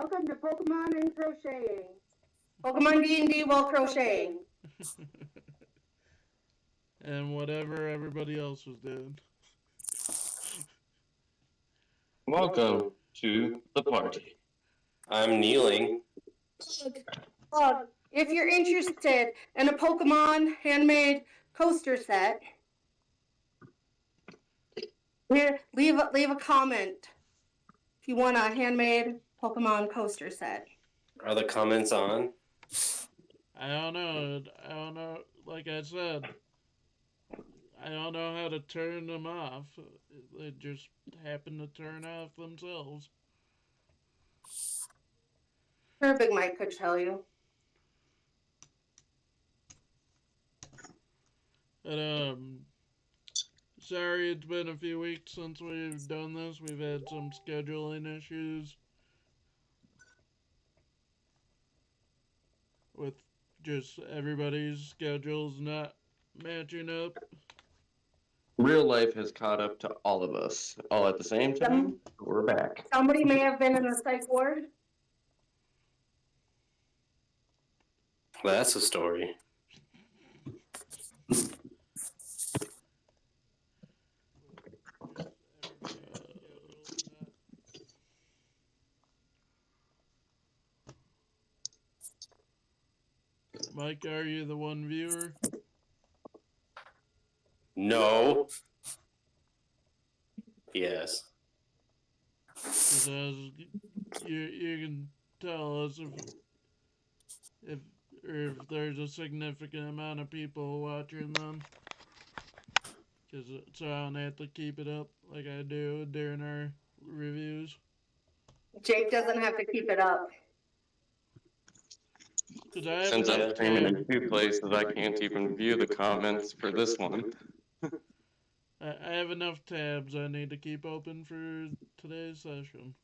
Welcome to Pokemon and Crocheting. Pokemon D&D while crocheting. And whatever everybody else was doing. Welcome to the party. I'm kneeling. If you're interested in a Pokemon handmade coaster set, here leave a comment if you want a handmade Pokemon coaster set. Are the comments on? I don't know. Like I said, I don't know how to turn them off. They just happen to turn off themselves. Sure, Big Mike could tell you. But sorry it's been a few weeks since we've done this. We've had some scheduling issues with just everybody's schedules not matching up. Real life has caught up to all of us, all at the same time. We're back. Somebody may have been in the psych ward. That's a story. Mike, are you the one viewer? No. Yes. Because you can tell us if there's a significant amount of people watching them. Because so I don't have to keep it up like I do during our reviews. Jake doesn't have to keep it up. Since I'm streaming in two places, I can't even view the comments for this one. I have enough tabs I need to keep open for today's session.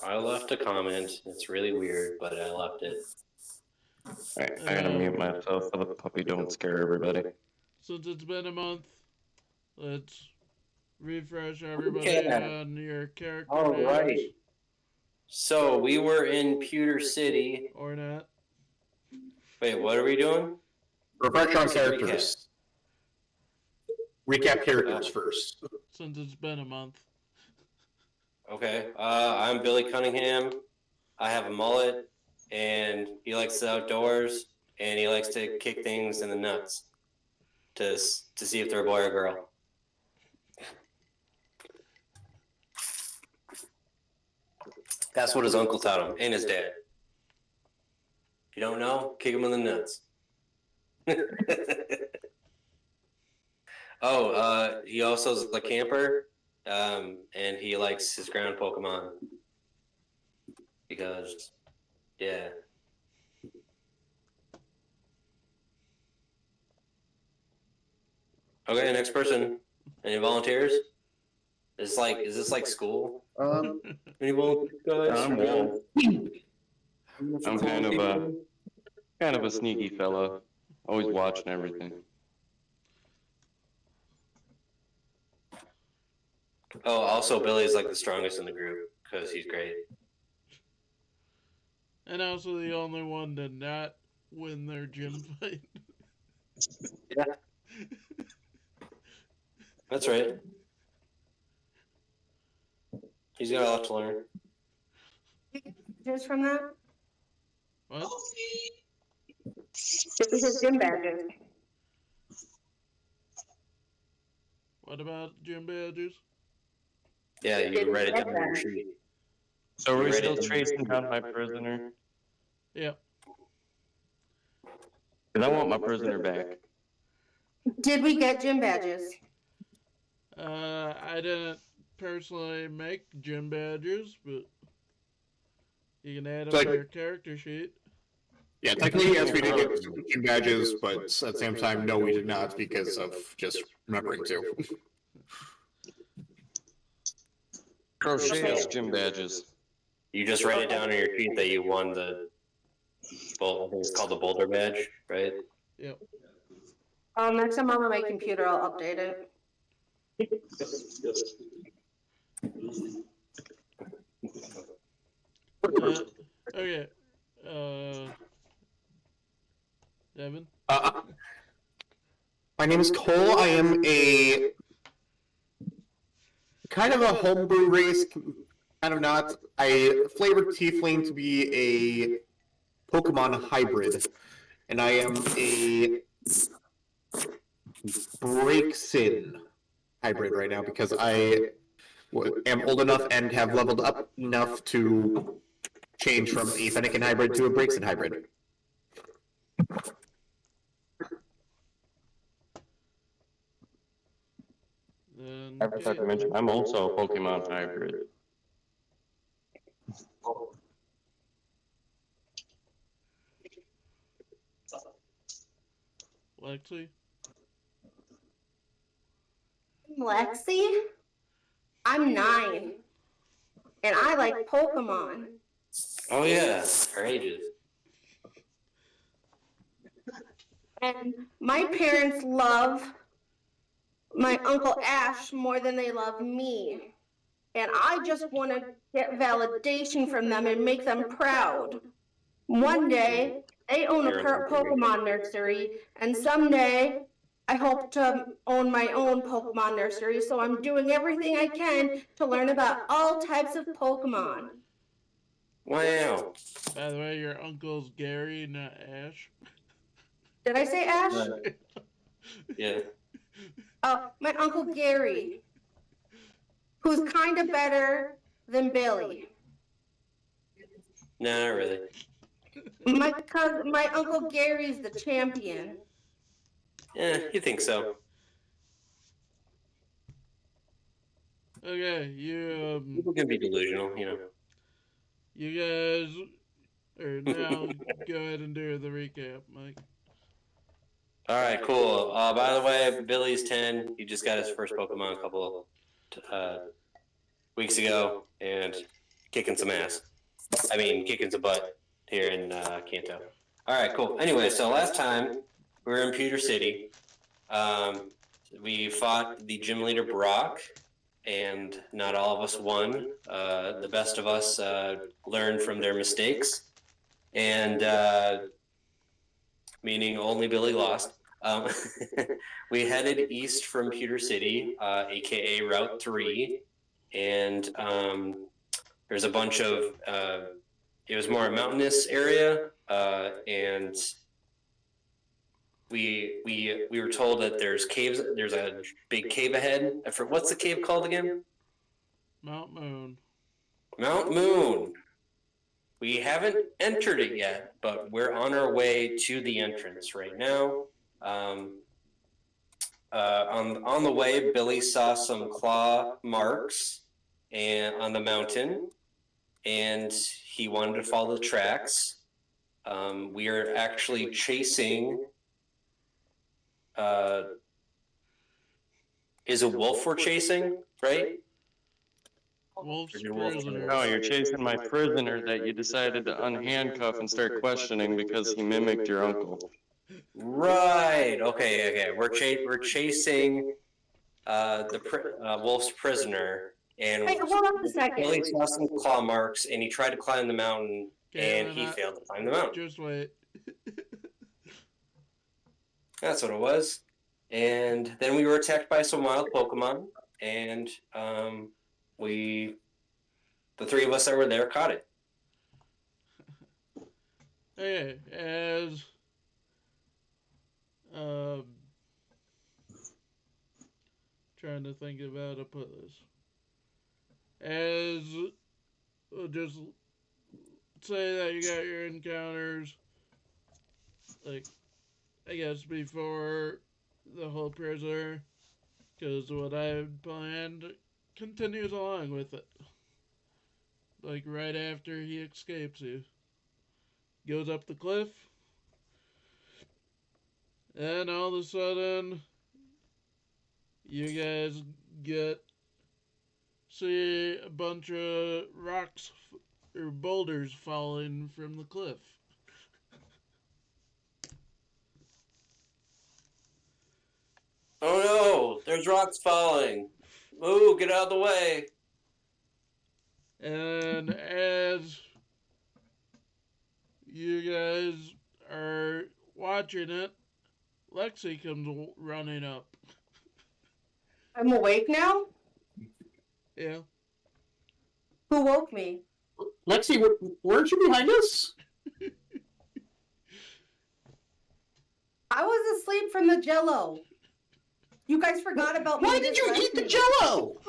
I left a comment. It's really weird, but I left it. Alright, I gotta mute myself so the puppy don't scare everybody. Since it's been a month, let's refresh everybody on your character All names. right. So we were in Pewter City. Or not. Wait, what are we doing? Refresh on characters. Recap characters first. Since it's been a month. Okay. I'm Billy Cunningham. I have a mullet, and he likes the outdoors, and he likes to kick things in the nuts to see if they're a boy or girl. That's what his uncle taught him, and his dad. If you don't know, kick him in the nuts. He also is a camper, and he likes his ground Pokemon. Because, yeah. Okay, next person. Any volunteers? Is this like school? Any volunteers, guys? I'm kind of a sneaky fella. Always watching everything. Oh, also Billy's like the strongest in the group because he's great. And also the only one to not win their gym fight. Yeah. That's right. He's got a lot to learn. Just from that? What? His gym badges. What about gym badges? Yeah, you read it down on your sheet. So we're still tracing down my prisoner? Yep. Because I want my prisoner back. Did we get gym badges? I didn't personally make gym badges, but you can add them to your character sheet. Yeah, technically, yes, we did get gym badges, but at the same time, no, we did not because of just remembering to. Crochet has gym badges. You just write it down on your sheet that you won the, well, I think it's called the Boulder badge, right? Yep. Next time I'm on my computer, I'll update it. Okay. Devin? My name is Cole. I am a kind of a homebrew race, kind of not. I flavored tiefling to be a Pokemon hybrid, and I am a Breaksin hybrid right now because I am old enough and have leveled up enough to change from a Fennekin hybrid to a Breaksin hybrid. Then, I forgot to mention, I'm also a Pokemon hybrid. Lexi? Lexi? I'm 9. And I like Pokemon. Oh yeah, our ages. And my parents love my Uncle Ash more than they love me. And I just want to get validation from them and make them proud. One day, they own a Pokemon nursery, and someday, I hope to own my own Pokemon nursery, so I'm doing everything I can to learn about all types of Pokemon. Wow. By the way, your uncle's Gary, not Ash. Did I say Ash? Yeah. My Uncle Gary, who's kind of better than Billy. No, not really. My Uncle Gary's the champion. Yeah, you think so? Okay, you People can be delusional, you know. you guys are now go ahead and do the recap, Mike. All right, cool. By the way, Billy's 10. He just got his first Pokemon a couple weeks ago, and kicking some ass. I mean, kicking some butt here in Kanto. All right, cool. Anyway, so last time we were in Pewter City. We fought the gym leader Brock, and not all of us won. The best of us learned from their mistakes, and meaning only Billy lost. We headed east from Pewter City, aka Route 3, and there's a bunch of, it was more a mountainous area, and we were told that there's caves, there's a big cave ahead. What's the cave called again? Mount Moon. Mount Moon. We haven't entered it yet, but we're on our way to the entrance right now. On the way, Billy saw some claw marks on the mountain, and he wanted to follow the tracks. We are actually chasing. Is a wolf we're chasing, right? Wolf's prisoner. No, you're chasing my prisoner that you decided to unhandcuff and start questioning because he mimicked your uncle. Right. Okay. We're chasing wolf's prisoner, and Wait, hold on a second. Billy saw some claw marks, and he tried to climb the mountain, and Caitlin, he failed to climb the mountain. Just wait. That's what it was. And then we were attacked by some wild Pokemon, and the three of us that were there caught it. Okay, as trying to think of how to put this. As we'll just say that you got your encounters, like, I guess before the whole prisoner, because what I had planned continues along with it. Like right after he escapes you. Goes up the cliff, and all of a sudden, you guys see a bunch of rocks or boulders falling from the cliff. Oh no, there's rocks falling. Ooh, get out of the way. And as you guys are watching it, Lexi comes running up. I'm awake now? Yeah. Who woke me? Lexi, weren't you behind us? I was asleep from the jello. You guys forgot about me. Why did you eat the jello?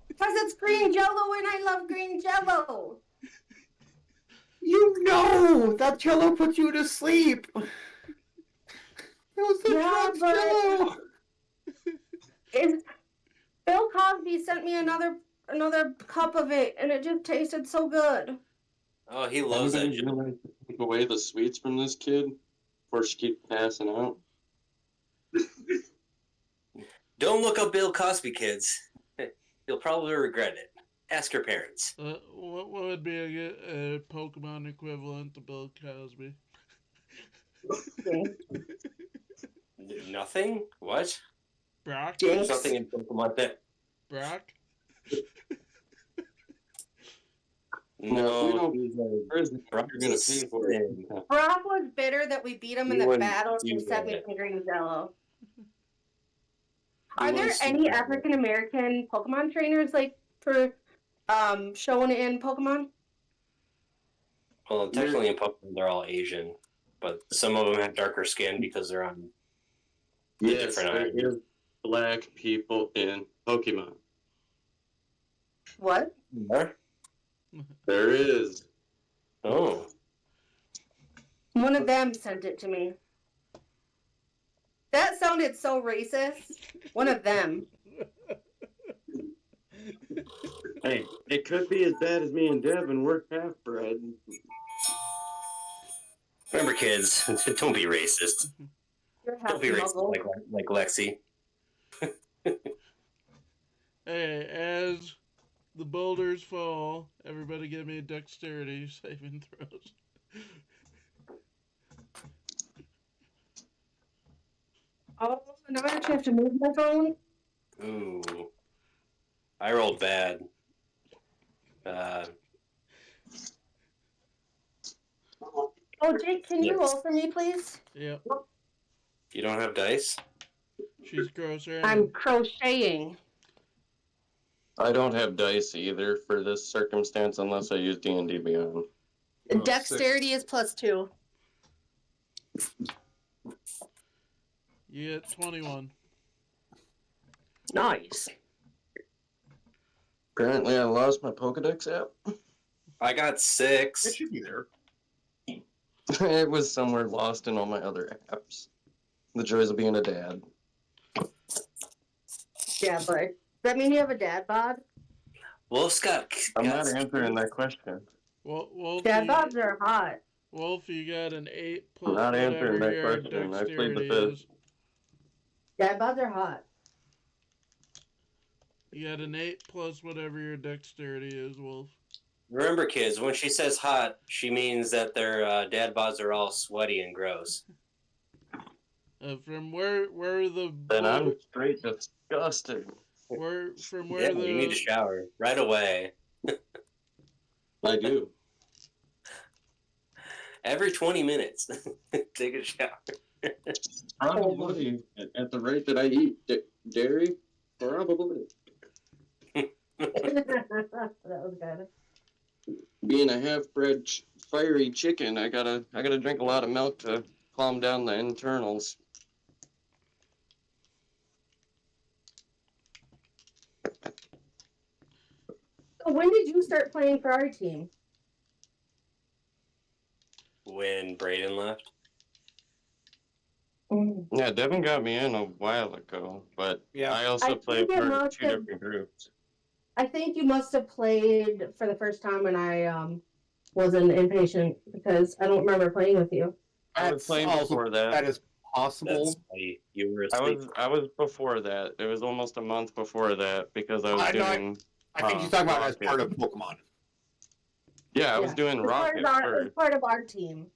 Because it's green jello and I love green jello. You know that jello put you to sleep. It was the Yeah, drugs but- jello. Bill Cosby sent me another cup of it, and it just tasted so good. Oh, he loves that. Anybody's gonna take away the sweets from this kid before she keeps passing out. Don't look up Bill Cosby, kids. You'll probably regret it. Ask your parents. What would be a Pokemon equivalent to Bill Cosby? Nothing? What? Brock? There's nothing in Pokemon that. Brock? No, we don't- he's a- Prison, you're gonna pay for it. Brock was bitter that we beat him in You the wouldn't battle do and sent me that. some green jello. Are there wants to any do that. African American Pokemon trainers like for shown in Pokemon? Well, technically in Pokemon they're all Asian, but some of them have darker skin because they're on the Yes, different there islands. is black people in Pokemon. What? What? There is. Oh. One of them sent it to me. That sounded so racist. One of them. Hey, it could be as bad as me and Devin. We're half bred. Remember, kids, don't be racist. You're half Don't be racist muggle. like Lexi. Hey, as the boulders fall, everybody give me a dexterity saving throws. Oh, now I actually have to move my phone. Ooh. I rolled bad. Oh, Jake, can you Yes. roll for me, please? Yep. You don't have dice? She's grosser. I'm crocheting. I don't have dice either for this circumstance unless I use D&D Beyond. Oh, Dexterity is +2. You get 21. Nice. Apparently I lost my Pokedex app. I got 6. It should be there. It was somewhere lost in all my other apps. The joys of being a dad. Yeah, but does that mean you have a dad bod? Wolf's got. I'm not answering that question. Wolf, Dad bods are hot. Wolf, you got an 8 I'm plus not answering whatever that your question. I plead the dexterity fifth. is. Dad bods are hot. You got an 8 plus whatever your dexterity is, Wolf. Remember, kids, when she says hot, she means that their dad bods are all sweaty and gross. From where the Then I'm straight disgusted. from where Yeah, the you need to shower right away. I do. Every 20 minutes. Take a shower. Probably at the rate that I eat dairy. Probably. That was good. Being a half-bred fiery chicken, I gotta drink a lot of milk to calm down the internals. So when did you start playing for our team? When Brayden left. Yeah, Devin got me in a while ago, but Yeah. I also I play think it part of must two have- different groups. I think you must have played for the first time when I was an inpatient because I don't remember playing with you. I was That's playing also- before that. That is possible. That's why you were I asleep. was before that. It was almost a month before that because I was I know, doing. I think he's talking about it as Rocket. part of Pokemon. Yeah, I was Yeah. doing It's part, Rocket of our, first. it's part of our team.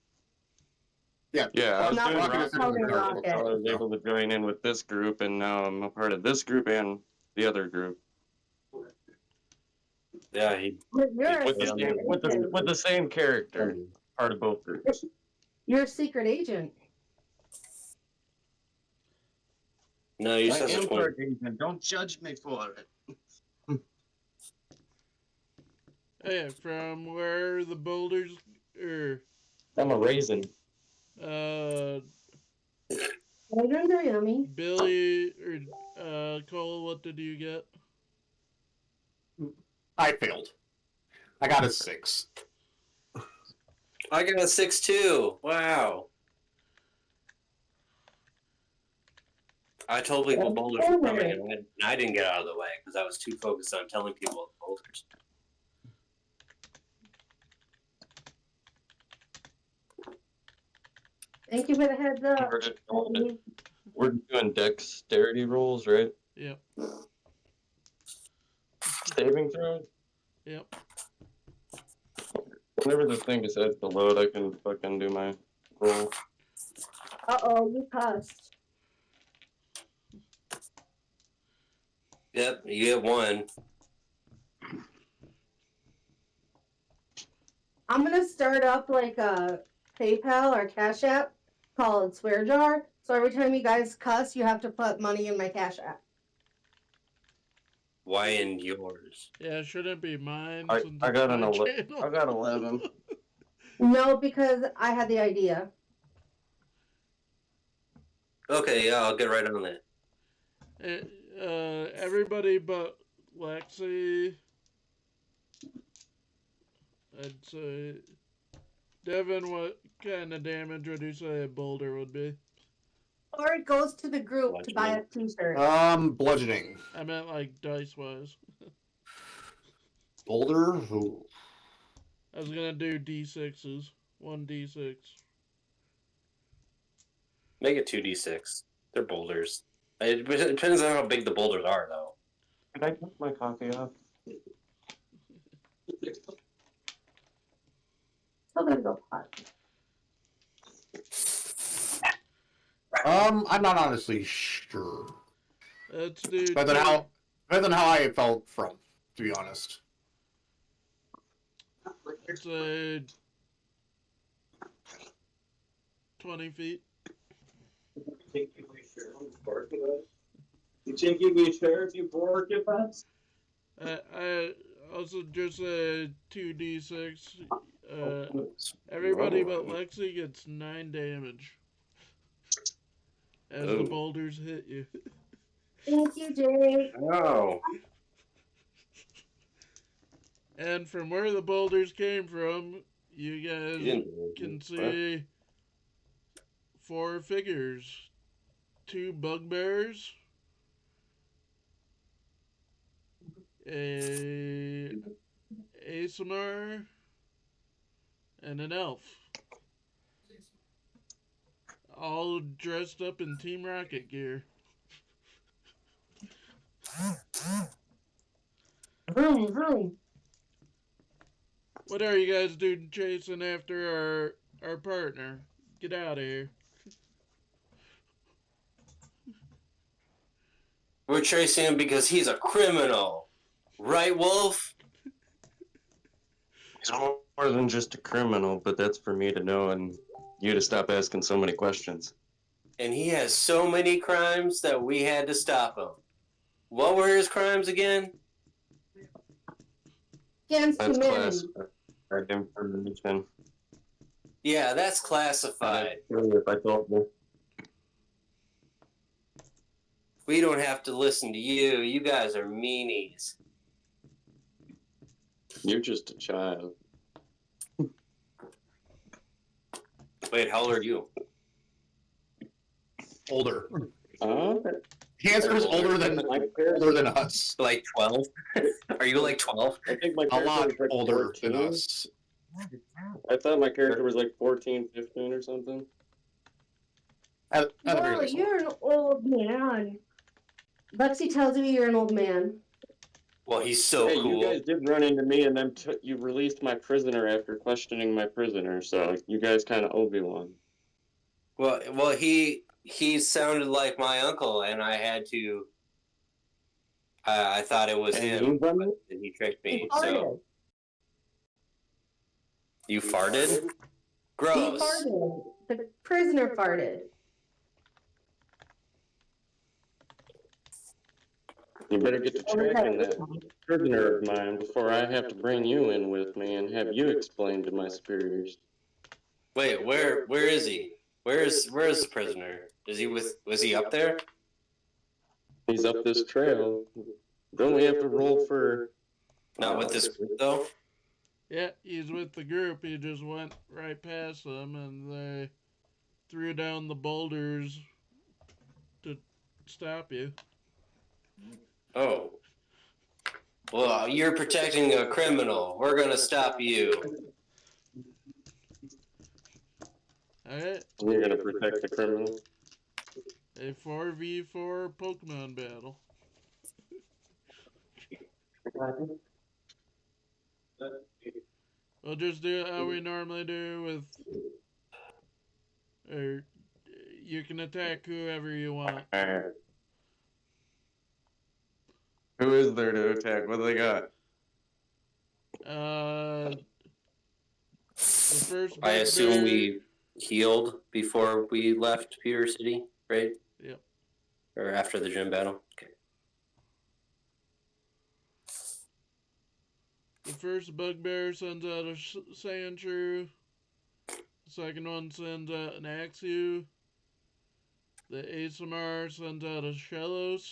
Yeah, I was Not doing Rocket, Rocket it's called first, Rocket. so I was able to join in with this group, and now I'm a part of this group and the other group Yeah, he You're a with the Yeah, same, with the same character. part of both groups. You're a secret agent. No, you I said am it's part agent. Don't judge me for it. Hey, from where the boulders or I'm a raisin. Raisins are yummy. Billy or Cole, what did you get? I failed. I got a 6. I got a 6 too. Wow. I told people boulders were coming, and I didn't get out of the way because I was too focused on telling people boulders. Thank you for the heads up. We're doing dexterity rolls, right? Yep. Saving throws? Yep. Whenever the thing decides to load, I can fucking do my roll. Uh-oh, you cussed. Yep, you get 1. I'm gonna start up like a PayPal or Cash App called Swear Jar. So every time you guys cuss, you have to put money in my Cash App. Why in yours? Yeah, shouldn't be mine. I since got it's an my 11. channel. I got 11. No, because I had the idea. Okay, yeah, I'll get right on that. Everybody but Lexi. I'd say. Devin, what kind of damage would you say a boulder would be? Or it goes to the group to buy a t-shirt. Bludgeoning. I meant like dice wise. Boulder? Ooh. I was gonna do d6s. 1d6. Make it 2d6. They're boulders. It depends on how big the boulders are, though. Can I take my coffee off? Still gonna go pot. I'm not honestly sure. Let's do. Depends on how I felt from, to be honest. Let's say 20 feet. You think you'd be sure if you bark at us? I also just said 2d6. Everybody but Lexi gets 9 damage as the boulders hit you. Thank you, Jay. Oh. And from where the boulders came from, you guys can see 4 figures. 2 bugbears, a ASMR, and an elf. All dressed up in Team Rocket gear. Vroom, vroom. What are you guys doing chasing after our partner? Get out of here. We're chasing him because he's a criminal. Right, Wolf? He's more than just a criminal, but that's for me to know and you to stop asking so many questions. And he has so many crimes that we had to stop him. What were his crimes again? Against That's humanity. classified information. Yeah, that's classified. If I told you. We don't have to listen to you. You guys are meanies. You're just a child. Wait, how old are you? Older. Oh, The answer is older than us. Like 12? Are you like 12? I think my A character lot was like older 14. than us. I thought my character was like 14, 15 or something. At the very Well, least. you're an old man. Lexi tells you you're an old man. Well, he's so Hey, cool. you guys did run into me, and then you released my prisoner after questioning my prisoner. So you guys kind of owe me one. Well, he sounded like my uncle, and I had to. I thought it was him, but he tricked me. So you farted? Gross. farted. The prisoner farted. You better get to tracking that prisoner of mine before I have to bring you in with me and have you explain to my superiors. Wait, where is he? Where is the prisoner? Was he up there? He's up this trail. Don't we have to roll for? Not with this group though. Yeah, he's with the group. He just went right past them, and they threw down the boulders to stop you. Oh. Well, you're protecting a criminal. We're gonna stop you. Alright, You're gonna protect the criminal. a 4v4 Pokemon battle. We'll just do it how we normally do or you can attack whoever you want. Alright. Who is there to attack? What do they got? The first I assume bugbear- we healed before we left Pewter City, right? Yep. Or after the gym battle. Okay. The first bugbear sends out a Sandshrew. The second one sends out an Axew. The ASMR sends out a Shellos.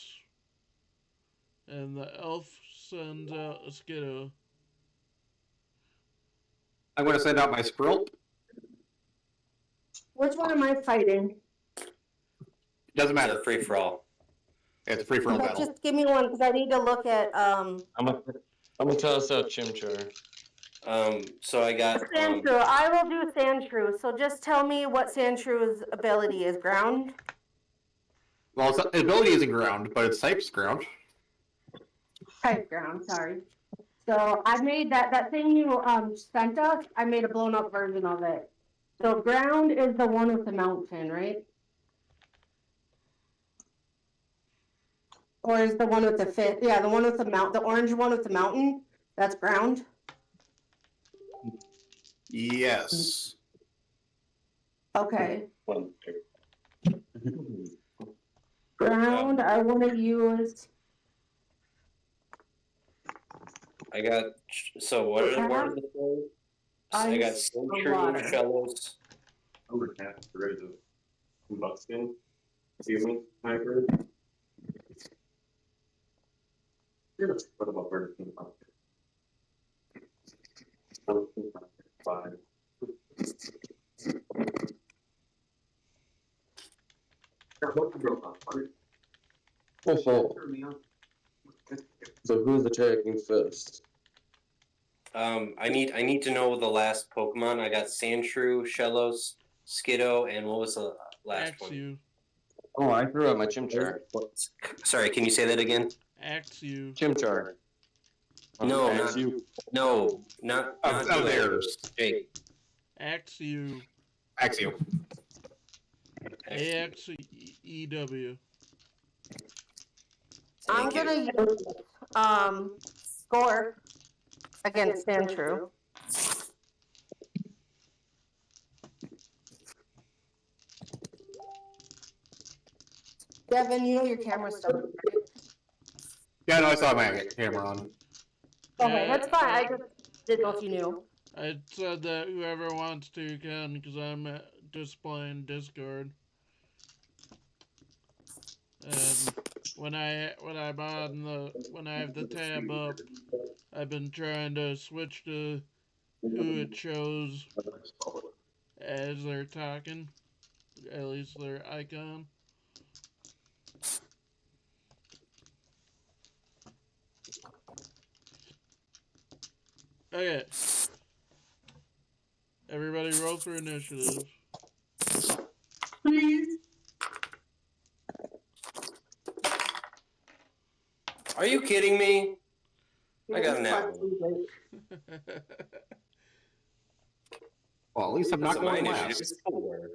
And the elf sends out a Skiddo. I'm going to send out my Squirrel. Which one am I fighting? Doesn't It's matter. a free for all. It's a free-for-all But battle. just give me one because I need to look at I'm gonna toss out Chimchar. So I got Sandshrew. I will do Sandshrew. So just tell me what Sandshrew's ability is. Ground. Well, its ability isn't ground, but its type's ground. Type ground. Sorry. So I made that thing you sent us. I made a blown up version of it. So ground is the one with the mountain, right? Or is the one with the fit? Yeah, the one with the the orange one with the mountain. That's ground. Yes. Okay. One, Ground. I want to use. I got so what are the four? I got Ice, Sandshrew, water. Shellos. over half the rate of combustion. Human hybrid. What about vertical? 5. So who's attacking first? I need to know the last Pokemon. I got Sandshrew, Shellos, Skiddo, and what was the last one? Axew. Oh, I threw out my Chimchar. Sorry, can you say that again? Axew. Chimchar. No, That's not you. no, not Of you. theirs. Jake. Axew. Axio. AXEW. I'm Thank you. gonna use score against Sandshrew. Devin, you know your camera's still on, right? Yeah, no, I saw my camera on. Okay, that's fine. I just didn't know if you knew. I said that whoever wants to can because I'm displaying Discord. And when I have the tab up, I've been trying to switch to who it shows as they're talking, at least their icon. Okay. Everybody roll for initiative. Please. Are you kidding me? I got an apple. Well, at least I'm not So my going initiative last. is 4.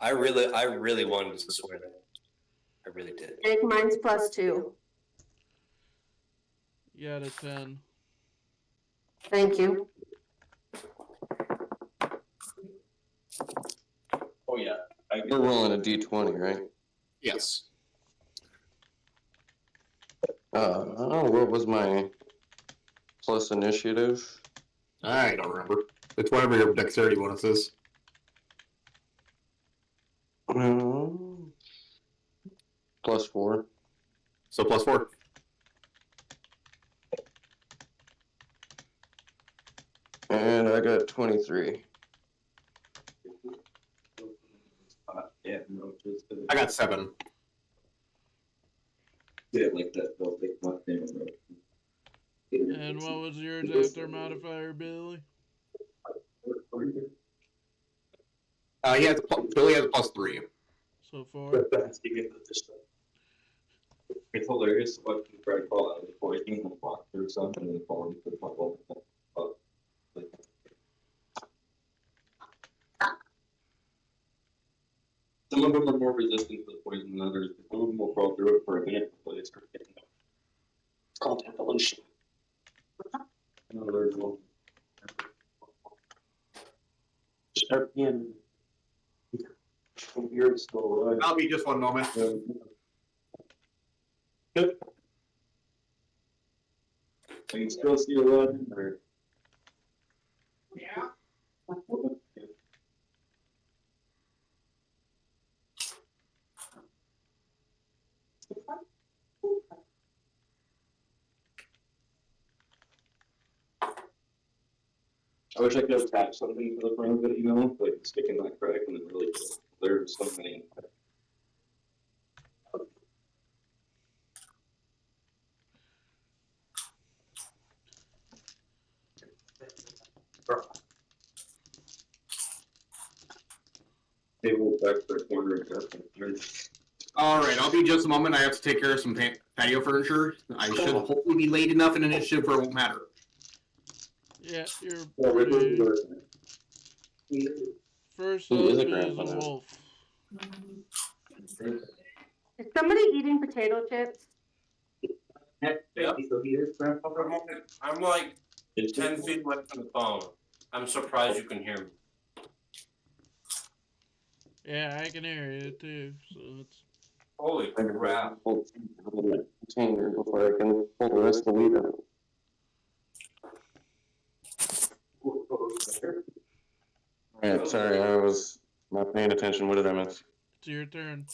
I really wanted to swear that. I really did. Make mine's +2. You got a 10. Thank you. Oh yeah. We're rolling a d20, right? Yes. Oh, what was my plus initiative? I don't remember. It's whatever your dexterity bonus is. Plus 4. So +4. And I got 23. I got 7. And what was yours after modifier, Billy? Billy has a +3. So 4. It's hilarious what you try to call out before you can walk through something and fall into the puddle. Some of them are more resistant to the poison than others. Some of them will crawl through it for a minute before they start getting up. It's called evolution. Another one. Start in. You're still alive. I'll be just one moment. Good. I can still see a lot in there. Yeah. I wish I could attach something to the front of it, you know, like sticking that crack and then really there's so many. They will back for a corner and Alright, I'll be just a moment. I have to take care of some patio furniture. I should hopefully be late enough in initiative where it won't matter. Yeah, you're Yeah, pretty... First up Who is a is a grandpa? wolf. Is somebody eating potato chips? I'm like 10 feet away from the phone. I'm surprised you can hear me. Yeah, I can hear you too, so it's... Holy crap. Container before I can pull the rest of the weed out. Alright, sorry, I was not paying attention. What did I miss? It's your turn.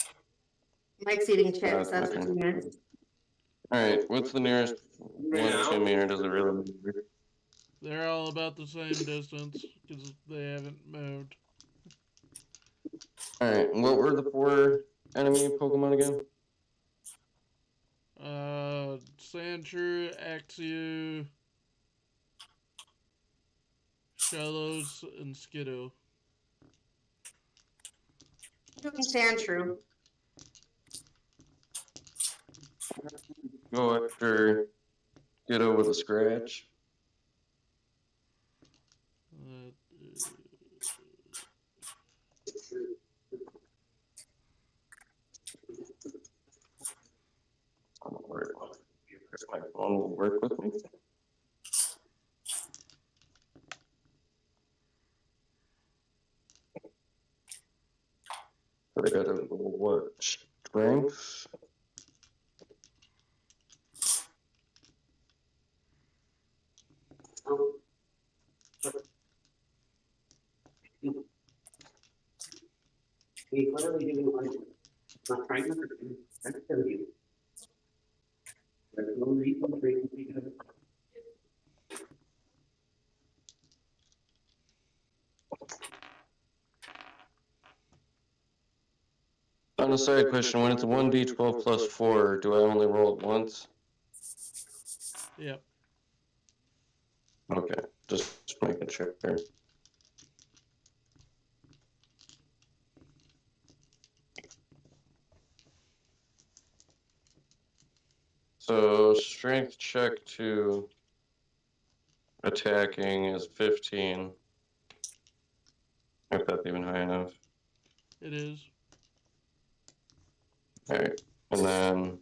Mike's eating chips, That's that's my what turn. you meant. Alright, what's the nearest one to me, or does it really matter? They're all about the same distance, because they haven't moved. Alright, what were the 4 enemy Pokemon again? Sandshrew, Axew, Shellos, and Skiddo. Doing Sandshrew. Go after Ditto with a scratch. My phone will work with me. But I got a little what? Strength. On a side question, when it's 1d12 plus 4, do I only roll it once? Yep. Okay, just making sure there. So strength check to attacking is 15. If that's even high enough. It is. Alright, and then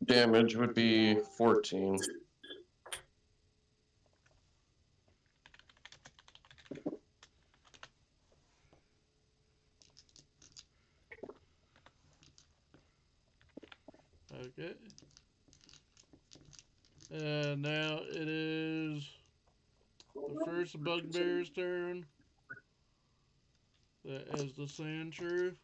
damage would be 14. Okay. And now it is the first bugbear's turn. That is the sand shrew.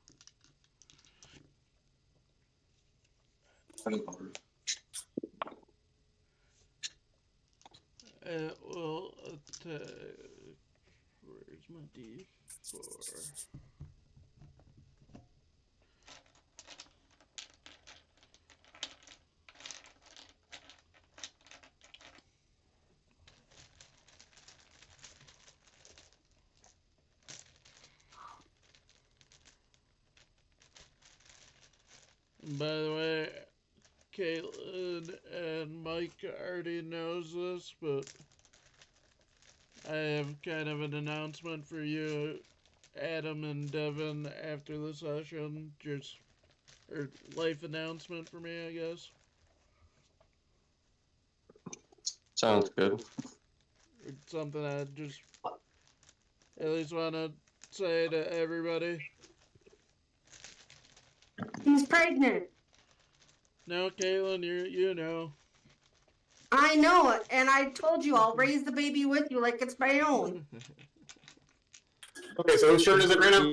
It will attack. Where's my D4? And by the way, Caitlin and Mike already knows this, but I have kind of an announcement for you, Adam and Devin, after the session. Just or life announcement for me, I guess. Sounds good. It's something I just at least want to say to everybody. He's pregnant. No, Caitlin, you know. I know it, and I told you I'll raise the baby with you like it's my own. Okay, so whose turn is it right now?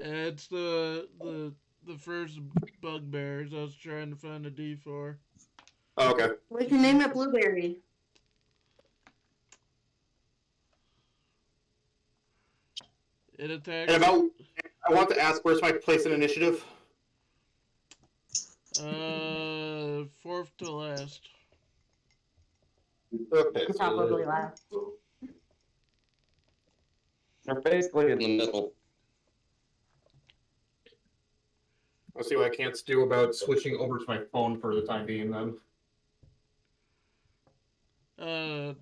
It's the first bugbears. I was trying to find a D4. Oh, okay. We can name it Blueberry. It attacks. And I want to ask, where's my place in initiative? Fourth to last. Okay. Probably last. They're basically in the middle. I'll see what I can't do about switching over to my phone for the time being then. The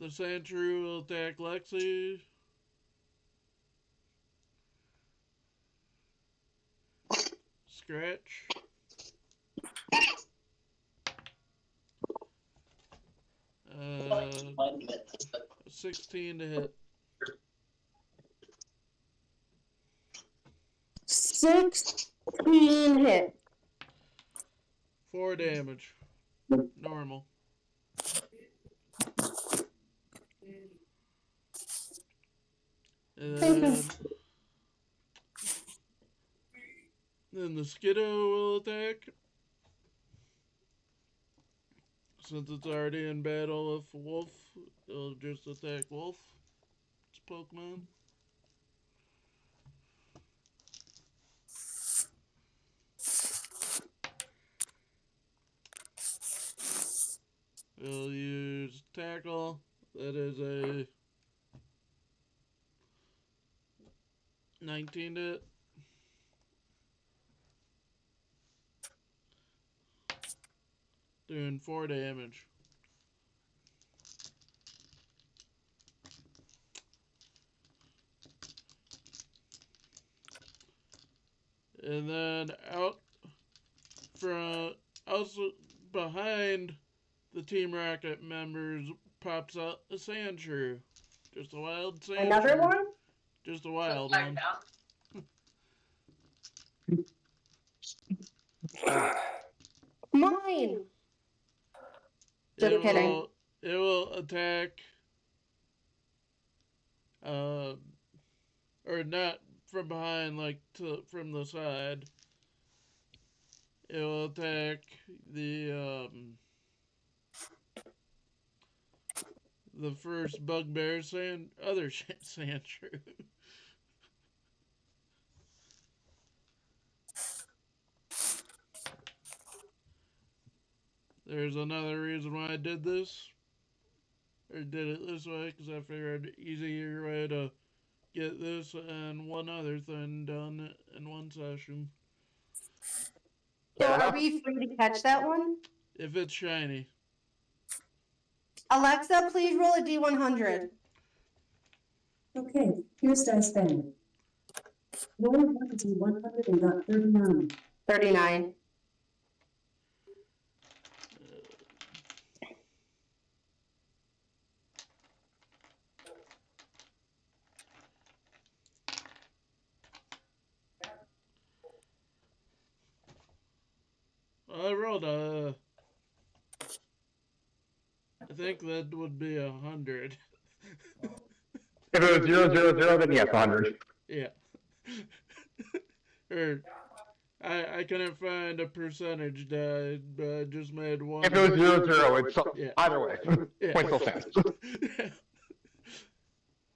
Sandshrew will attack Lexi. Scratch. Uh, 16 to hit. 16 hit. 4 damage. Normal. And then the Skiddo will attack. Since it's already in battle with Wolf, it'll just attack Wolf. It's Pokemon. We'll use Tackle. That is a 19 to hit. Doing 4 damage. And then out from also behind the Team Rocket members pops out a Sandshrew. Just a wild Sandshrew. Another one? Just a wild one. Mine. Just kidding. It will attack. Or not from behind, like from the side. It will attack the first bugbear other Sandshrew. There's another reason why I did this, or did it this way, because I figured easier way to get this and one other thing done in one session. So are we free to catch that one? If it's shiny. Alexa, please roll a D100. Okay, here's Dice Ben. Roll 1D100 and got 39. 39. I rolled a. I think that would be 100. If it was 000, then yes, 100. Yeah. Or I couldn't find a percentage die, but I just made one. If it was 000, it's Yeah. either way. Yeah. Point still stands.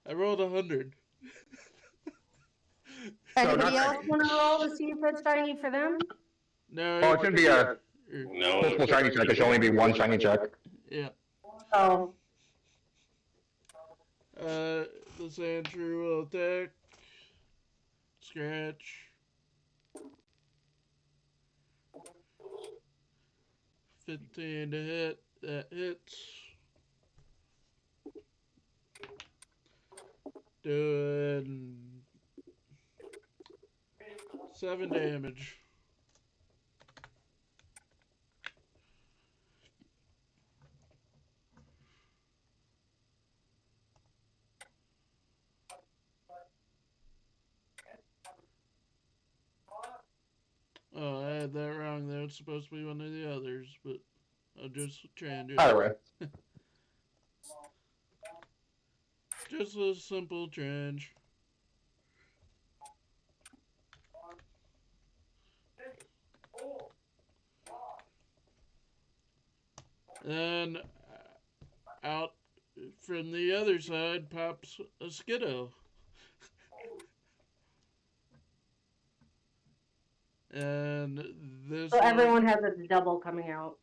I rolled 100. Anybody not else want to roll to see if it's shiny for them? No. Well, it shouldn't be a No. multiple shiny check. It should only be one shiny check. Yeah. Oh, The sand shrew will attack. Scratch. 15 to hit. That hits. Doing 7 damage. Oh, I had that wrong there. It's supposed to be one of the others, but I'll just change it. Either way. Just a simple change. And out from the other side pops a Skiddo. And this so one, everyone has a double coming out.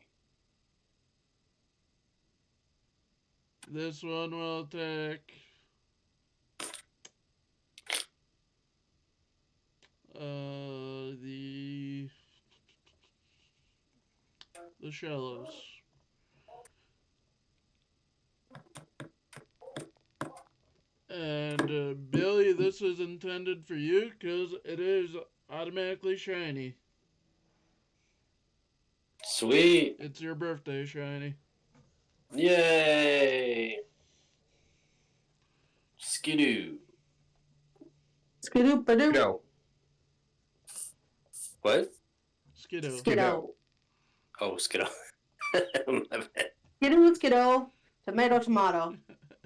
this one will attack the shallows. And Billy, this is intended for you because it is automatically shiny. Sweet. It's your birthday, shiny. Yay. Skidoo. Skidoo-badoo. Go. What? Skiddo. Skiddo. Oh, Skidoo. My bad. Skidoo, Skiddo. Tomato, tomato.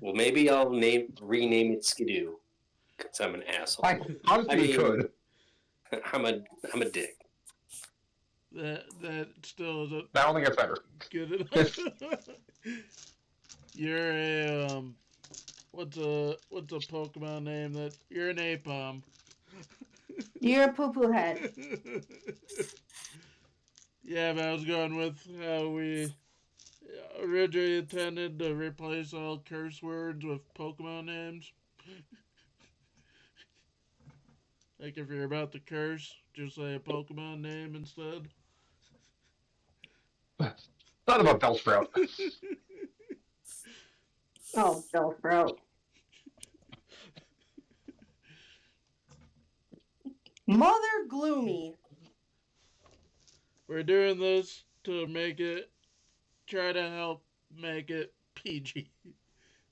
Well, maybe I'll rename it Skidoo. Because I'm an asshole. Honestly, I mean- you could. I'm a dick. That still isn't That only gets better. good enough. You're a what's a Pokemon name that you're an Apom. You're a poo-poo head. Yeah, but I was going with how we originally intended to replace all curse words with Pokemon names. Like if you're about to curse, just say a Pokemon name instead. Not about Bellsprout. Oh, Bellsprout. Mother Gloomy. We're doing this to try to help make it PG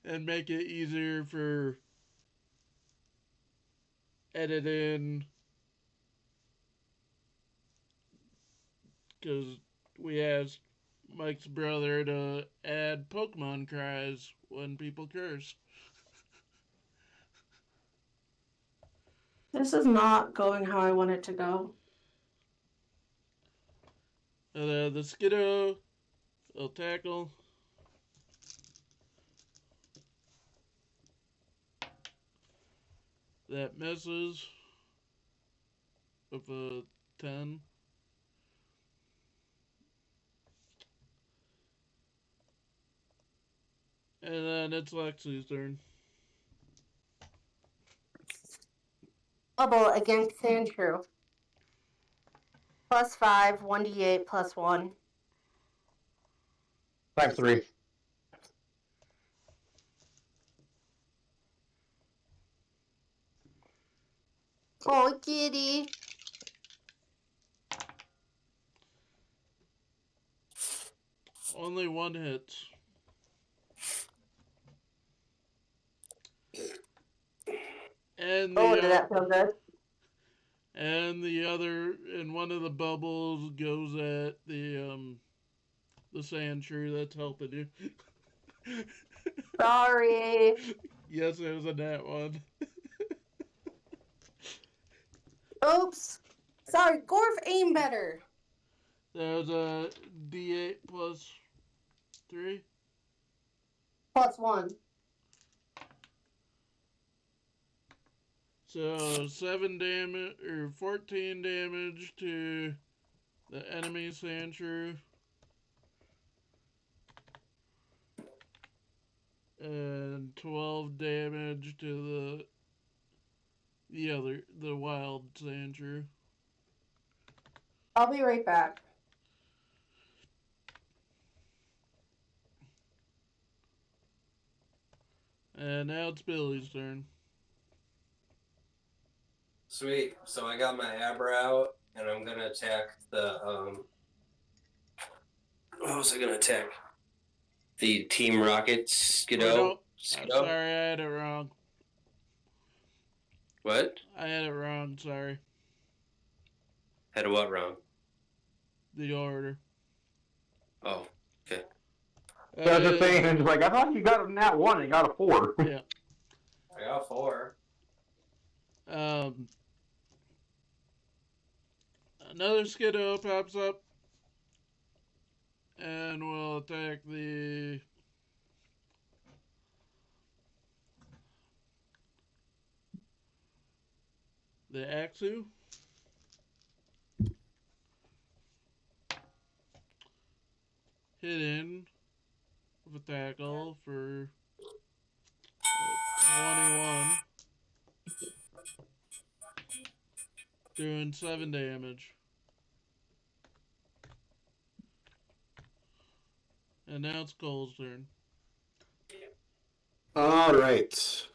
and make it easier for editing, because we asked Mike's brother to add Pokemon cries when people curse. This is not going how I want it to go. The Skiddo will tackle. That misses with a 10. And then it's Lexi's turn. Bubble against Sandshrew. +5, 1d8, +1. Times 3. Oh, kitty. Only one hit. And Oh, did that feel good? And the other, and one of the bubbles goes at the sand shrew that's helping you. Sorry. Yes, it was a nat one. Oops. Sorry, Gorf, aim better. That was a D8 plus 3. +1. So 7 damage, or 14 damage to the enemy sand shrew. And 12 damage to the wild sand shrew. I'll be right back. And now it's Billy's turn. Sweet. So I got my Abra out, and I'm gonna attack the What was I gonna attack? The Team Rocket Skiddo. Oh, no. Skiddo? Sorry, I had it wrong. What? I had it wrong, sorry. Had what wrong? The order. Oh, okay. That's the thing. It's like, I thought you got a nat 1 and you got a 4. Yeah. I got 4. Another Skiddo pops up and will attack the Axu. Hidden with a tackle for 21. Doing 7 damage. And now it's Cole's turn. Alright.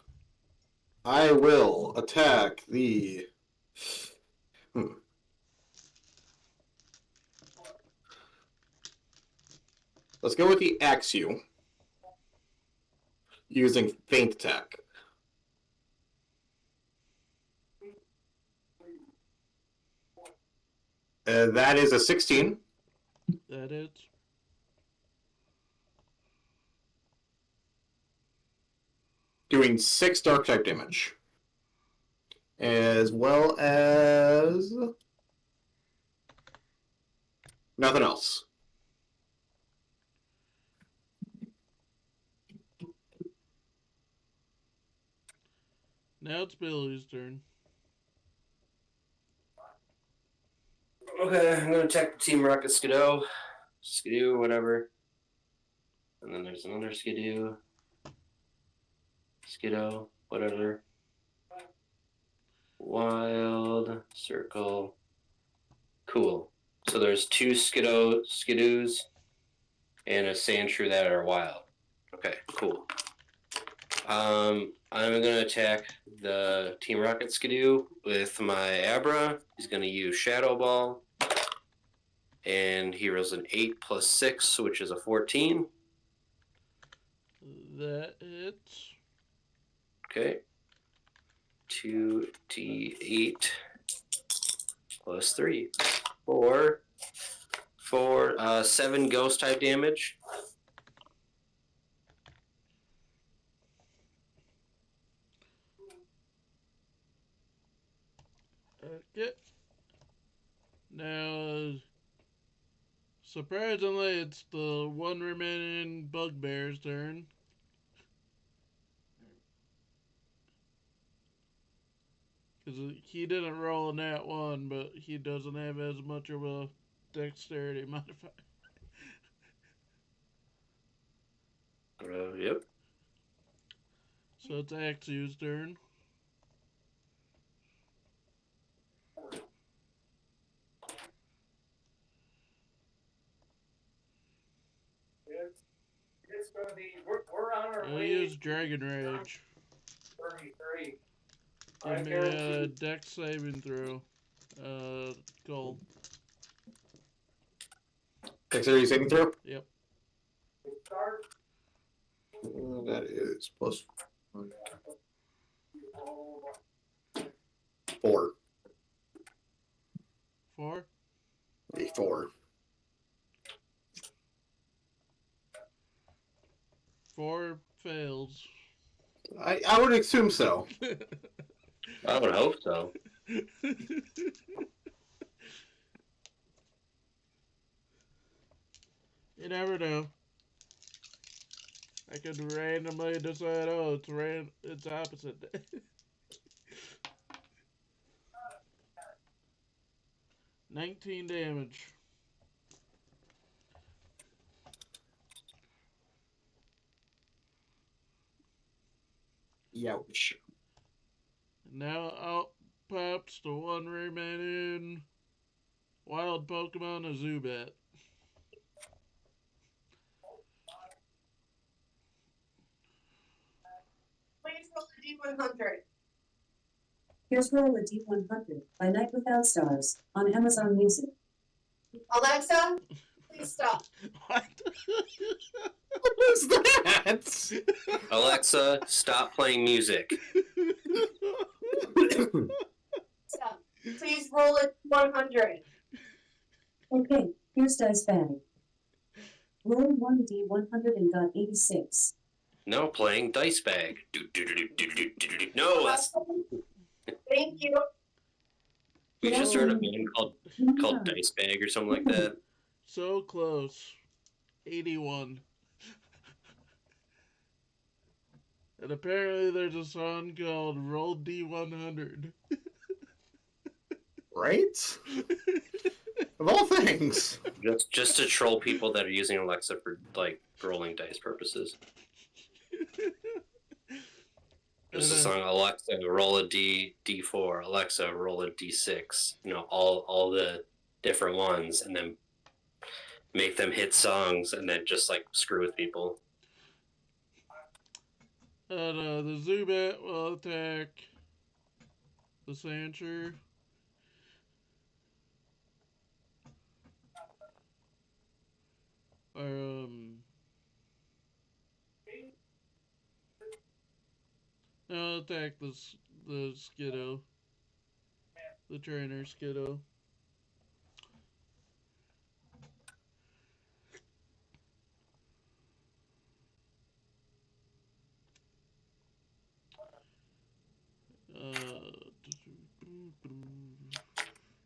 I will attack the... Let's go with the Axu. Using Feint Attack. That is a 16. That is. Doing 6 dark type damage. As well as... nothing else. Now it's Billy's turn. Okay, I'm gonna attack the Team Rocket Skiddo. Skidoo, whatever. And then there's another Skidoo. Skiddo, whatever. Wild, circle. Cool. So there's 2 Skidoos and a sand shrew that are wild. Okay, cool. I'm gonna attack the Team Rocket Skidoo with my Abra. He's gonna use Shadow Ball. And he rolls an 8 plus 6, which is a 14. That hits. Okay. 2d8 plus 3. 7 ghost type damage. Okay. Now, surprisingly, it's the one remaining Bugbear's turn. Because he didn't roll a nat 1, but he doesn't have as much of a dexterity modifier. Yep. So it's Axu's turn. It's gonna be, we're on our He'll way. use Dragon Rage. 33. Give me a dex saving throw. Cole. Dexterity saving throw? Yep. Start. That is plus 4. 4? A 4. 4 fails. I would assume so. I would hope so. You never know. I could randomly decide, oh, it's opposite day. 19 damage. Youch. Now out pops the one remaining wild Pokemon, a Zubat. Please roll the D100. Here's Roll a D100 by Night Without Stars on Amazon Music. Alexa, please stop. What? What was that? Alexa, stop playing music. Stop. Please roll a 100. Okay, here's Dice Bag. Roll 1D100 and got 86. No, playing Dice Bag. No, that's. Thank you. We should start a band called Dice Bag or something like that. So close. 81. And apparently there's a song called Roll D100. Right? Of all things. Just to troll people that are using Alexa for like rolling dice purposes. There's a song, Alexa, roll a D4, Alexa, roll a D6. You know, all the different ones, and then make them hit songs, and then just like screw with people. And the Zubat will attack the Sandshrew. Or, no, attack the Skiddo. The trainer Skiddo.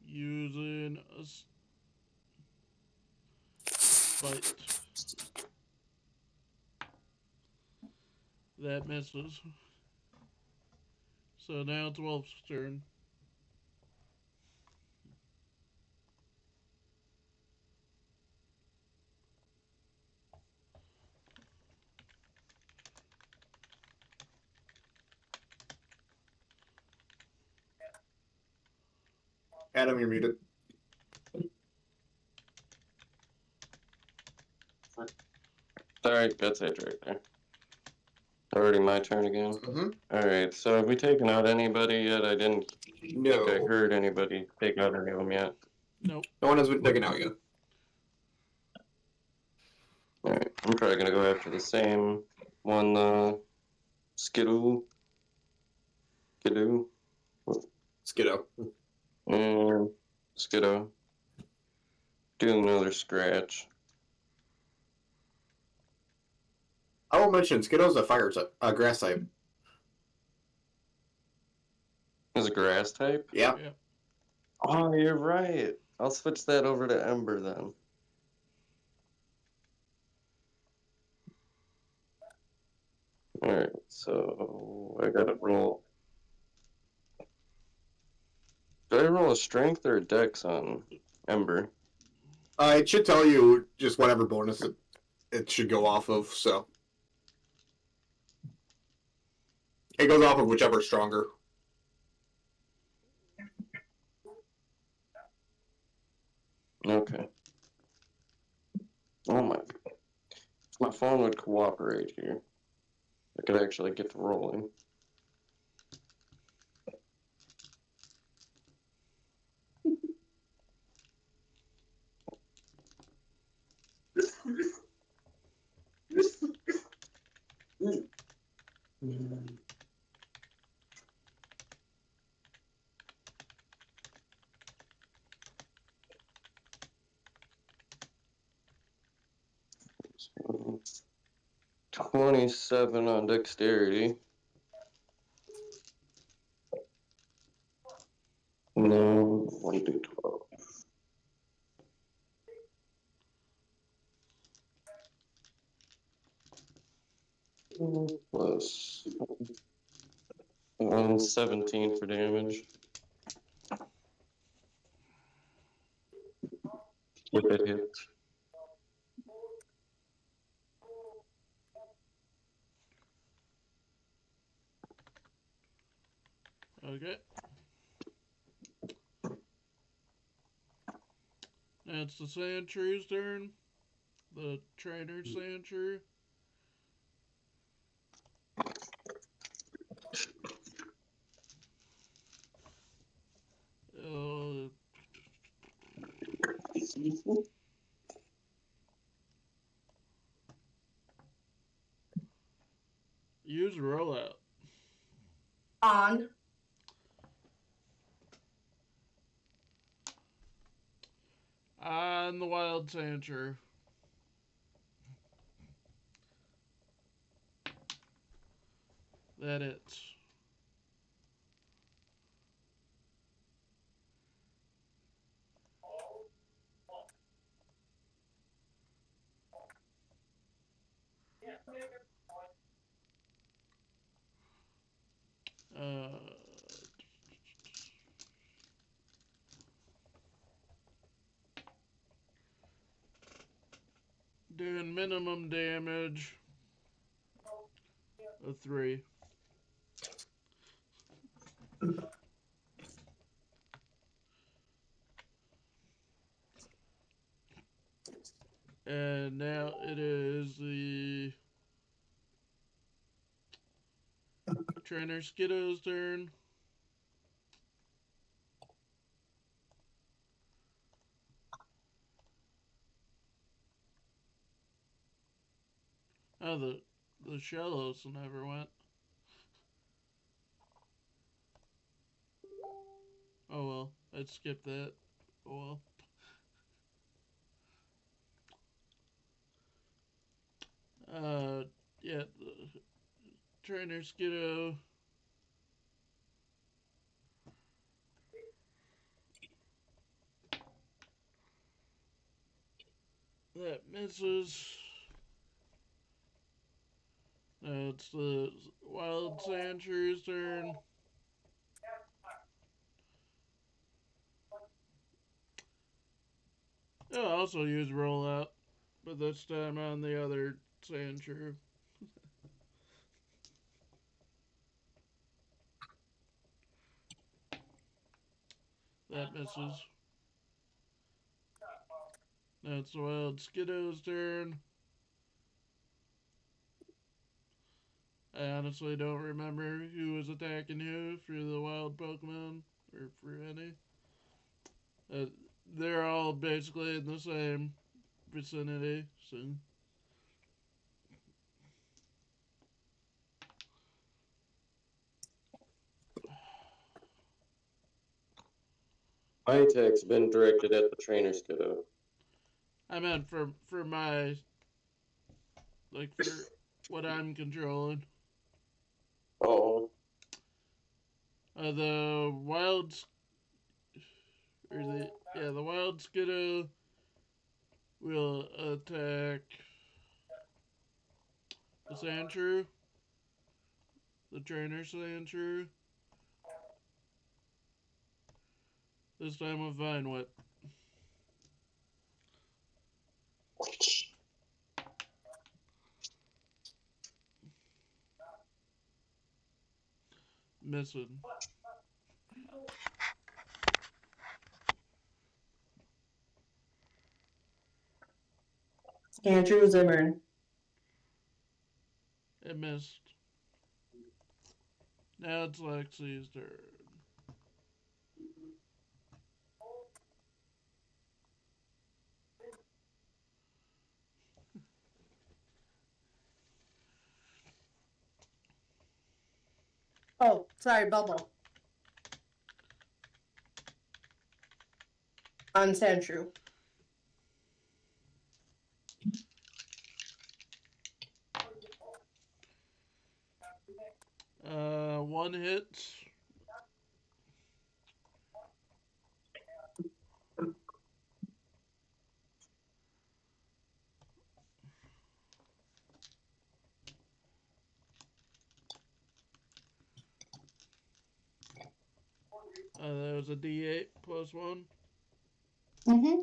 Using a bite. That misses. So now it's Wolf's turn. Adam, you're muted. Sorry, that's it right there. Already my turn again? Mm-hmm. Alright, so have we taken out anybody yet? I didn't No. think I heard anybody take out any of them yet. Nope. No one has been taken out yet. Alright, I'm probably gonna go after the same one, Skidoo. Skiddo. And Skiddo. Do another scratch. I will mention Skiddo's a fire type, grass type. Is a grass type? Yeah. Yeah. Oh, you're right. I'll switch that over to Ember then. Alright, so I gotta roll. Do I roll a strength or a dex on Ember? It should tell you just whatever bonus it should go off of, so. It goes off of whichever's stronger. Okay. Oh my. If my phone would cooperate here, I could actually get to rolling. 27 on dexterity. No, 1 through 12. Plus 17 for damage. If it hits. Okay. Now it's the Sandshrews' turn. The trainer Sandshrew. Use rollout. On. On the wild Sandshrew. That it's. Doing minimum damage of 3. And now it is the trainer Skiddo's turn. Oh, the Shellos never went. Oh well, I'd skip that. Oh well. Yeah, trainer Skiddo. That misses. Now it's the wild Sandshrews' turn. I'll also use rollout, but this time on the other Sandshrew. That misses. Now it's the wild Skiddo's turn. I honestly don't remember who was attacking who for the wild Pokemon, or for any. They're all basically in the same vicinity, so. My attack's been directed at the trainer Skiddo. I meant for my, like, for what I'm controlling. Oh. The wild, the wild Skiddo will attack the Sandshrew, the trainer Sandshrew. This time with Vine Whip. Missing. Andrew Zimmern. It missed. Now it's Lexi's turn. Oh, sorry, Bubble. On Sandshrew. hits. That was a D8 plus 1. Mm-hmm.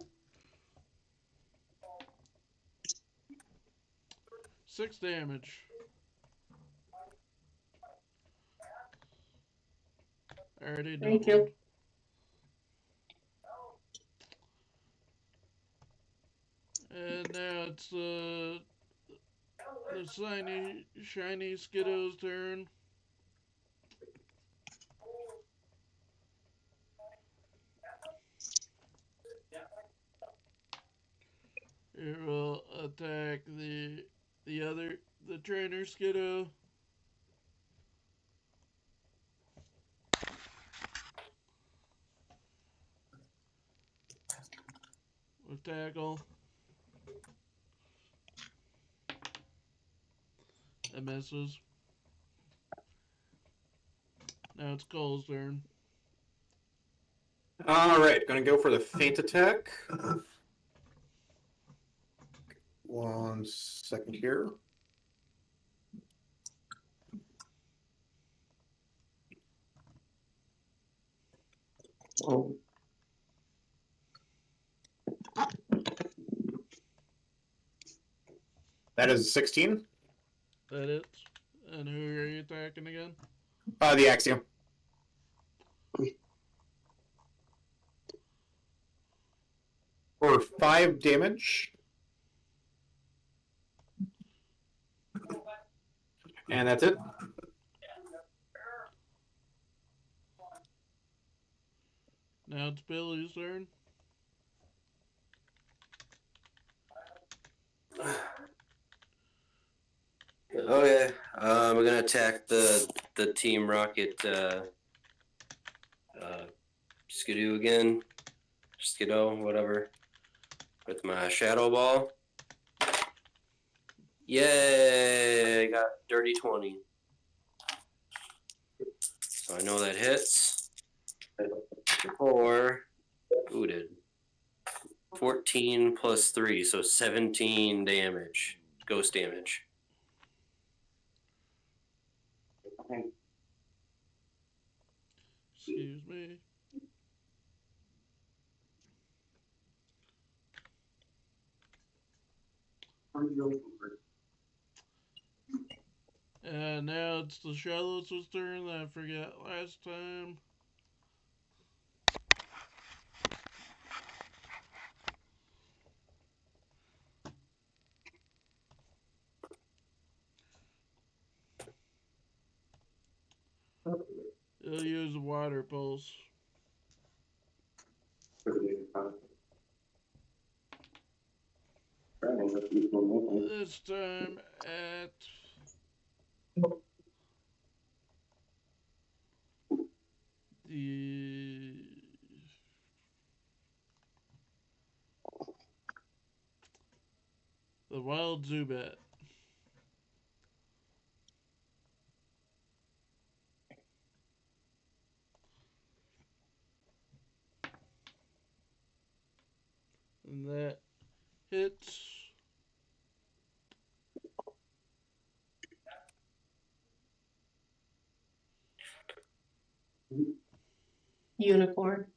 6 damage. Already doubled. Thank you. And now it's the shiny Skiddo's turn. It will attack the trainer Skiddo. With tackle. That misses. Now it's Cole's turn. All right, gonna go for the feint attack. 1 second here. Oh, That is 16. That it. And who are you attacking again? The Axiom. For 5 damage. And that's it. Now it's Billy's turn. Okay, we're gonna attack the Team Rocket Skidoo again, Skiddo, whatever, with my Shadow Ball. Yay! I got dirty 20. So I know that hits. Or who did? 14 plus 3, so 17 damage, ghost damage. Excuse me. And now it's the Shallows' turn that I forgot last time. He'll use a water pulse. This time at the wild Zubat. And that hits. Unicorn.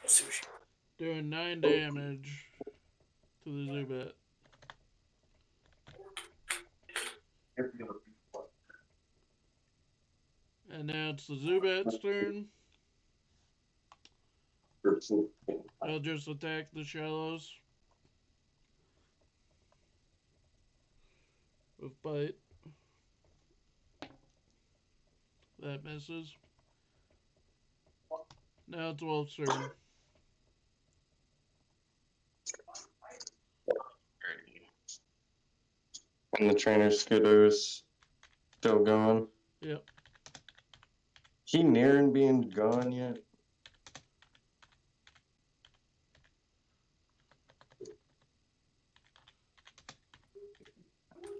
Sushi. Doing 9 damage to the Zubat. And now it's the Zubat's turn. I'll just attack the Shallows with Bite. That misses. Now it's Wolf's turn. and the trainer Skitters Still going. Yep. He nearing being gone yet?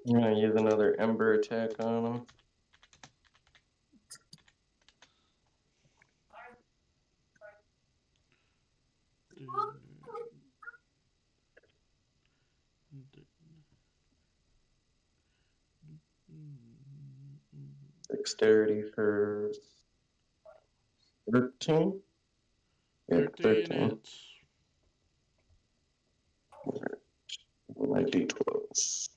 I'm gonna use another Ember attack on him. Dexterity for 13? Yeah, 13. Hits. My d12s.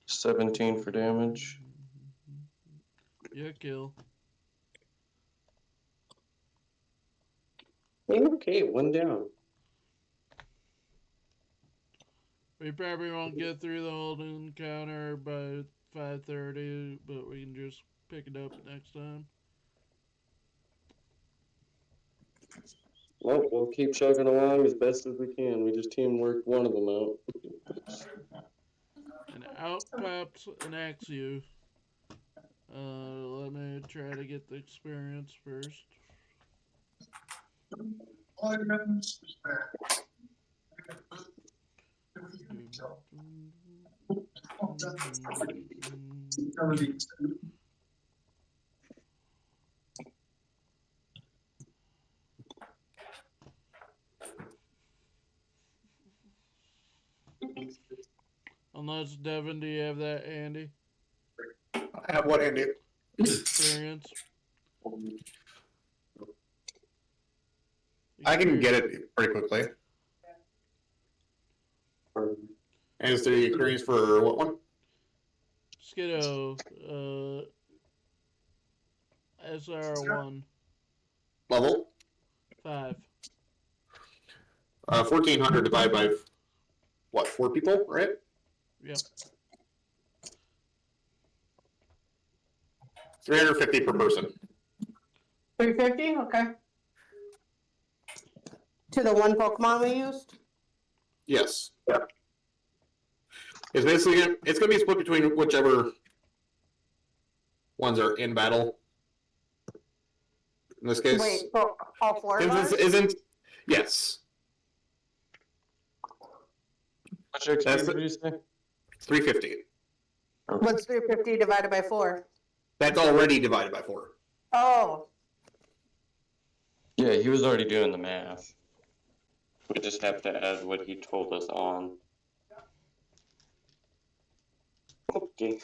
17 for damage. Yeah, kill. Okay, one down. We probably won't get through the whole encounter by 5:30, but we can just pick it up next time. Well, we'll keep chugging along as best as we can. We just teamwork one of them out. And out pops an Axew. Let me try to get the experience first. Unless, Devin, do you have that handy? I have what, Andy? Experience. I can get it pretty quickly. And is the experience for what one? Skiddo, SR1, Level? 5. 1,400 divided by, what, 4 people, right? Yep. 350 per person. 350? Okay. To the one Pokemon we used? Yes. Yeah. It's basically it's gonna be split between whichever ones are in battle. In this case. Wait, so all 4 of Since us? this isn't, yes. What's your That's XP, did you say? 350. What's 350 divided by 4? That's already divided by 4. Oh. Yeah, he was already doing the math. We just have to add what he told us on. Okay.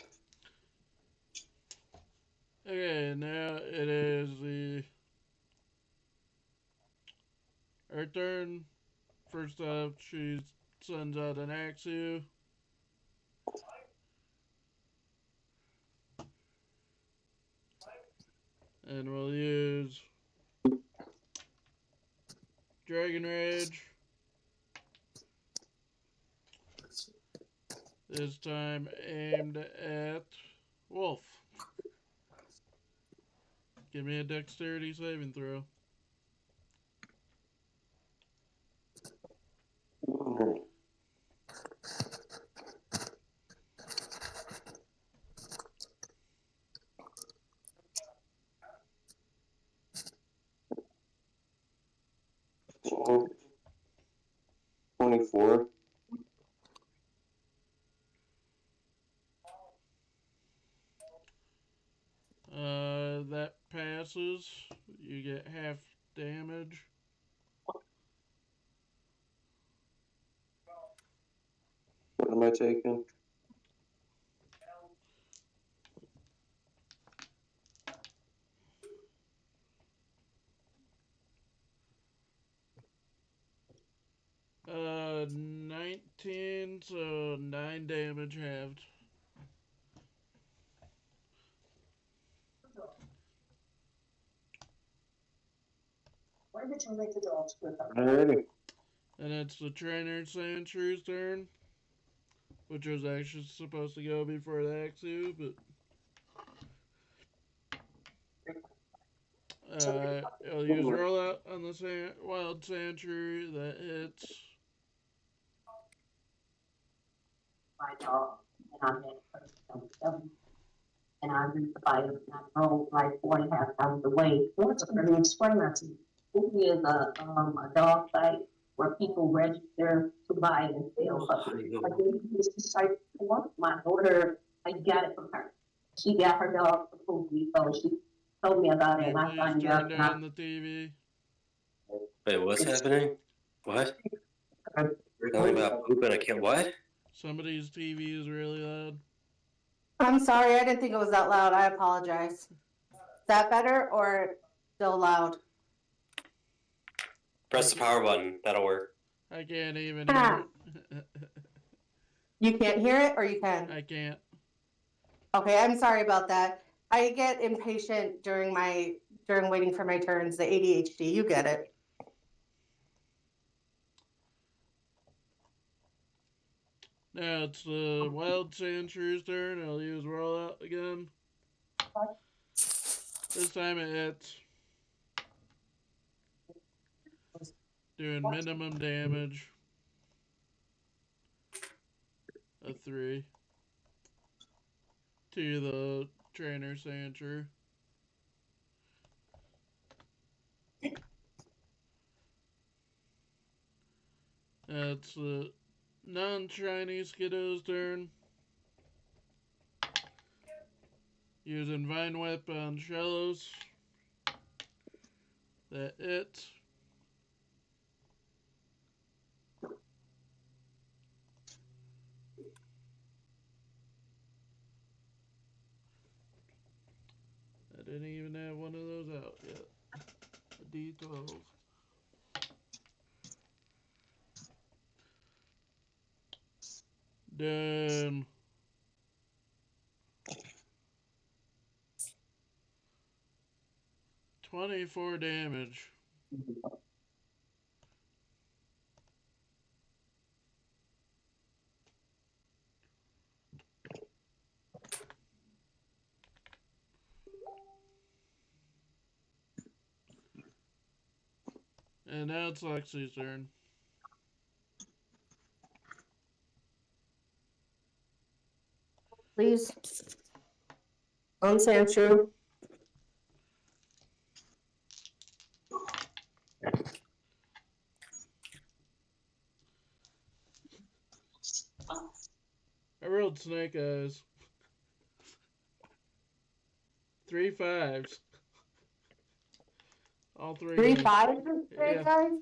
Okay, now it is her turn. First up, she sends out an Axew. And we'll use Dragon Rage. This time aimed at Wolf. Give me a dexterity saving throw. So, 24. That passes. You get half damage. What am I taking? Uh, 19, so 9 damage halved. Why did you make the dogs split up? Alrighty. And it's the trainer Sandshrews' turn, which was actually supposed to go before the Axew, but I'll use rollout on the wild Sandshrew. That hits. my dog, and I met her. And I reached the fire, and I drove like 4.5 hours away. What's her name? Spring, I said, this is a dog site where people register to buy and sell puppies. Like, this is like, what? My daughter, I got it from her. She got her dog for food, so she told me about it, and I Please signed turn up. down the TV. Wait, what's happening? What? Telling about pooping a kid? What? Somebody's TV is really loud. I'm sorry, I didn't think it was that loud. I apologize. Is that better or still loud? Press the power button. That'll work. I can't even hear it. You can't hear it or you can? I can't. Okay, I'm sorry about that. I get impatient during waiting for my turns, the ADHD, you get it. Now it's the wild sand shrews turn. I'll use rollout again. This time it hits. Doing minimum damage. A 3. To the trainer sand shrew. That's the non-shiny Skiddo's turn. Using Vine Whip on Shellos. That it. I didn't even have one of those out yet. A D12. Done. $24 damage. And now it's Lexi's turn. Please. On Sandshrew. I rolled snake eyes. 3 5s. All 3. 3 dice. 5s, Yeah. guys?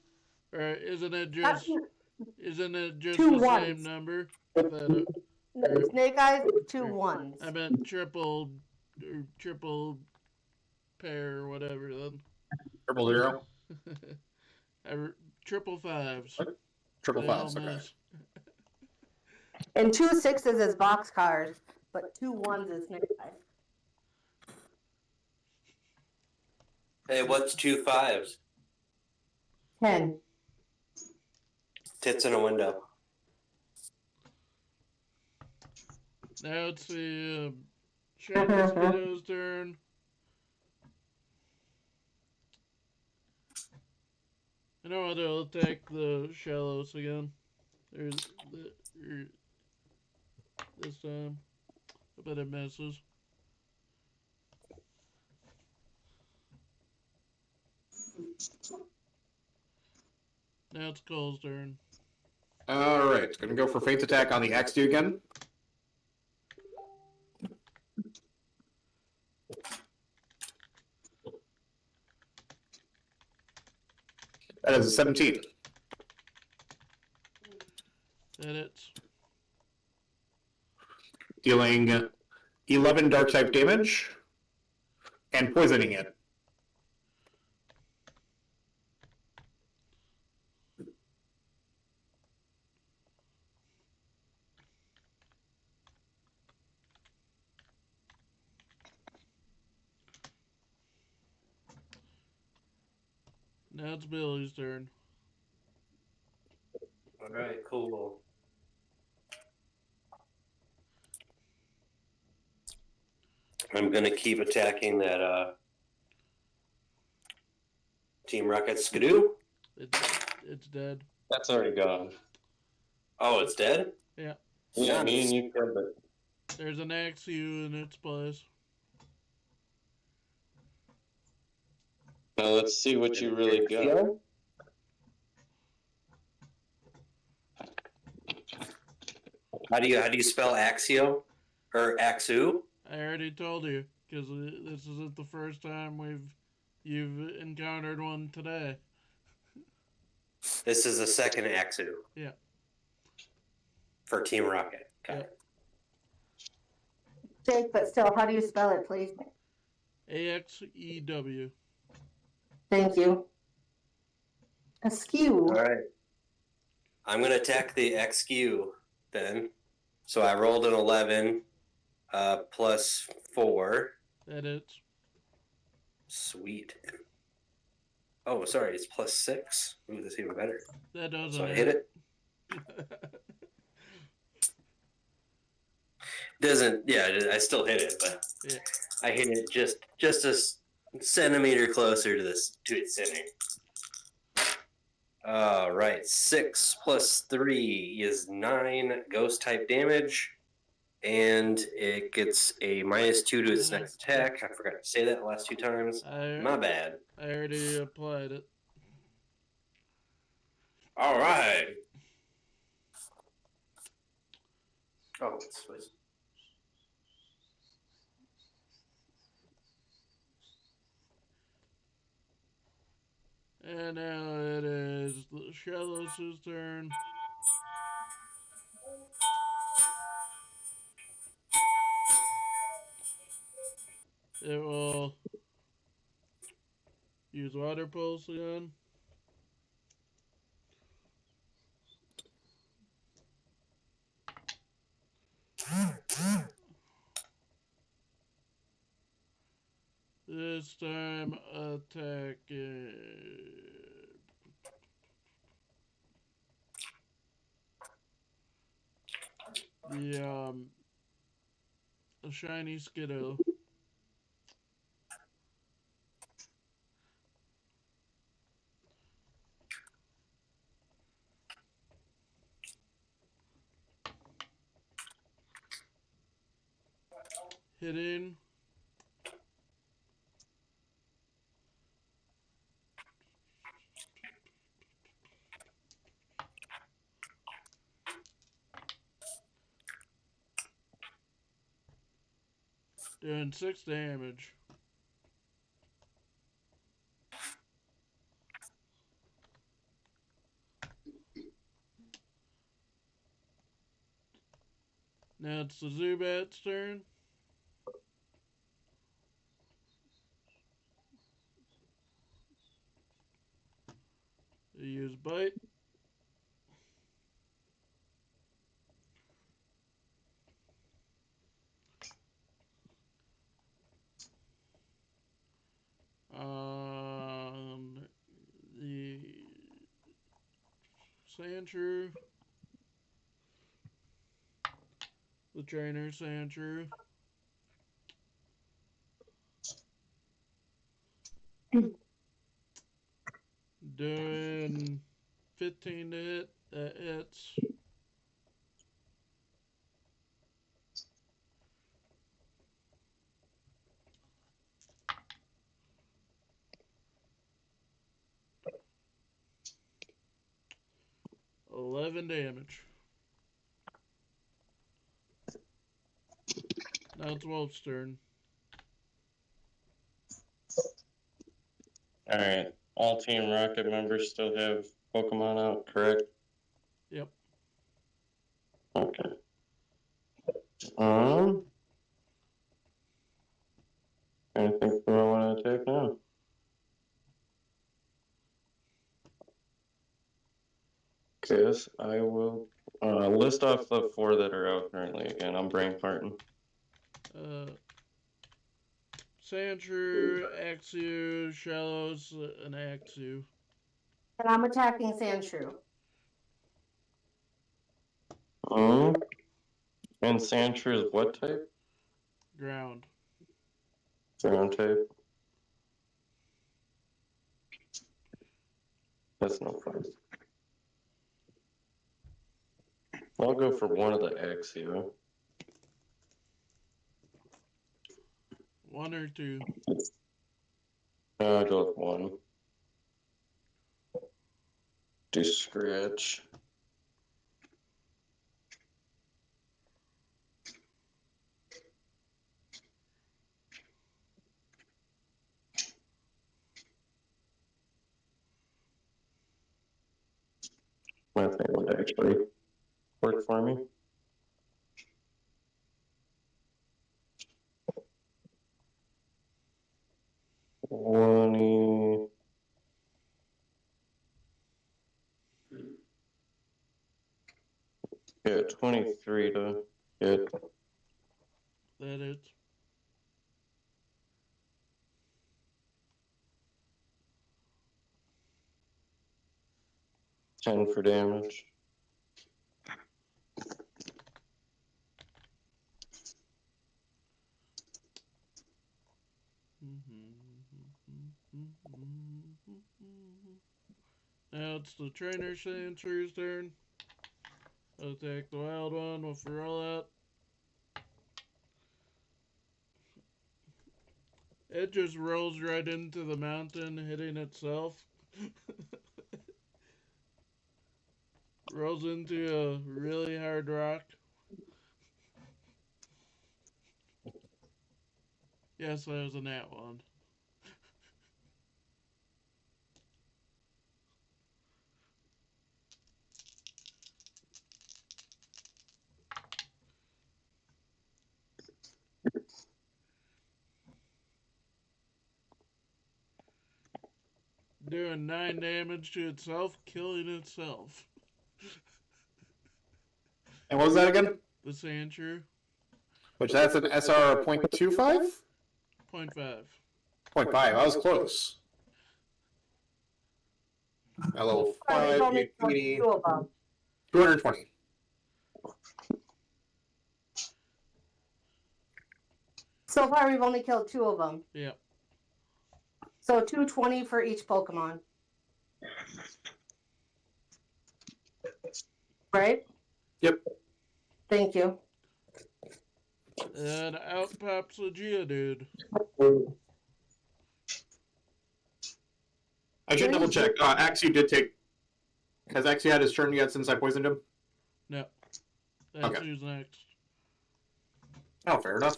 Or isn't it just Two the ones. same number? That No, snake eyes, 2 or- 1s. I meant triple pair or whatever then. Triple 0? Triple 5s. Triple They all 5s, okay. miss. And 2 6s is box cars, but 2 1s is snake eyes. Hey, what's 2 5s? 10. Tits in a window. Now it's the Shiny Skiddo's turn. You know what? I'll attack the Shallows again. This time. I bet it misses. Now it's Cole's turn. Alright, gonna go for Faint Attack on the XD again. That is a 17. That it's Dealing 11 dark type damage and poisoning it. now it's Billy's turn. Alright, cool. I'm gonna keep attacking that Team Rocket Skidoo. It's dead. That's already gone. Oh, it's dead? Yeah. Yeah, me and you could, but There's an XU in its place. now let's see what you really got. How do you spell Axio or Axu? I already told you, because this isn't the first time you've encountered one today. This is the second Axu. Yeah. For Team Rocket. Got Yep. it. Jake, but still, how do you spell it, please? AXEW. Thank you. Askew. All right. I'm gonna attack the XQ then. So I rolled an 11, plus 4. That is. Sweet. Oh, sorry, it's plus 6. Ooh, that's even better. That doesn't So I hit it. Doesn't, yeah, I still hit it, but Yeah. I hit it just a centimeter closer to its center. All right, 6 plus 3 is 9 ghost type damage, and it gets a -2 to its next attack. I forgot to say that the last 2 times. My bad. I already applied it. All right. Oh, it's And now it is Shallows' turn. It will use Water Pulse again. This time attacking the a shiny Skiddo. Hitting. Doing 6 damage. Now it's the Zubat's turn. They use Bite. The Sandshrew. The trainer Sandshrew. Doing 15 to hit. That hits. $11 damage. Now it's Wolf's turn. Alright. All Team Rocket members still have Pokemon out, correct? Yep. Okay. I think who I want to attack now. Yes, I will list off the 4 that are out currently again. I'm brain farting. Sandshrew, Axew, Shallows, and Axew. And I'm attacking Sandshrew. And Sandshrew is what type? Ground. Ground type. That's no fun. I'll go for one of the Axio. 1 or 2. I'll go with 1. Do scratch. I think it would actually work for me. Yeah, 23 to hit. That it. Ten for damage. Now it's the trainer Sandshrews' turn. I'll attack the wild one with a rollout. It just rolls right into the mountain, hitting itself. Rolls into a really hard rock. Yes, that was a nat one. Doing 9 damage to itself, killing itself. And what was that again? The Sandshrew. Which that's an SR 0.25? 0.5. 0.5. I was close. A level 5, 80, 220. So far, we've only killed 2 of them. Yep. So 220 for each Pokemon. Right? Yep. Thank you. And out pops a Geodude. I should double check. Axie did take. Has Axie had his turn yet since I poisoned him? No. That's Okay. who's next. Oh, fair enough.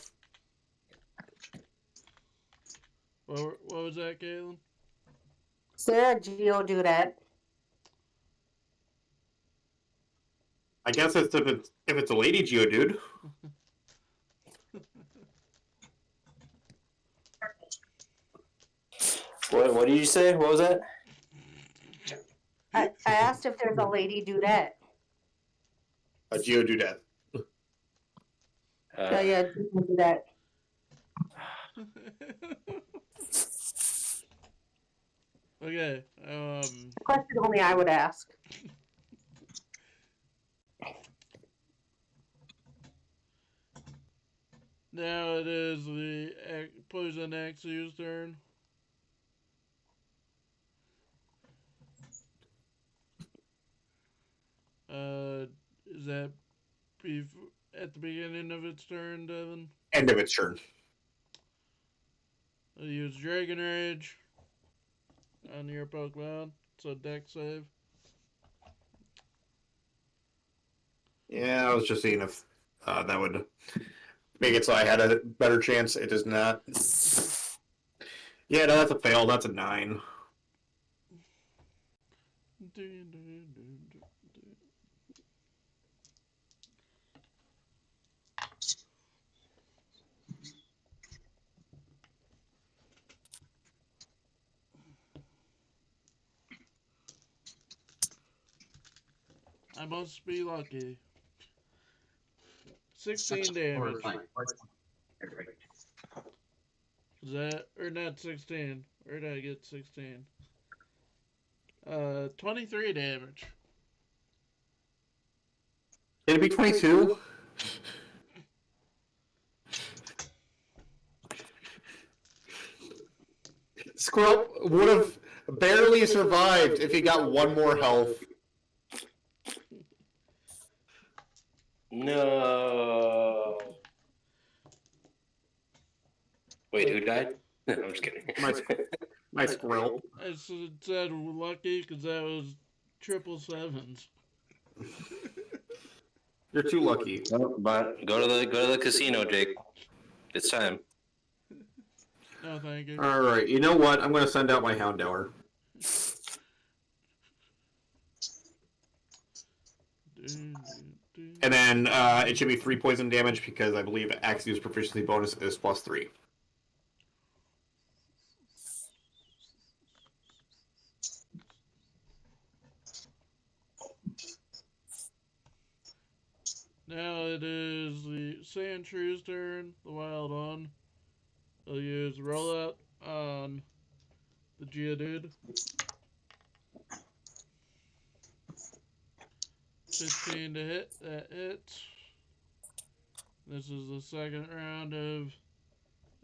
What was that, Caitlin? Is there a Geodude? I guess it's if it's a lady Geodude. What did you say? What was that? I asked if there's a lady Dudette. A Geodude. Yeah, Dudette. Okay. Question only I would ask. Now it is the Poison Axe's turn. Is that at the beginning of its turn, Devin? End of its turn. I'll use Dragon Rage on your Pokemon. So Dex save. Yeah, I was just seeing if that would make it so I had a better chance. It does not. Yeah, no, that's a fail. That's a 9. I must be lucky. 16 damage. Is that, or not 16? Where did I get 16? 23 damage. Can it be 22? Squirrel would have barely survived if he got 1 more health. But who died? No, I'm just kidding. My squirrel. I said lucky because that was triple sevens. You're too lucky. But go to the casino, Jake. It's time. No, thank you. All right. You know what? I'm going to send out my Houndour. And then it should be 3 poison damage because I believe Axio's proficiency bonus is +3. Now it is the Sandshrews' turn, the wild one. They'll use rollout on the Geodude. 15 to hit, that hits. This is the second round of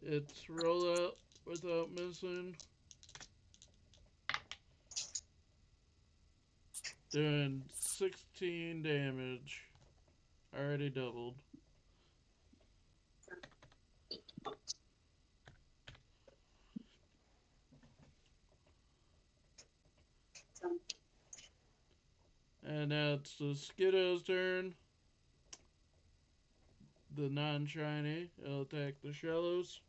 its rollout without missing. Doing 16 damage. Already doubled. And now it's the Skiddo's turn. The non-shiny. It'll attack the Shallows.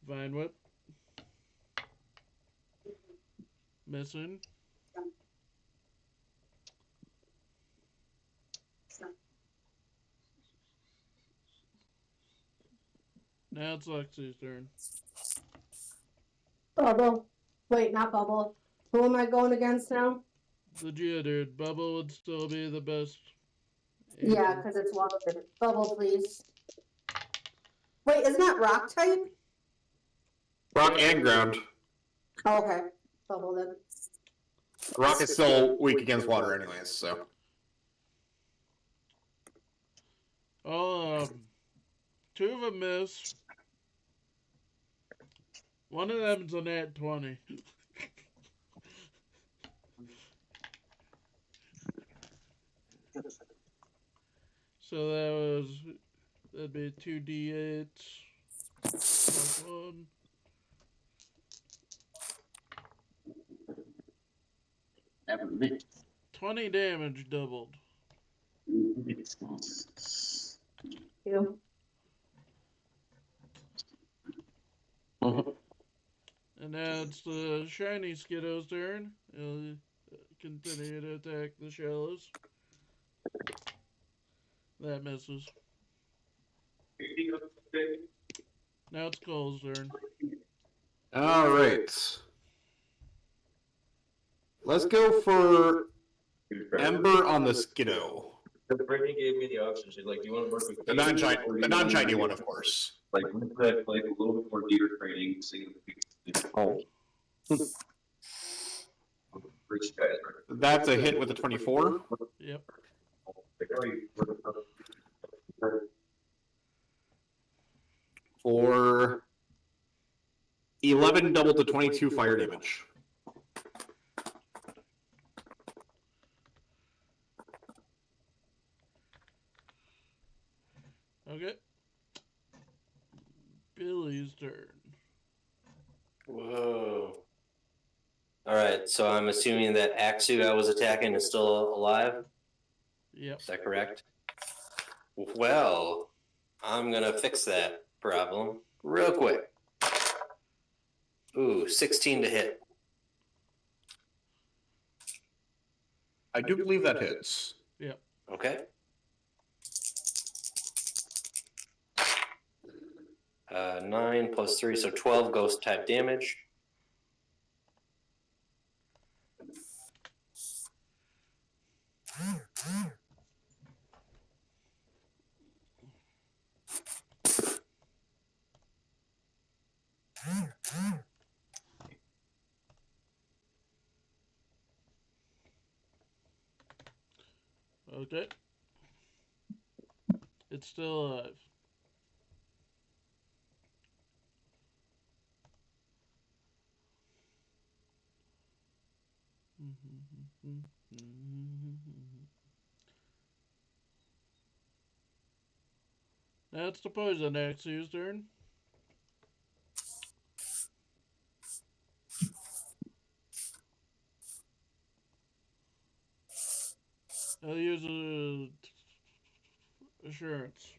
Vine Whip. Missing. Now it's Lexi's turn. Bubble. Wait, not Bubble. Who am I going against now? The Geodude. Bubble would still be the best. Yeah, because it's water. Bubble, please. Wait, isn't that rock type? Rock and ground. Oh, okay. Bubble then. Rock is still weak against water anyways, so. Oh, two of them miss. One of them's a nat 20. So that'd be 2d8 plus 1. Haven't been. 20 damage doubled. You. And now it's the shiny Skiddo's turn. He'll continue to attack the Shallows. That misses. Now it's Cole's turn. All right. Let's go for Ember on the Skiddo. Brittany gave me the option. She's like, "Do you want to work with The non-shiny one, of course. Like, we put like a little bit more leader training, seeing the Oh. rich guys. That's a hit with a 24. Yep. For 11 double to 22 fire damage. Okay. Billy's turn. Whoa. Alright, so I'm assuming that Axu I was attacking is still alive? Yep. Is that correct? Well, I'm gonna fix that problem real quick. Ooh, 16 to hit. I do believe that hits. Yep. Okay. 9 plus 3, so 12 ghost type damage. Okay. It's still alive. Now it's the poison Axe's turn. I'll use assurance.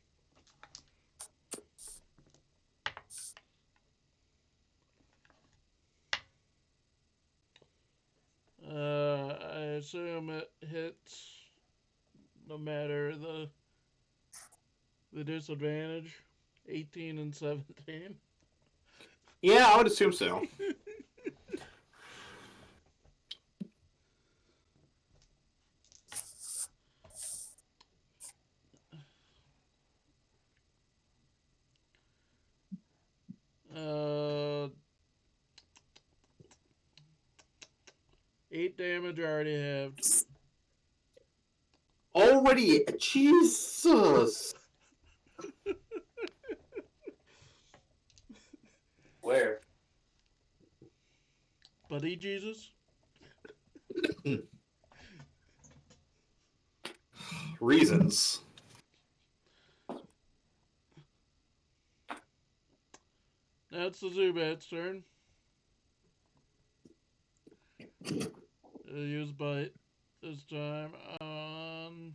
I assume it hits no matter the disadvantage. 18 and 17. Yeah, I would assume so. Uh, 8 damage I already have. Already, Jesus. Where? Buddy Jesus? Reasons. Now it's the Zubat's turn. Use bite this time on.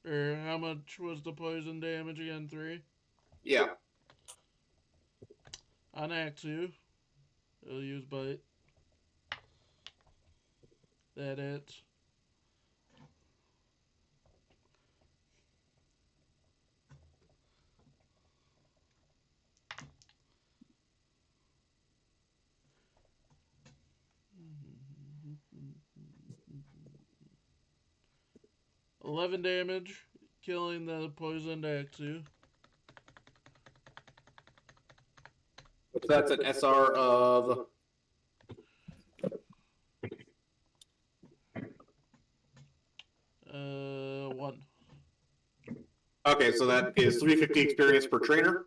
Or how much was the poison damage again? 3? Yeah. On Axu. It'll use bite. That hits. Mm-hmm. 11 damage, killing the poisoned Axu. That's an SR of... 1. Okay, so that is 350 experience per trainer.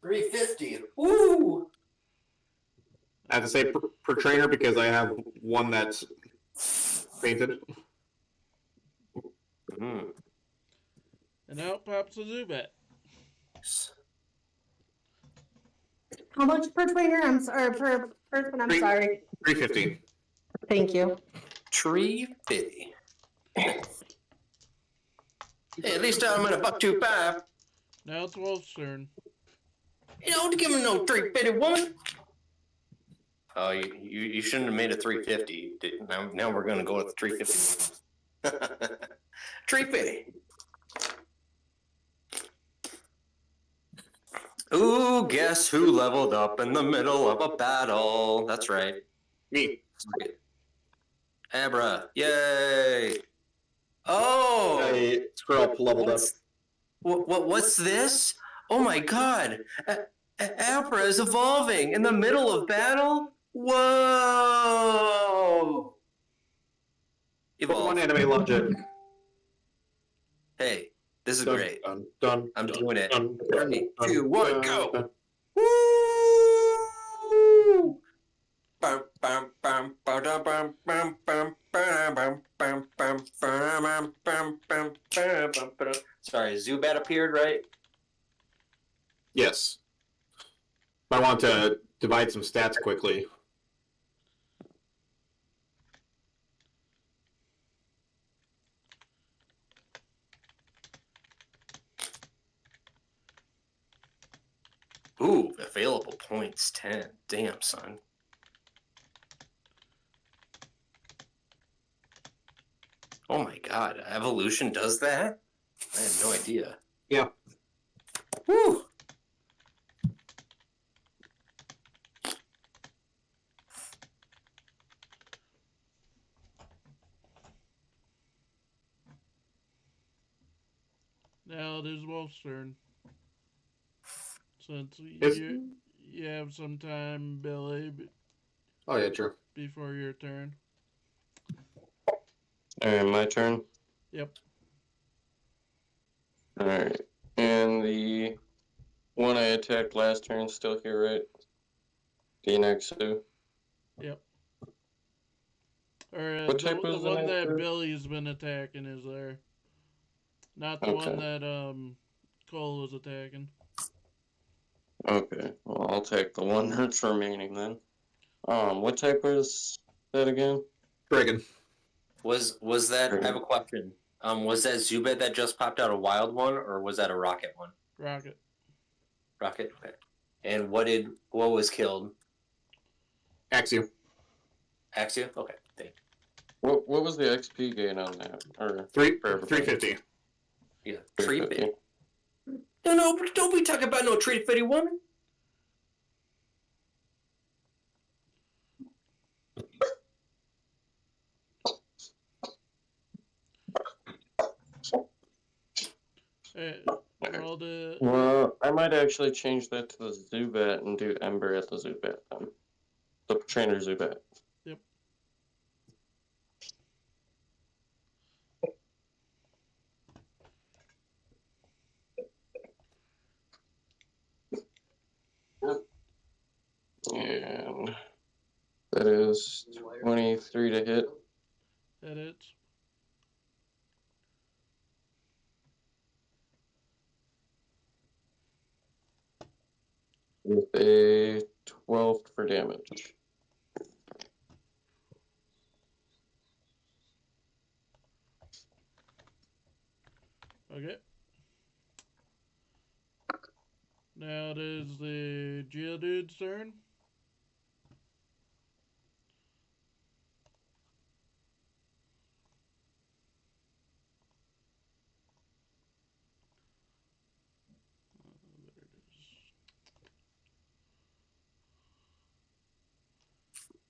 350. Woo! I have to say per trainer because I have one that's fainted. Mm. And out pops a Zubat. How much per trainer? I'm sorry, per person. I'm sorry. 350. Thank you. 350. Hey, at least I'm at a $1.25. Now it's Wolf's turn. You don't give me no 350, woman. Oh, you shouldn't have made a 350. Now we're gonna go with 350. 350. Ooh, guess who leveled up in the middle of a battle? That's right. Me. Abra. Yay. Oh. I scroll up leveled up. What's this? Oh my god. Abra is evolving in the middle of battle? Whoa. Evolve. Pokemon anime logic. Hey, this is Dun, great. Dun, I'm dun, doing it. dun, 3, 2, 1, go. dun. Woo! Bum, bum, bum, ba-da, bum, bum, bum, ba-da, bum, bum, bum, ba-da, bum, bum, bum, ba-da, bum, ba-da. Sorry, Zubat appeared, right? Yes. I want to divide some stats quickly. Ooh, available points 10. Damn, son. Oh my god, evolution does that? I had no idea. Yeah. Woo! Now it is Wolf's turn. Since you have some time, Billy, Oh, yeah, true. before your turn. Alright, my turn. Yep. Alright. And the one I attacked last turn is still here, right? The Nexu. Yep. Or What type the was the one next that group? Billy's been attacking is there. Not the one Okay. that Cole was attacking. Okay. Well, I'll take the one that's remaining then. What type was that again? Dragon. Was that? I have a question. Was that Zubat that just popped out a wild one, or was that a rocket one? Rocket. Rocket. Okay. And what was killed? Axio. Axia. Okay. Thank What was the XP gain on that? Or 350. you. Yeah. 350. Treat. No, don't be talking about no treat fitty woman. Hey, rolled it. Well, I might actually change that to the Zubat and do Ember at the Zubat then. The trainer Zubat. Yep. And that is 23 to hit. That hits. With a 12 for damage. Okay. Now it is the Geodude's turn.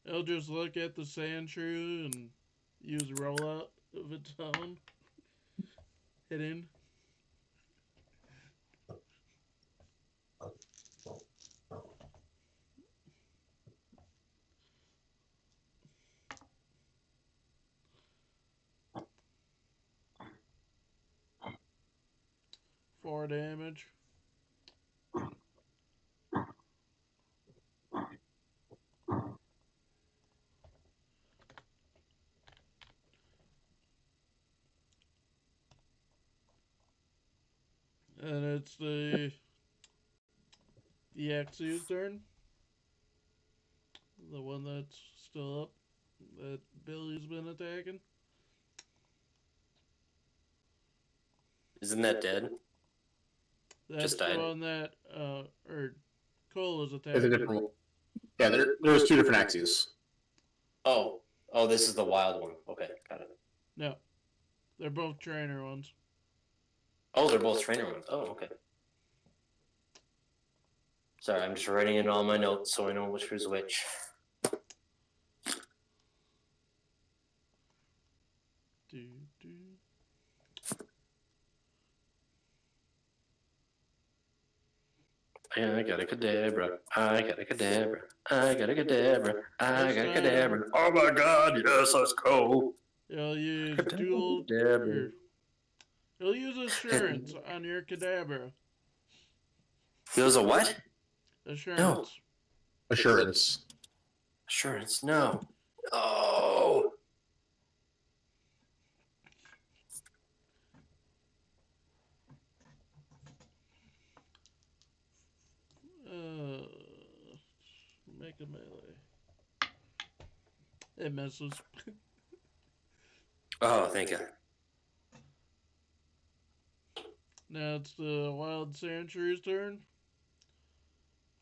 There it is. It'll just look at the Sandshrew and use a rollout of its own. Hit in. Four damage. And it's the Axio's turn. The one that's still up that Billy's been attacking. Isn't that dead? That's Just the died. one that or Cole is It's a attacking. different one. Yeah, there's two different Axios. Oh, this is the wild one. Okay, got it. No. They're both trainer ones. Oh, they're both trainer ones. Oh, okay. Sorry, I'm just writing in all my notes so I know which is which. I got a cadabra. I got a cadabra. I got a cadabra. I got a cadabra. Oh my god, yes, let's go. He'll use dual. Cadabra. He'll use assurance on your Kadabra. Feels a what? Assurance. No. Assurance. Assurance, no. Oh. Make a melee. It misses. Oh, thank God. Now it's the Wild Sandshrews' turn.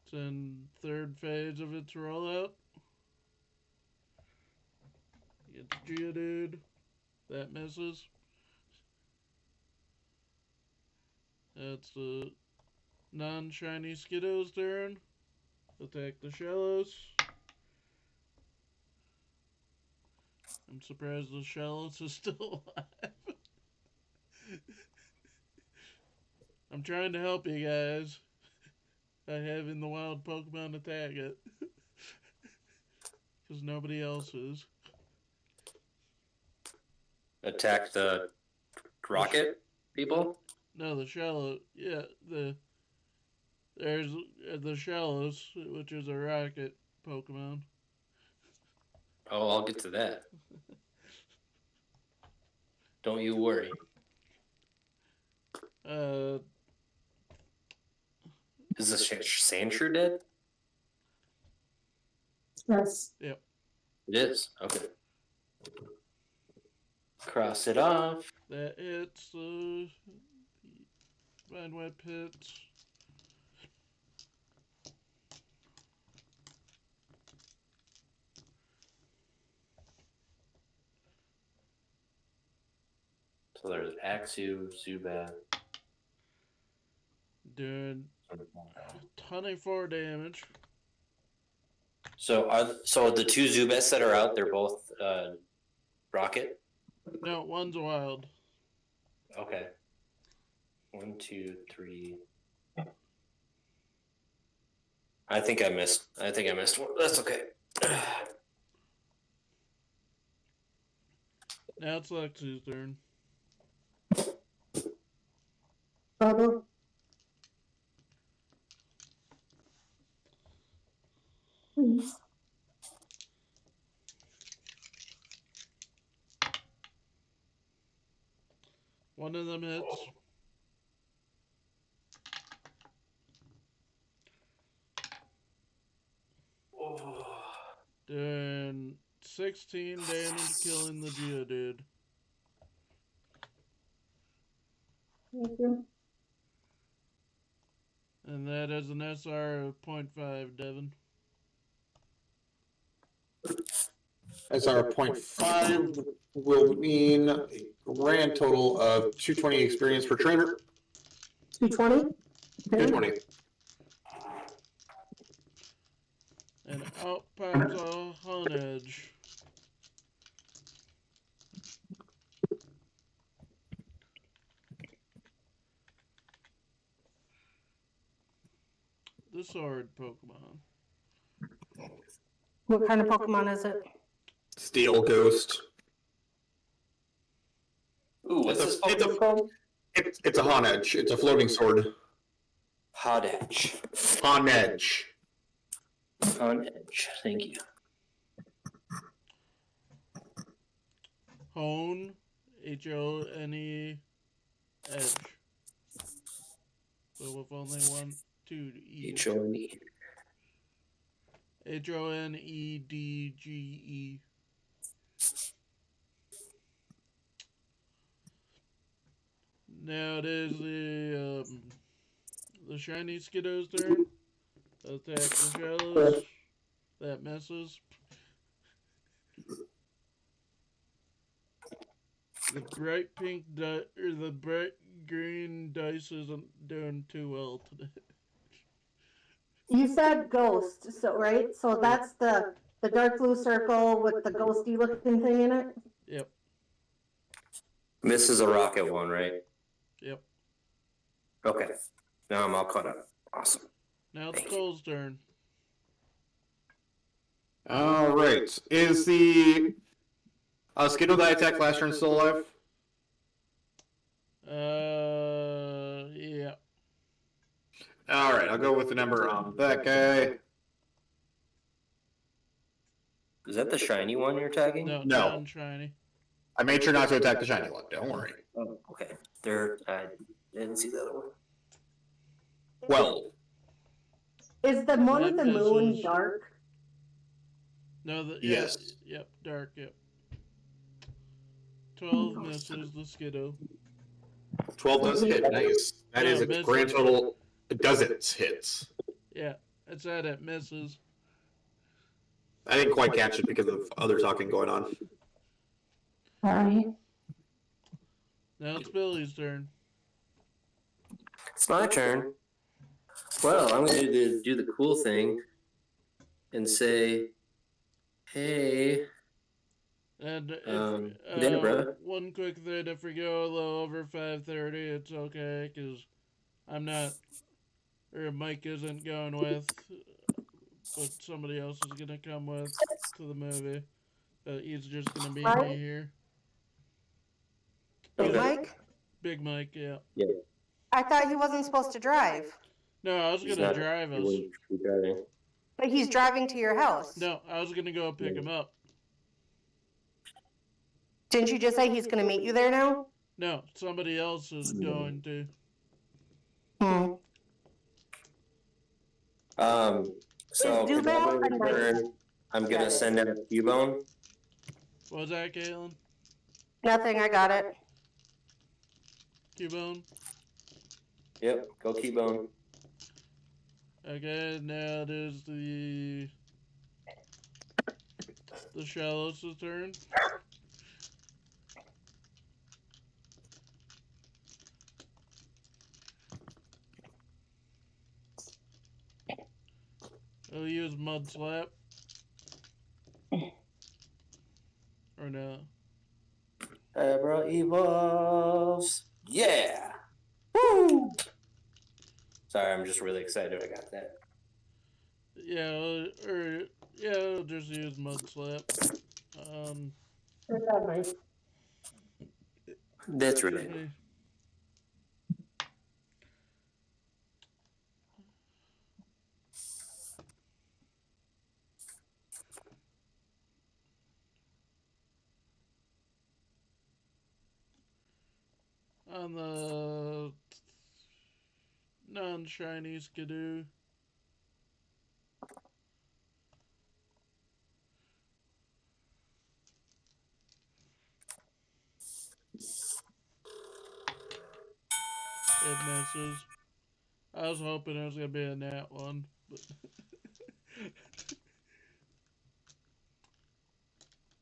It's in third phase of its rollout. It's Geodude. That misses. That's the non-shiny Skiddo's turn. Attack the Shallows. I'm surprised the Shallows is still alive. I'm trying to help you guys by having the wild Pokemon attack it. Because nobody else is. Attack the rocket people? No, the Shallow. Yeah, there's the Shallows, which is a rocket Pokemon. Oh, I'll get to that. Don't you worry. Is the sand shrew dead? Yes. Yep. It is. Okay. Cross it off. That it's Vine Web Pits. So there's Axu, Zubat. Doing 24 damage. So the two Zubats that are out, they're both rocket? No, one's wild. Okay. 1, 2, 3. I think I missed one. That's okay. Now it's Lexi's turn. Please. One of them hits. Doing 16 damage, killing the Geodude. Thank you. And that is an SR of 0.5, Devin. SR 0.5 will mean a grand total of 220 experience per trainer. 220? 220. And out pops a Honedge. The sword Pokemon. What kind of Pokemon is it? Steel Ghost. Ooh, what's this Pokemon called? It's a Honedge. It's a floating sword. Honedge. Honedge. Honedge. Thank you. Hone. H-O-N-E. Edge. But with only 1, 2 E. H-O-N-E. H-O-N-E-D-G-E. Now it is the shiny Skiddo's turn. Attack the shells. That misses. The bright pink or the bright green dice isn't doing too well today. You said ghost, so right? So that's the dark blue circle with the ghosty looking thing in it? Yep. This is a rocket one, right? Yep. Okay. Now I'm all caught up. Awesome. Now it's Cole's turn. All right. Is the Skittle that I attacked last turn still alive? Yeah. All right. I'll go with the number on that guy. Is that the shiny one you're tagging? No, No. non-shiny. I made sure not to attack the shiny one. Don't worry. Oh, okay. I didn't see the other one. 12. Is the one with the That moon misses. dark? No, Yes. Yep, dark, yep. 12 misses the Skiddo. 12 does hit. Nice. That Yeah, is a misses. grand total. Dozens hits. Yeah, it said it misses. I didn't quite catch it because of other talking going on. Alright. Now it's Billy's turn. It's my turn. Well, I'm going to do the cool thing and say, hey, And if, Deborah. one quick thing, if we go a little over 5:30, it's okay, because I'm not, or Mike isn't going with, but somebody else is going to come with to the movie. He's just going to be Mike? me here. Big Okay. Mike? Big Mike, yeah. I thought he wasn't supposed to drive. No, I was He's going to not- drive he us. wouldn't be driving. But he's driving to your house. No, I was going to go pick him up. Didn't you just say he's going to meet you there now? No, somebody else is going to. Hmm. So Is could Zubat everybody a knight? return? I'm gonna send out a Cubone. What was that, Caitlin? Nothing, I got it. Cubone? Yep, go Cubone. Okay, now it is the Shallows' turn. I'll use Mud Slap. Or no. Abra evolves. Yeah. Woo! Sorry, I'm just really excited I got that. Yeah, I'll just use Mud Slap. That's right. Okay. On the non-shiny Skidoo. It misses. I was hoping it was going to be a nat one, but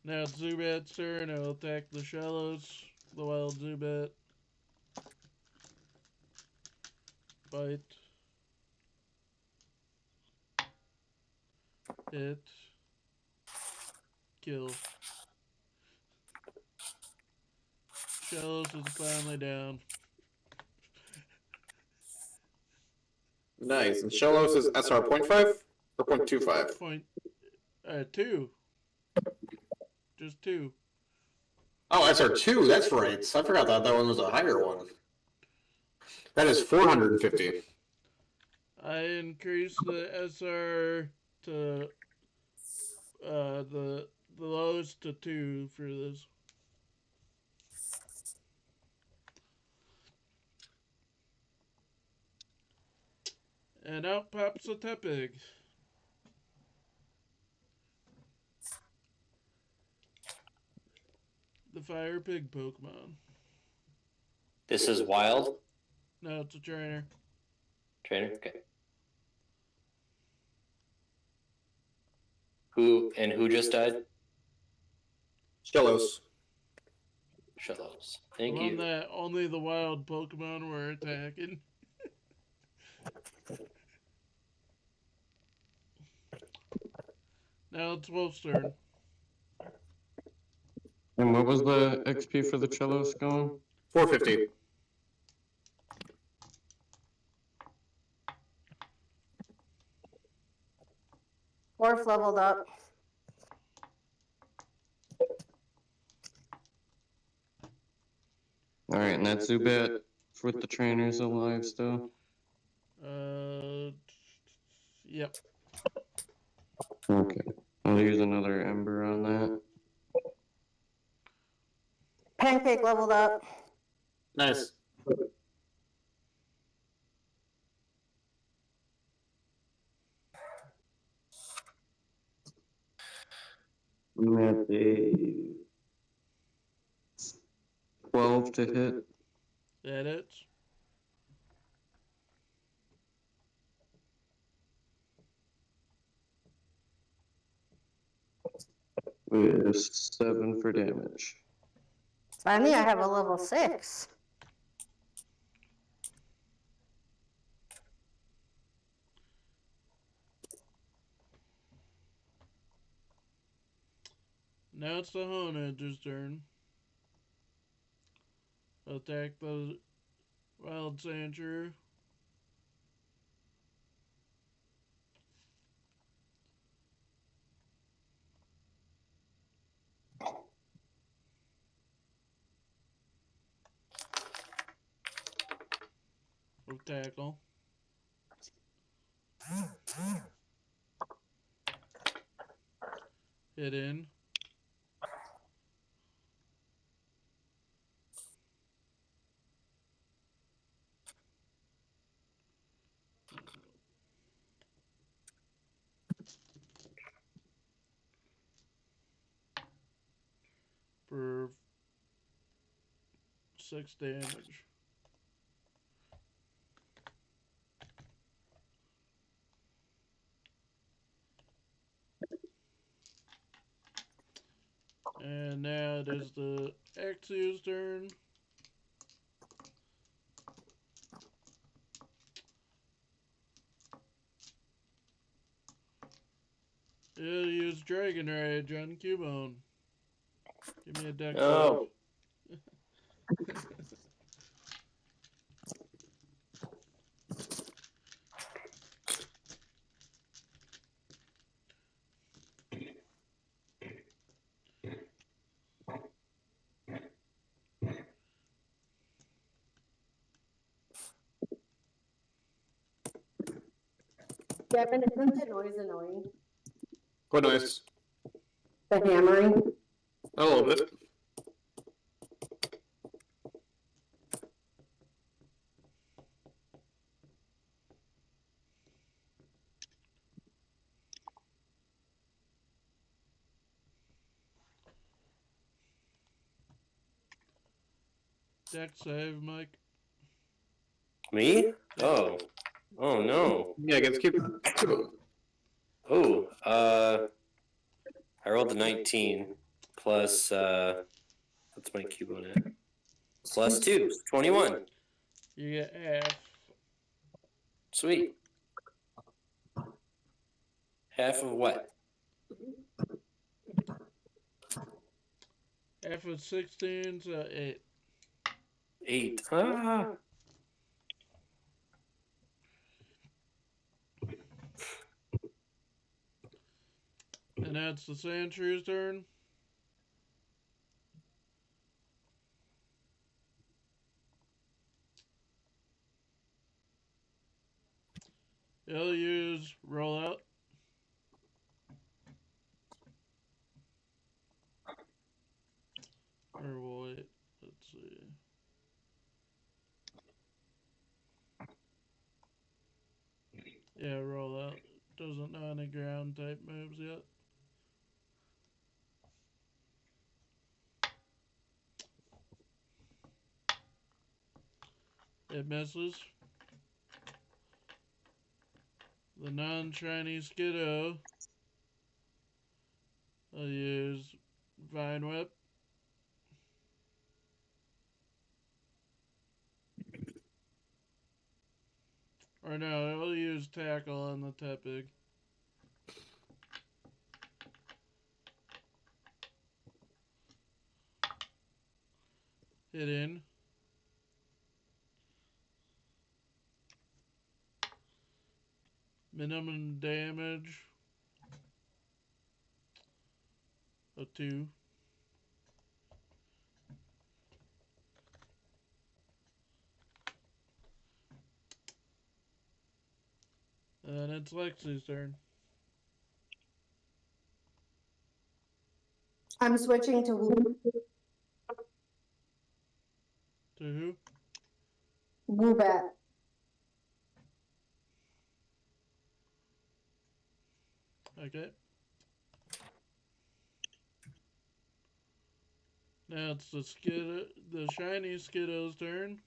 now it's Zubat's turn. I'll attack the Shallows, the wild Zubat. Bite. Hit. Kill. Shallows is finally down. Nice. And Shellos is SR 0.5 or 0.25? Point. 2. Just 2. Oh, SR2, that's right. I forgot that one was a higher one. That is 450. I increased the SR to the lowest to 2 for this. And out pops a Tepig. The Fire Pig Pokemon. This is wild. No, it's a trainer. Trainer, okay. Who just died? Shellos. Shallows. The Thank one you. that only the wild Pokemon were attacking. Now it's Wolf's turn. And what was the XP for the cellos going? 450. Worf leveled up. Alright, and that Zubat with the trainers alive still? Yep. Okay. I'll use another Ember on that. Pancake leveled up. Nice. I'm at a 12 to hit. That it. With 7 for damage. Finally, I have a level 6. Now it's the Honedge's turn. Attack the Wild Sandshrew. With tackle. Hit in. 6 damage. And now it is the X's turn. It'll use Dragon Rage on Cubone. Give me a deck. Oh. Devin, isn't the noise annoying? What noise? The hammering? A little bit. Deck save, Mike. Me? Oh. Oh no. Yeah, against Cubone. Oh, I rolled a 19 plus, what's my Cubone at? Plus 2, 21. You get half. Sweet. Half of what? Half of 16, so 8. 8. Ah. And that's the Sandshrews turn. He'll use roll out. Or wait, let's see. Yeah, roll out. Doesn't know any ground type moves yet. It misses. The non-shiny Skiddo. I'll use Vine Whip. Or no, I'll use Tackle on the Tepig. Hit in. Minimum damage of 2. And it's Lexi's turn. I'm switching to To who? Woobat. Okay. Now it's the shiny Skiddo's turn.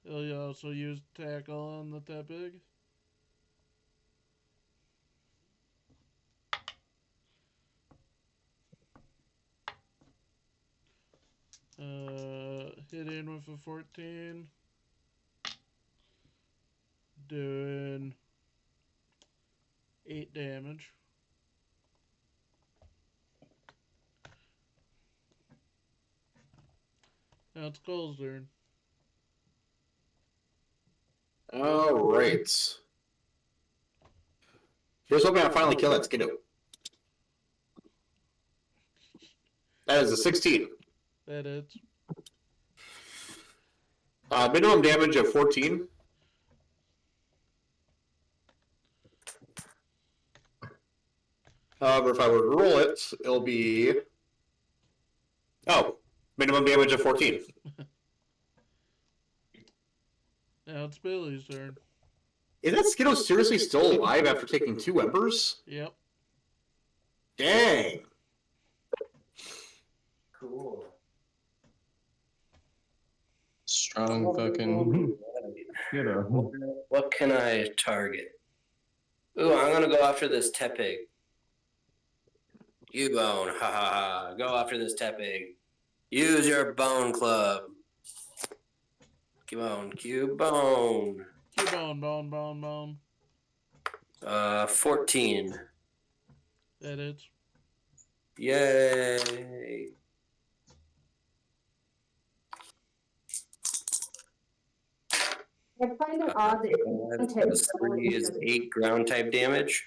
He'll also use Tackle on the Tepig. Hit in with a 14. Doing 8 damage. Now it's Cole's turn. All right. Here's hoping I finally kill that Skiddo. That is a 16. That is. Minimum damage of 14. However, if I were to roll it, it'll be... Oh, minimum damage of 14. Now it's Billy's turn. Is that Skiddo seriously still alive after taking 2 embers? Yep. Dang. Cool. Strong fucking. You know. What can I target? Ooh, I'm gonna go after this Tepig. You bone, ha ha ha. Go after this Tepig. Use your bone club. Cubone, Cubone. Cubone, bone, bone, bone. 14. That is. Yay. I find it odd that it takes 3 is 8 ground type damage.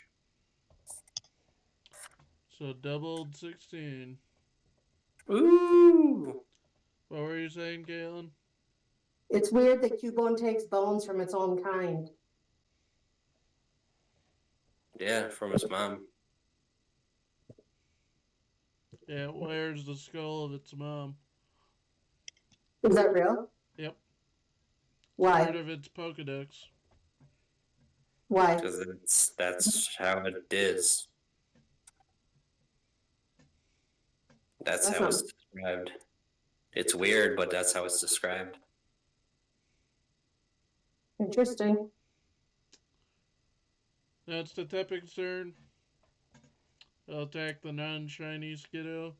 So doubled 16. Ooh. What were you saying, Caitlin? It's weird that Cubone takes bones from its own kind. Yeah, from his mom. Yeah, it wears the skull of its mom. Is that real? Yep. Why? Part of its Pokedex. Why? Because that's how it is. That's how it's described. It's weird, but that's how it's described. Interesting. That's the Tepig's turn. I'll attack the non-shiny Skiddo.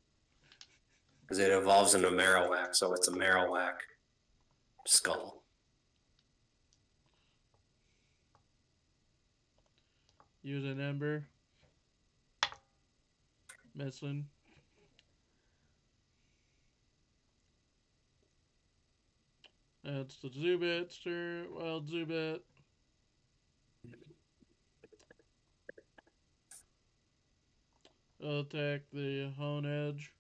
Because it evolves into Marowak, so it's a Marowak skull. Use an Ember. Missing. That's the Zubat's turn. Wild Zubat. I'll attack the Hone Edge.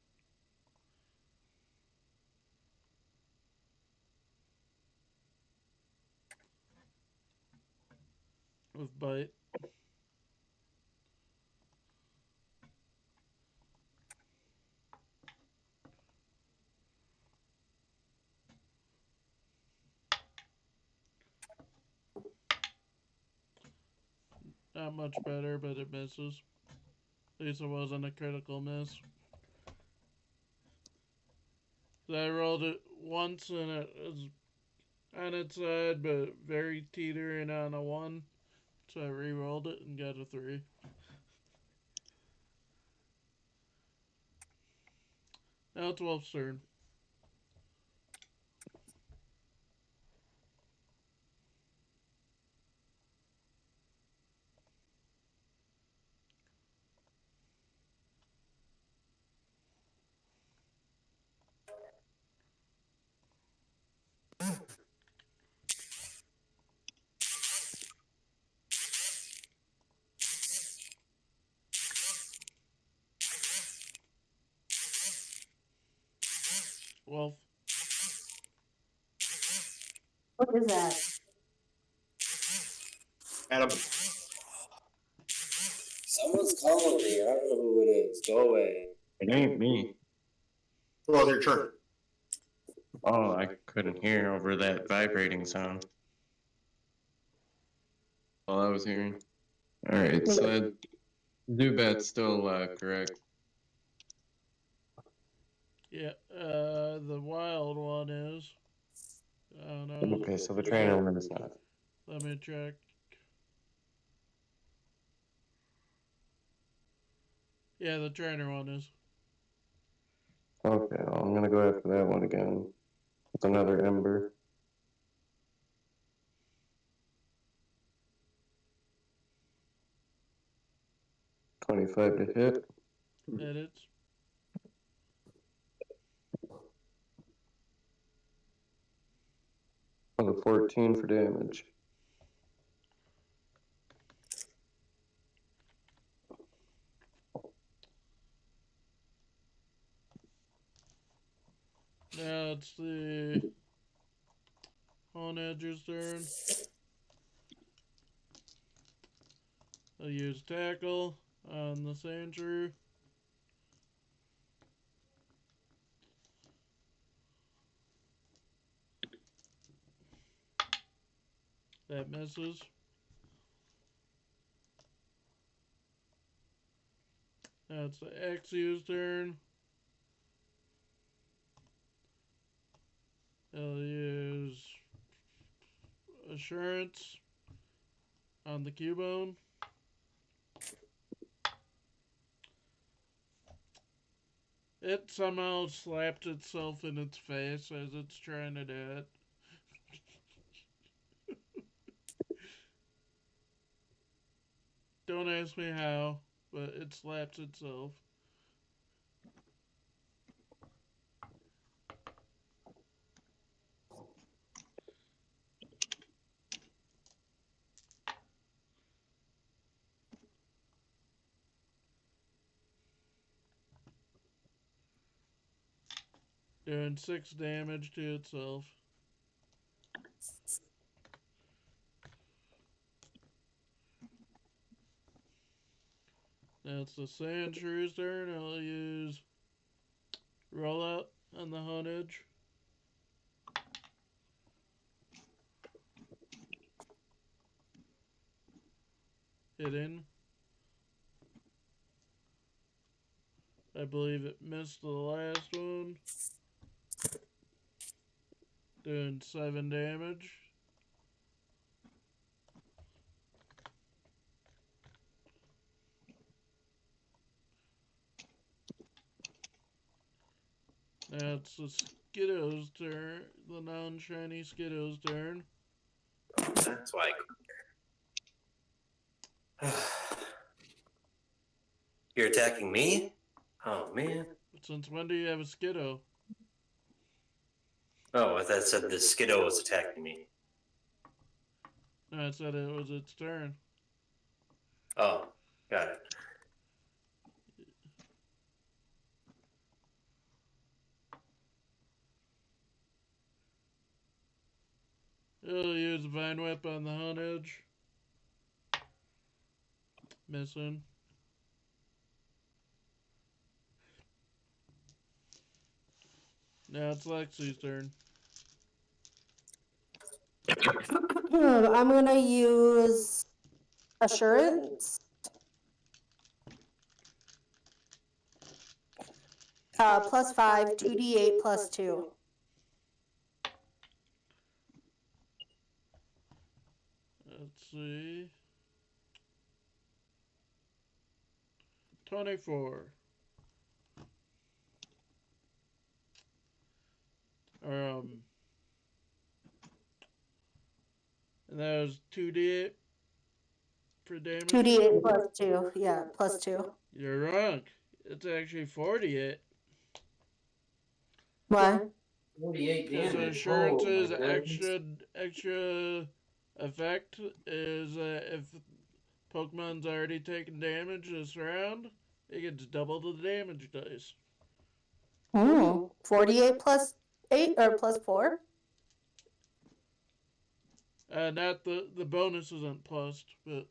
With Bite. Not much better, but it misses. At least it wasn't a critical miss. So I rolled it once and it was on its side, but very teetering on a 1. So I re-rolled it and got a 3. Now it's Wolf's turn. Wolf. What is that? Adam. Someone's calling me. I don't know who it is. Go away. It ain't me. Well, their turn. Oh, I couldn't hear over that vibrating sound. All I was hearing. Alright, so that Zubat's still alive, correct? Yeah, the wild one is. I don't know. Okay, so the trainer one is not. Let me check. Yeah, the trainer one is. Okay, well, I'm gonna go after that one again. With another Ember. $25 to hit. That it's. On the 14 for damage. Now it's the Hone Edge's turn. I'll use Tackle on the Sandshrew. That misses. Now it's the Xu's turn. I'll use assurance on the Cubone. It somehow slapped itself in its face as it's trying to do it. Don't ask me how, but it slaps itself. Doing 6 damage to itself. Now it's the Sand Shrew's turn. I'll use Rollout on the Honage. Hitting. I believe it missed the last one. Doing 7 damage. Now it's the Skiddo's turn, the non-shiny Skiddo's turn. That's why. You're attacking me? Oh man. Since when do you have a Skiddo? Oh, I thought it said the Skiddo was attacking me. No, I said it was its turn. Oh, got it. He'll use Vine Whip on the Honage. Missing. Now it's Lexi's turn. I'm gonna use Assurance. +5, 2d8 +2. Let's see. 24. And that was 2d8 for damage? 2d8 +2. Yeah, +2. You're wrong. It's actually 48. Why? 48 Because damage. Assurance's Oh, my goodness. extra effect is if Pokemon's already taken damage this round, it gets double the damage dice. 48 +8 or +4? Not the bonus isn't plus, but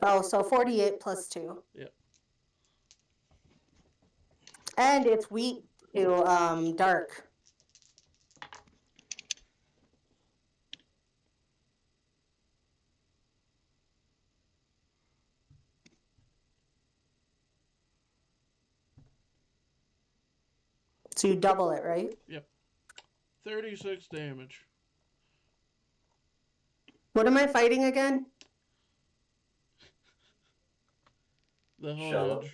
Oh, so 48 +2. Yep. And it's weak to dark. So you double it, right? Yep. 36 damage. What am I fighting again? The Shove.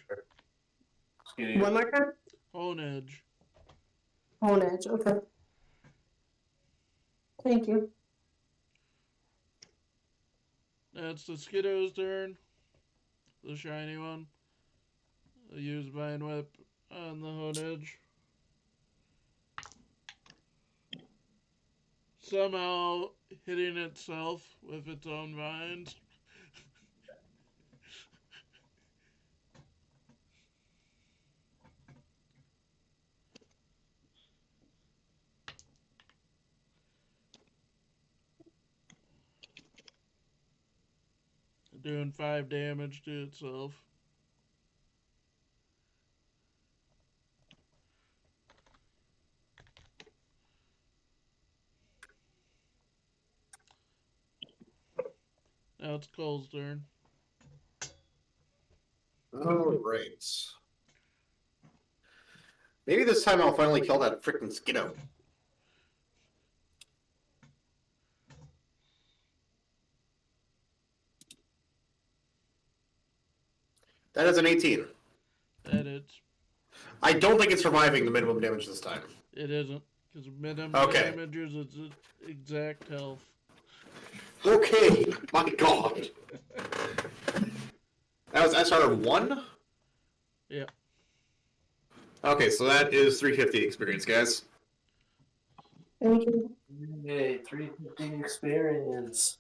Honage. One more time? Honage. Honage, okay. Thank you. That's the Skiddo's turn. The shiny one. I'll use Vine Whip on the Honage. Somehow hitting itself with its own vines. Doing 5 damage to itself. Now it's Cole's turn. All right. Maybe this time I'll finally kill that freaking Skiddo. That is an 18. That it's. I don't think it's surviving the minimum damage this time. It isn't. Because minimum Okay. damage is its exact health. Okay, my god. That was SR 1? Yep. Okay, so that is 350 experience, guys. Thank you. Yay, 350 experience.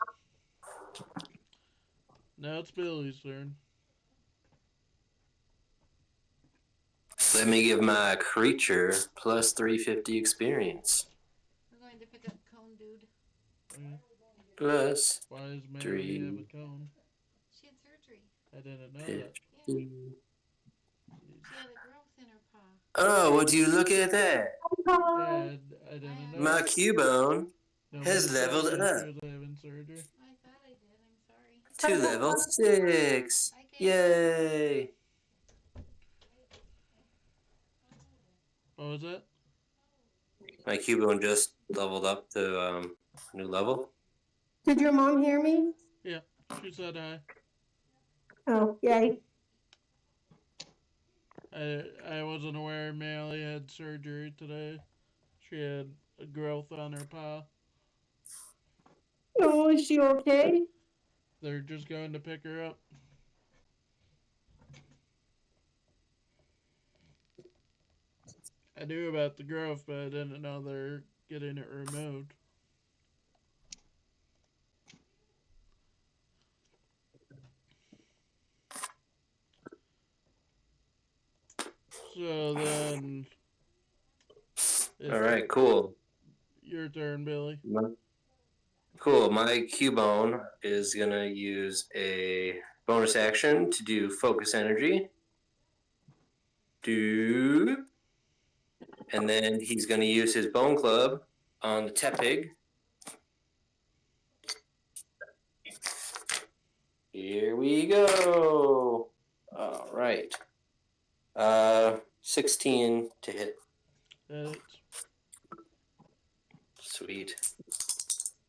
Now it's Billy's turn. Let me give my creature plus 350 experience. We're going to pick up Cone Dude. Okay. Plus Why does Mary 3. have a cone? She had surgery. I didn't know that. Yeah. She had a growth in her paw. Oh, would you look at that? Yeah, I didn't know My that. Cubone Nobody has told leveled me up she was having surgery. I thought I did. I'm sorry. to level 6. Yay! What was that? My Cubone just leveled up to new level. Did your mom hear me? Yeah, she said hi. Oh, yay. I wasn't aware Melly had surgery today. She had a growth on her paw. Oh, is she okay? They're just going to pick her up. I knew about the growth, but I didn't know they're getting it removed. So then... Alright, cool. Your turn, Billy. Cool. My Cubone is going to use a bonus action to do focus energy. And then he's going to use his Bone Club on the Tepig. Here we go. All right. 16 to hit. Sweet.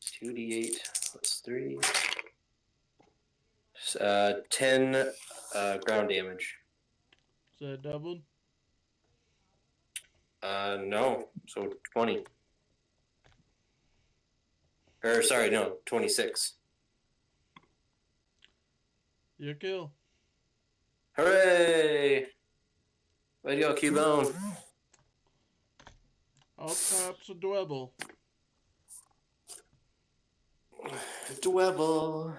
2d8 plus 3. 10 ground damage. Is that doubled? No. So 20. Or sorry, no, 26. Your kill. Hooray! Way to go, Cubone. Out pops a Dwebble. Dwebble.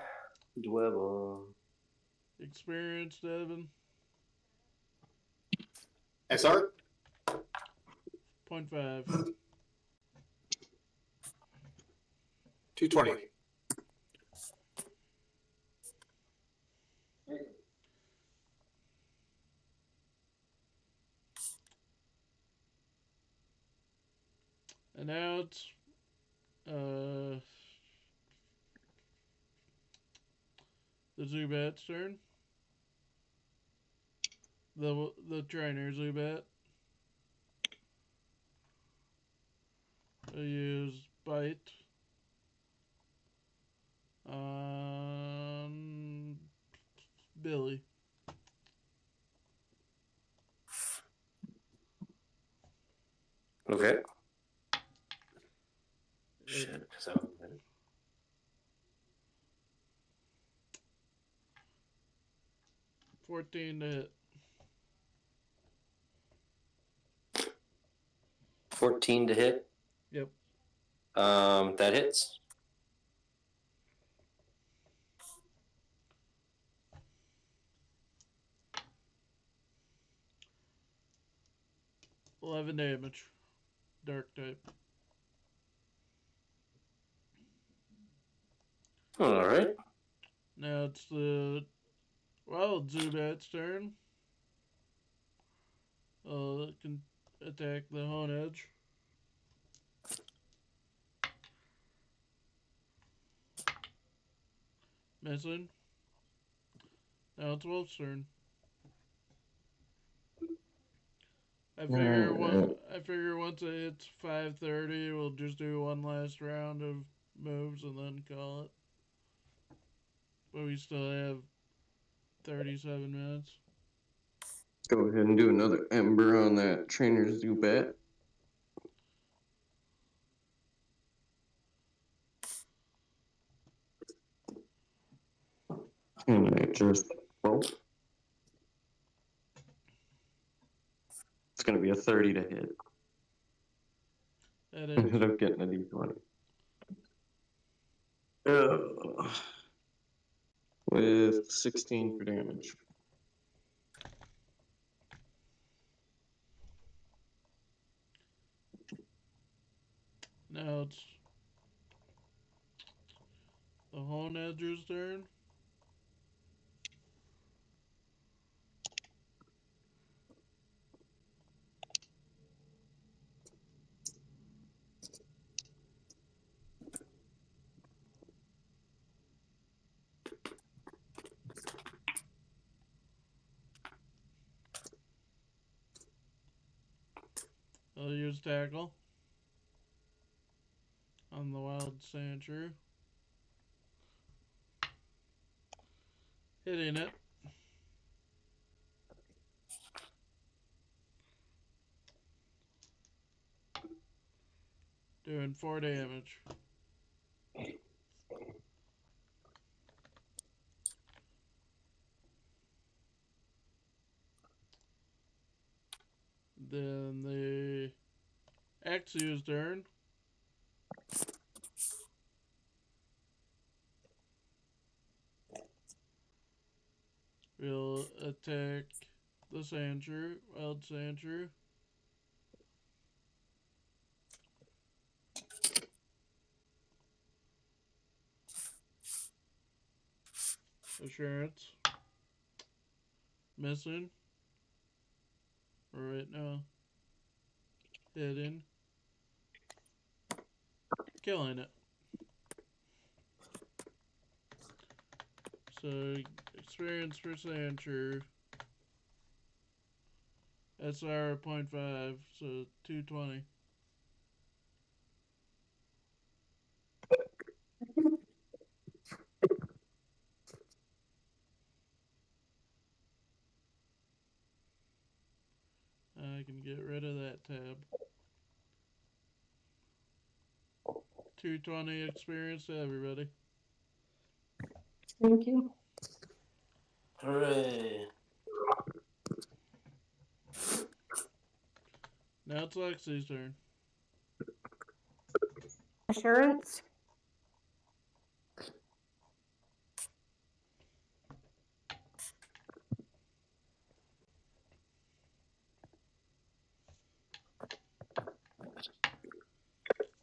Experience, Devin. SR? 0.5. 220. And now it's the Zubat's turn. The trainer Zubat. I use Bite. Billy. Okay. Shit. So. 14 to hit. 14 to hit. Yep. That hits. $11 damage. Dark type. All right. Now it's the Zubat's turn. It can attack the Hone Edge. Missing. Now it's Wolf's turn. I figure once it hits 5:30, we'll just do one last round of moves and then call it. But we still have 37 minutes. Go ahead and do another ember on that Trainer's Zubat. And I just, well, it's going to be a 30 to hit. That is. Instead of getting a D20. With 16 for damage. Now it's the Hone Edger's turn. I'll use tackle on the Wild Sandshrew. Hitting it. Doing 4 damage. Then the Axew's turn. We'll attack the Sandshrew, Wild Sandshrew. Assurance. Missing. Right now. Hitting. Killing it. So, experience for Sandshrew. SR 0.5, so 220. I can get rid of that tab. 220 experience to everybody. Thank you. Hooray. Now it's Lexi's turn. Assurance.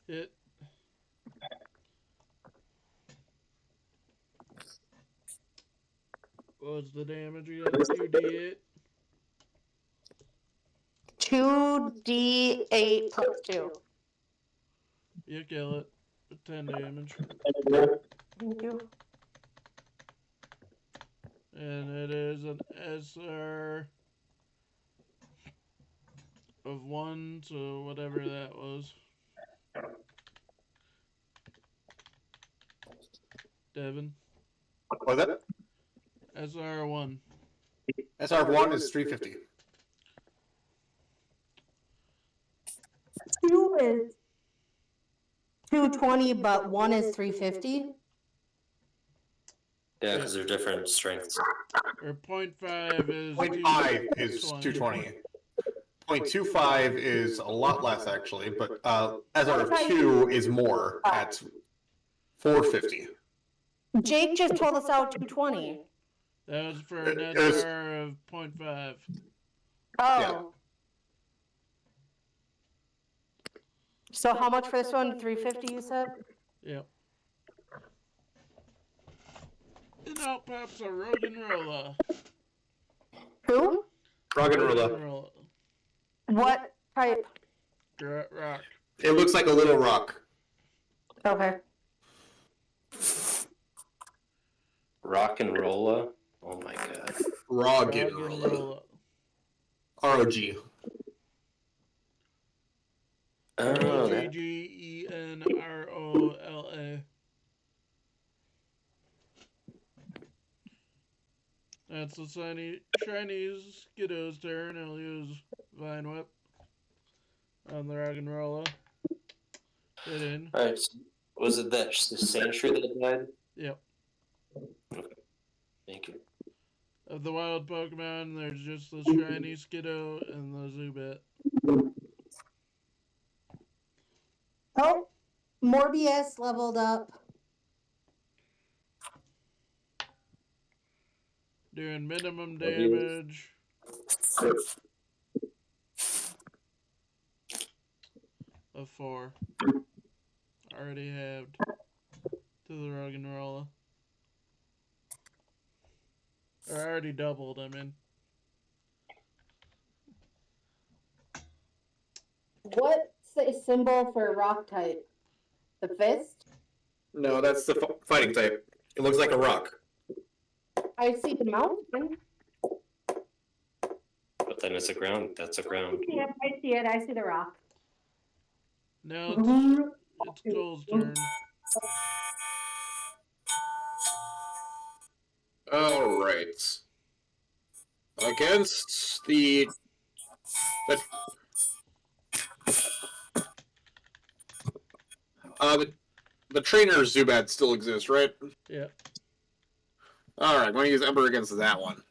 Hit. What's the damage again? 2d8. 2d8 plus 2. You kill it with 10 damage. Thank you. And it is an SR of 1, so whatever that was. Devin. What was that? SR1. SR1 is 350. 2 is 220, but 1 is 350. Yeah, because they're different strengths. Or 0.5 is 0.5 is 220. 0.25 is a lot less, actually, but SR2 is more at 450. Jake just told us out 220. That was for an SR of 0.5. Oh. Yeah. So how much for this one? 350, you said? Yep. And out pops a Roggenrola. Who? Roggenrola. What type? Rock. It looks like a little rock. Okay. Rock and Rolla. Oh my god. Roggenrola. ROG. Oh, Roggenrola. That's the shiny Skiddo's turn. I'll use Vine Whip on the rock and roller. Hit in. Alright, was it that the Sandshrew that died? Yep. Okay. Thank you. Of the wild Pokemon, there's just the shiny Skiddo and the Zubat. Oh, Morbius leveled up. Doing minimum damage. Of 4. Already halved to the rug and roller. Or already doubled, I mean. What's the symbol for rock type? The fist? No, that's the fighting type. It looks like a rock. I see the mountain. But then it's a ground. That's a ground. Yeah, I see it. I see the rock. Now it's Cole's turn. All right. Against the trainer Zubat still exists, right? Yeah. All right, I'm going to use Ember against that one.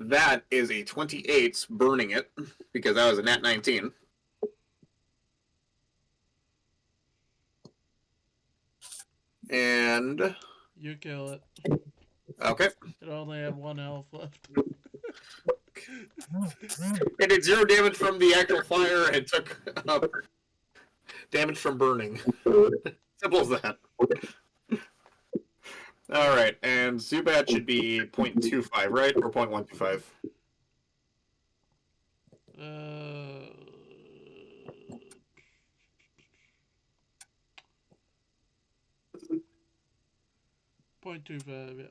That is a 28, burning it, because that was a nat 19. And You kill it. okay. It only had 1 health left. It did 0 damage from the actual fire and took damage from burning. Simple as that. All right, and Zubat should be 0.25, right? Or 0.125? 0.25, yeah.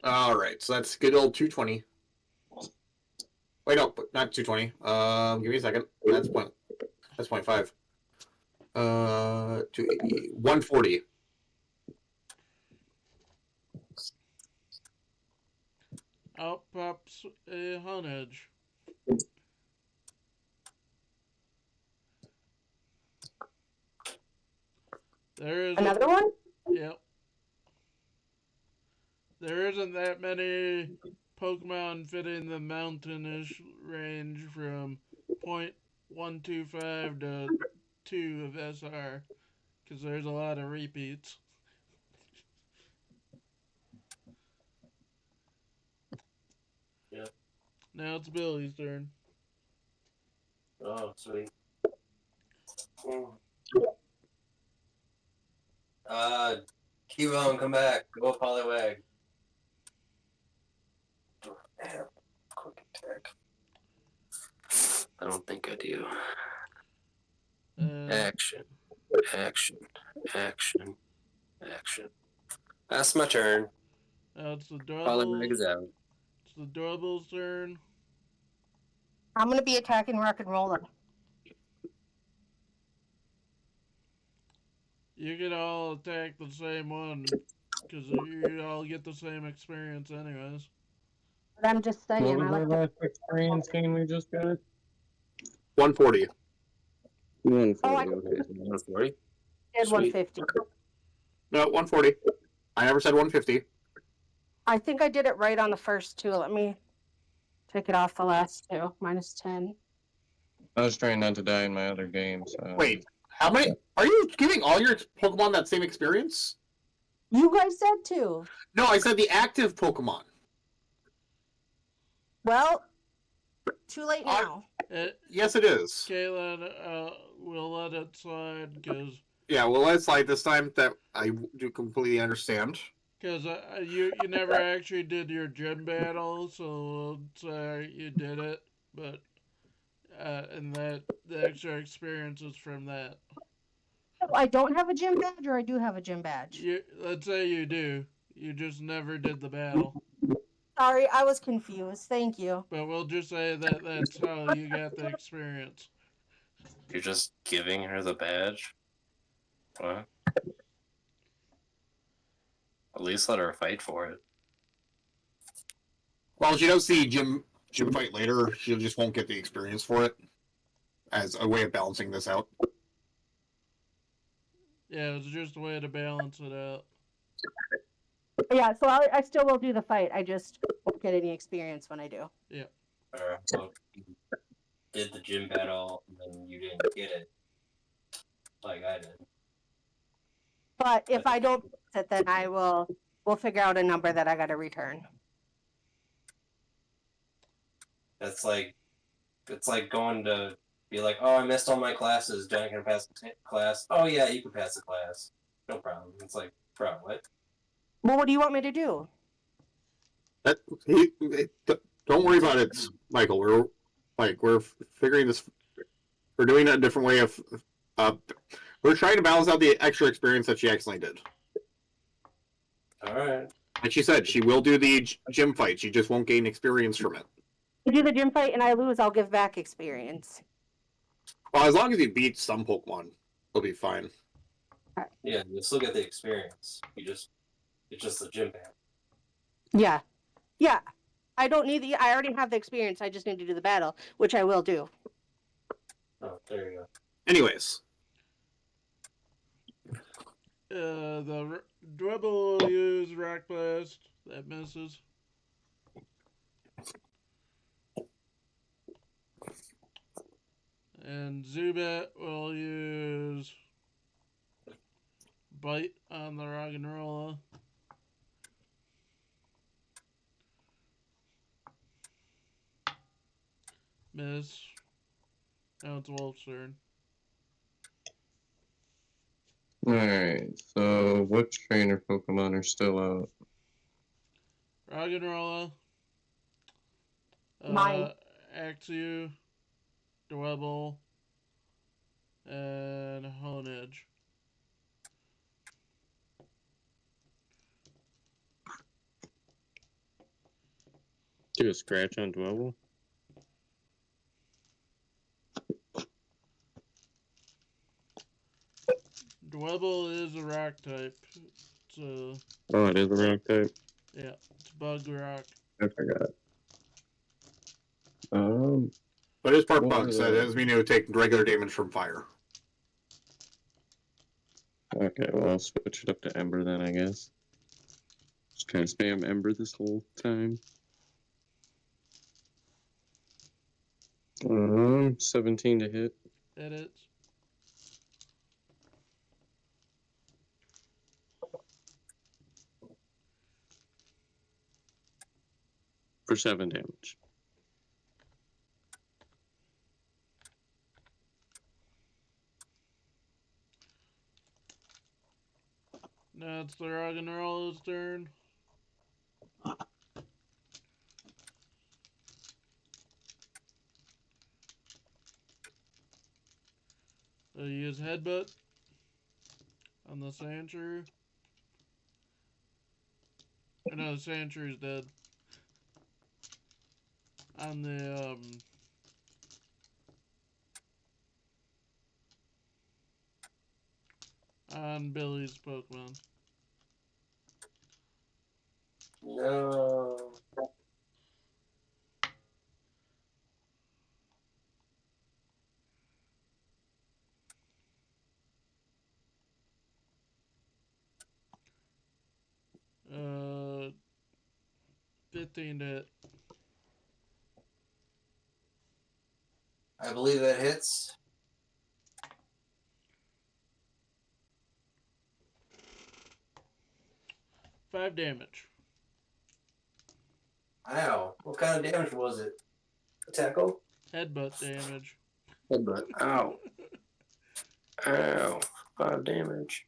All right, so that's good old 220. Wait, no, not 220. Give me a second. That's 0.5. 280, 140. Out pops a Honedge. There is another one? Yep. There isn't that many Pokemon fitting the mountainish range from 0.125 to 2 of SR, because there's a lot of repeats. Yep. Now it's Billy's turn. Oh, sweet. Keybone, come back. Go Poliwag. Quick attack. I don't think I do. Action. Action. Action. Action. That's my turn. Now it's the Poliwag is out. It's the Double's turn. I'm going to be attacking Rock and Roller. You can all attack the same one, because you all get the same experience anyways. But I'm just saying, What was I our like to... last experience game we just got? 140. 140. Oh, I Okay. 140? did 150. No, 140. I never said 150. I think I did it right on the first two. Let me take it off the last two. Minus 10. I was trying not to die in my other games. Wait, how many? Are you giving all your Pokemon that same experience? You guys said two. No, I said the active Pokemon. Well, too late now. Yes, it is. Caitlin, we'll let it slide, because... Yeah, well, let's slide this time. That I do completely understand. Because you never actually did your gym battle, so we'll say you did it, but... and that the extra experience is from that. I don't have a gym badge, or I do have a gym badge? Let's say you do. You just never did the battle. Sorry, I was confused. Thank you. But we'll just say that that's how you got the experience. You're just giving her the badge? What? At least let her fight for it. Well, she does see Jim fight later. She just won't get the experience for it as a way of balancing this out. Yeah, it's just a way to balance it out. Yeah, so I still will do the fight. I just won't get any experience when I do. Yeah. Alright, so you did the gym battle and then you didn't get it. Like I did. But if I don't fix it, then we'll figure out a number that I got to return. It's like going to be like, oh, I missed all my classes. John, can I pass the class? Oh yeah, you can pass the class. No problem. It's like, bro, what? Well, what do you want me to do? Don't worry about it, Michael. We're figuring this. We're doing it a different way of. We're trying to balance out the extra experience that she accidentally did. All right. Like she said, she will do the gym fight. She just won't gain experience from it. If I do the gym fight and I lose, I'll give back experience. Well, as long as you beat some Pokemon, it'll be fine. Yeah, you still get the experience. It's just the gym battle. Yeah. Yeah. I don't need I already have the experience. I just need to do the battle, which I will do. Oh, there you go. Anyways. The Dwebble will use Rock Blast. That misses. And Zubat will use Bite on the Roggenrola. Miss. Now it's Wolf's turn. Alright, so what trainer Pokemon are still out? Roggenrola. Mine. Axew. Dwebble. And Honedge. Do a scratch on Dwebble? Dwebble is a rock type. It's Oh, it is a rock type? yeah, it's bug rock. I forgot. But it's part bug, so that doesn't mean it would take regular damage from fire. Okay, well, I'll switch it up to Ember then, I guess. Just kind of spam Ember this whole time. 17 to hit. That it's. For 7 damage. Now it's the Roggenrola's turn. So use Headbutt on the Sandshrew. Oh, no, the Sandshrew's dead. On the, on Billy's Pokemon. No. Uh, 15 to hit. I believe that hits. Five damage. Ow. What kind of damage was it? Tackle? Headbutt damage. Headbutt. Ow. Ow. 5 damage.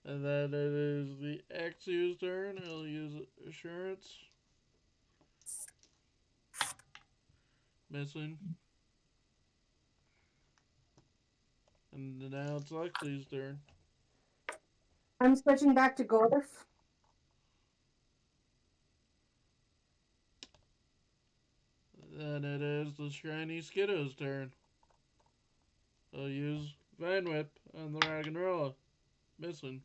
And then it is the Axew's turn. He'll use Assurance. Missing. And now it's Lexi's turn. I'm switching back to Golf. Then it is the shiny Skiddo's turn. I'll use Vine Whip on the Rock and Roll. Missing.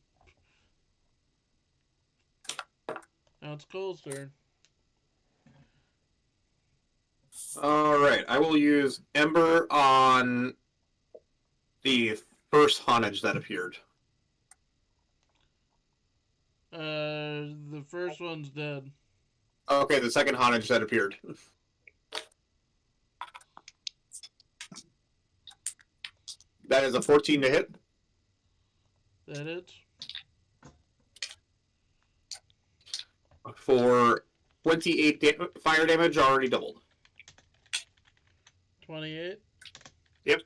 Now it's Cole's turn. All right, I will use Ember on the first Honage that appeared. The first one's dead. Okay, the second Honage that appeared. That is a 14 to hit. That it? For 28 fire damage, already doubled. 28? Yep.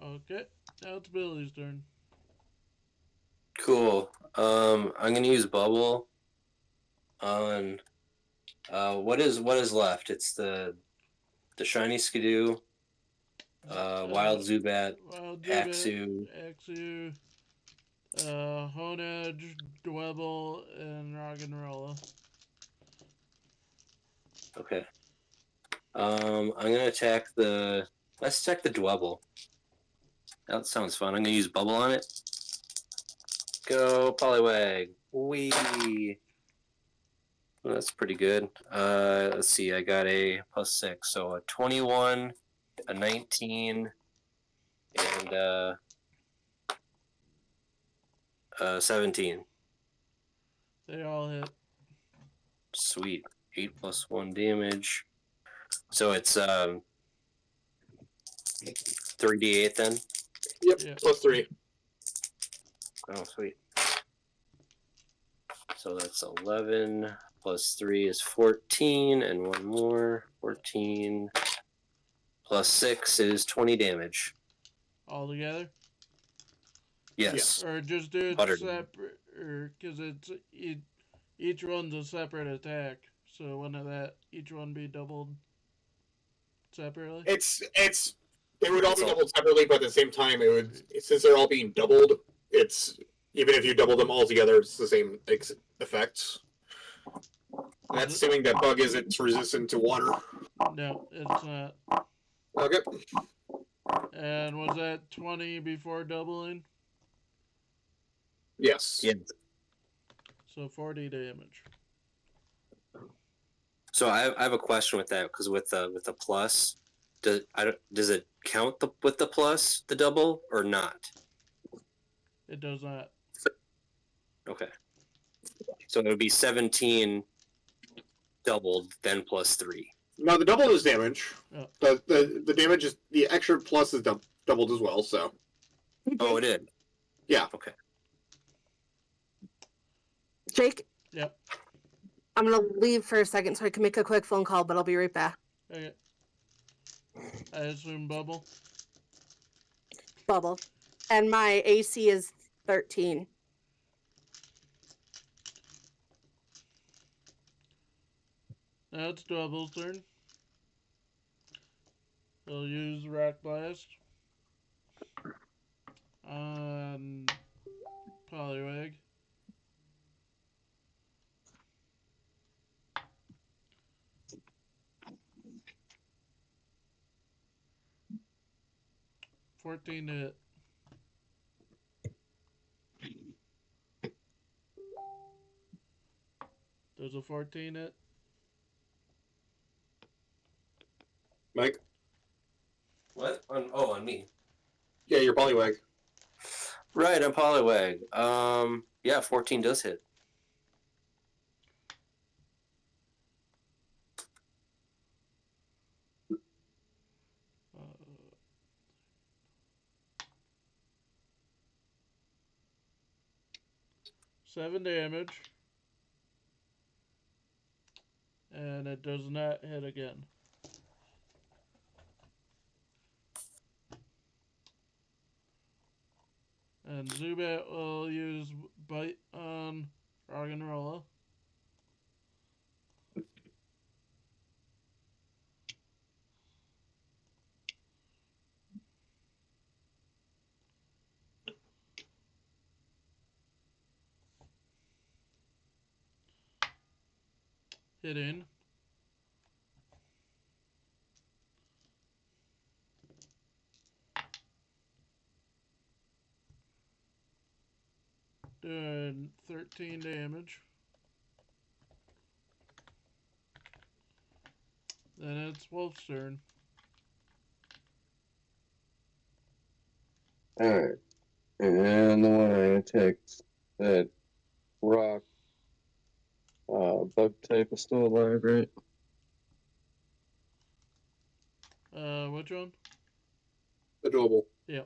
Okay, now it's Billy's turn. Cool. I'm gonna use bubble on what is left? It's the shiny Skidoo, wild Zubat, Wild Axew. Axew, Honedge, Dwebble, and Roggenrola. Okay. I'm gonna attack let's attack the Dwebble. That sounds fun. I'm gonna use bubble on it. Go Poliwag. Wee. Well, that's pretty good. Let's see. I got a +6, so a 21, a 19, and 17. They all hit. Sweet. 8 + 1 damage. So it's 3d8 then. Yep, Yeah. +3. Oh, sweet. So that's 11 + 3 is 14, and one more. 14 + 6 is 20 damage. All together? Yes. Or just do it Uttered. separate, or because each one's a separate attack. So wouldn't that each one be doubled separately? It's they would all be doubled separately, but at the same time, it would, since they're all being doubled, it's even if you double them all together, it's the same effects. That's assuming that bug isn't resistant to water. No, it's not. Okay. And was that 20 before doubling? Yes. Yeah. So 40 damage. So I have a question with that, because with the plus, does it count with the plus the double or not? It does not. Okay. So it would be 17 doubled, then +3. No, the double is damage. Oh. The damage is the extra plus is doubled as well. So. Oh, it did. Yeah. Okay. Jake, Yep. I'm gonna leave for a second so I can make a quick phone call, but I'll be right back. Okay. I assume bubble. Bubble. And my AC is 13. Now it's Double's turn. He'll use Rock Blast on Poliwag. $14 to hit. Does a 14 hit? Mike? What? On me. Yeah, your Poliwag. Right, on Poliwag. Yeah, 14 does hit. Seven damage. And it does not hit again. And Zubat will use Bite on Roggenrola. Hitting. Doing 13 damage. Then it's Wolf's turn. Alright. And the one I attacked, that rock bug type is still alive, right? Which one? The doable. Yeah.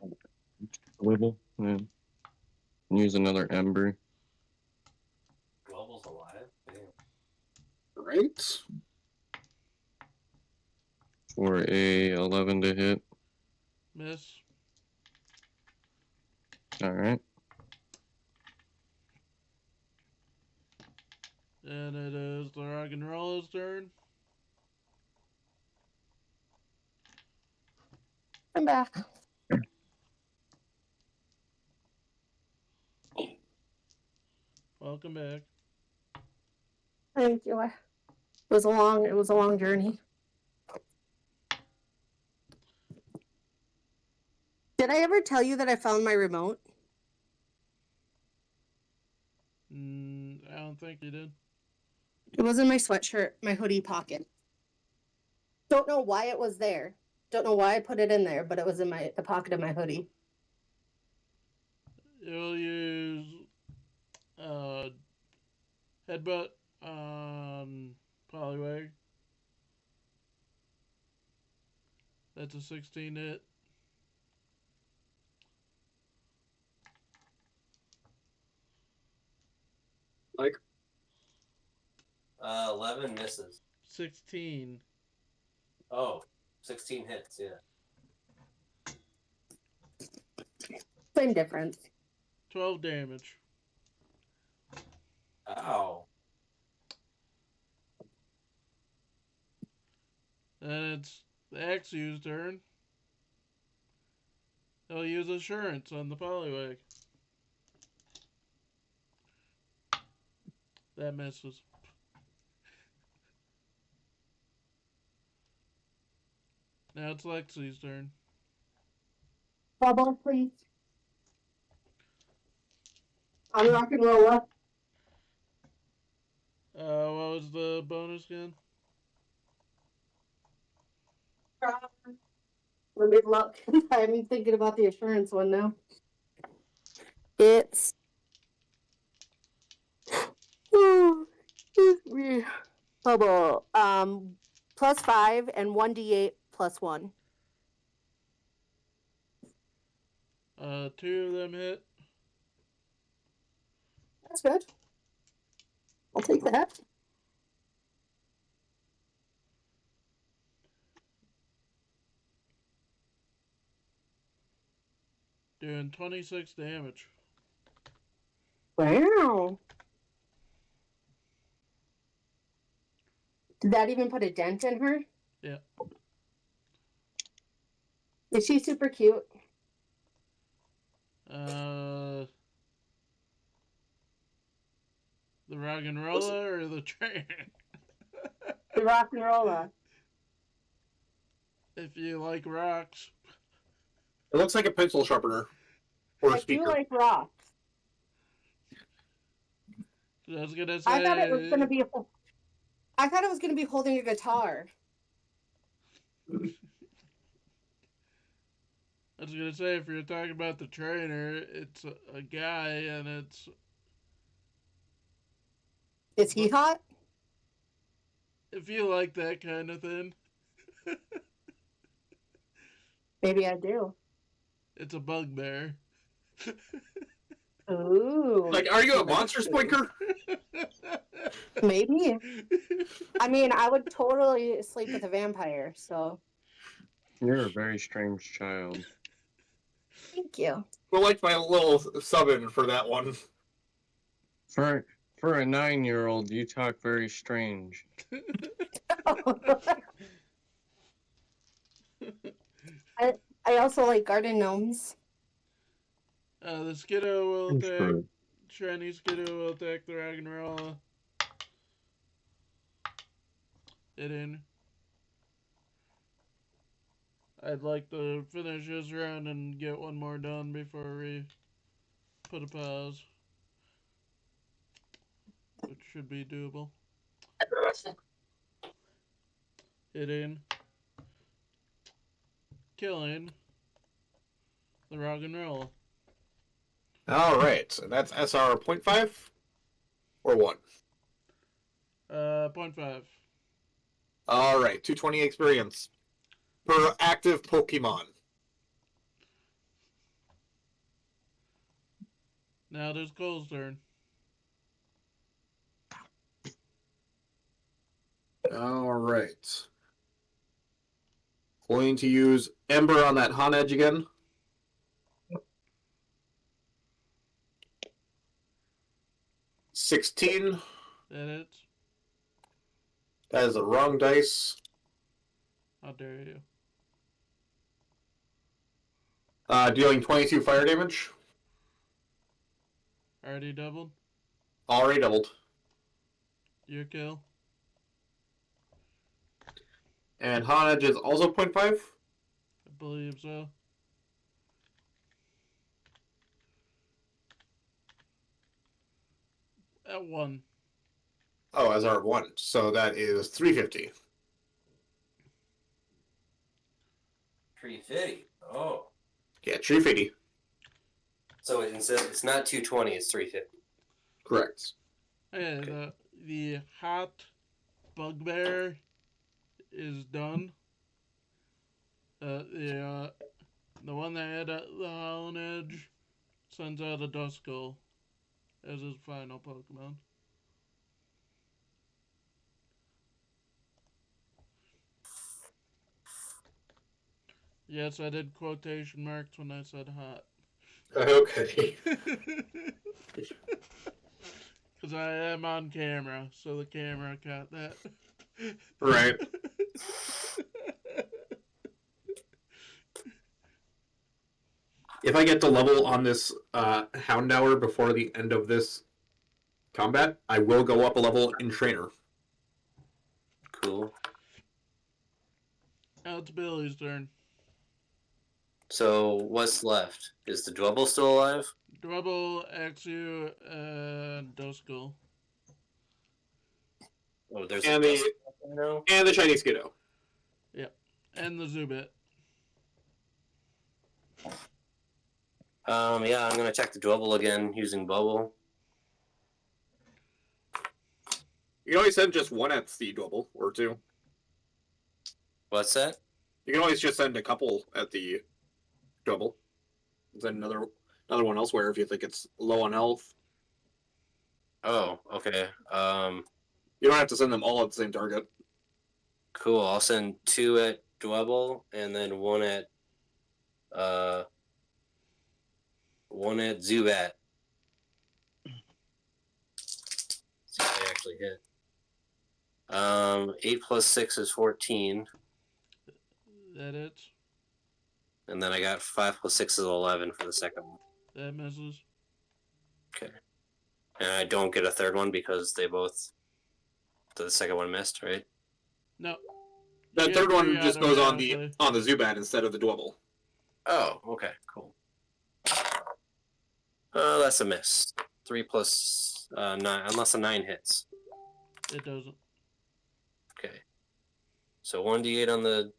Wibble. Yeah. Use another ember. Global's alive? Damn. Right? For a 11 to hit. Miss. Alright. And it is the rock and roller's turn. I'm back. Welcome back. Thank you. It was a long journey. Did I ever tell you that I found my remote? I don't think you did. It was in my sweatshirt, my hoodie pocket. Don't know why it was there. Don't know why I put it in there, but it was in the pocket of my hoodie. You'll use headbutt on Poliwag. That's a 16 hit. Like 11 misses. 16. Oh, 16 hits, yeah. Same difference. 12 damage. Ow. And it's the Axew's turn. He'll use Assurance on the Poliwag. That misses. Now it's Lexi's turn. Bubble, please. On rock and roll. What was the bonus again? Let me look. I'm thinking about the assurance one now. It's Bubble. +5 and 1d8 +1. 2 of them hit. That's good. I'll take that. Doing 26 damage. Wow. Did that even put a dent in her? Yeah. Is she super cute? The rock and roller or the train? The rock and roller. If you like rocks. it looks like a pencil sharpener or a I do speaker. like rocks. I was gonna say. I thought it was gonna be holding a guitar. I was gonna say, if you're talking about the trainer, it's a guy, and it's. Is he hot? If you like that kind of thing. Maybe I do. It's a bugbear. Ooh. Like, are you a monster spoinker? Maybe. I mean, I would totally sleep with a vampire, so. You're a very strange child. Thank you. Well, like my little sub-in for that one. For a 9-year-old, you talk very strange. I also like garden gnomes. The Skiddo will That's attack. true. Shiny Skiddo will attack the Ragnarola. Hitting. I'd like to finish this round and get one more done before we put a pause. Which should be doable. Hitting. Killing. The rock and roll. All right, so that's SR 0.5 or 1. 0.5. All right, 220 experience per active Pokemon. Now it is Cole's turn. All right. Going to use Ember on that Han Edge again. $16. That it? That is the wrong dice. How dare you? Dealing 22 fire damage. Already doubled? Already doubled. Your kill? And Han Edge is also 0.5. I believe so. At 1. Oh, as our 1. So that is 350. 350. Oh. Yeah, 350. So it's not 220, it's 350. Correct. Okay, the hot bugbear is done. The one that had the Holland Edge sends out a Duskull as his final Pokemon. Yes, I did quotation marks when I said hot. Okay. Because I am on camera, so the camera caught that. Right. If I get the level on this Houndour before the end of this combat, I will go up a level in Trainer. Cool. Now it's Billy's turn. So what's left? Is the Dwebble still alive? Dwebble, Axew, and Duskull. Oh, there's And a the Chinese Skiddo. Yep. And the Zubat. Yeah, I'm gonna check the Dwebble again using Bubble. You can always send just one at the Dwebble, or 2. What's that? You can always just send a couple at the Dwebble. Send another one elsewhere if you think it's low on health. Oh, okay. You don't have to send them all at the same target. Cool. I'll send 2 at Dwebble and then 1 at Zubat. See if they actually hit. 8 plus 6 is 14. That it? And then I got 5 plus 6 is 11 for the second one. That misses. Okay. And I don't get a third one because the second one missed, right? No. That third one just goes on the Zubat instead of the Dwebble. Oh, okay, cool. That's a miss. 3 plus 9, unless a 9 hits. It doesn't. Okay. So 1d8 on the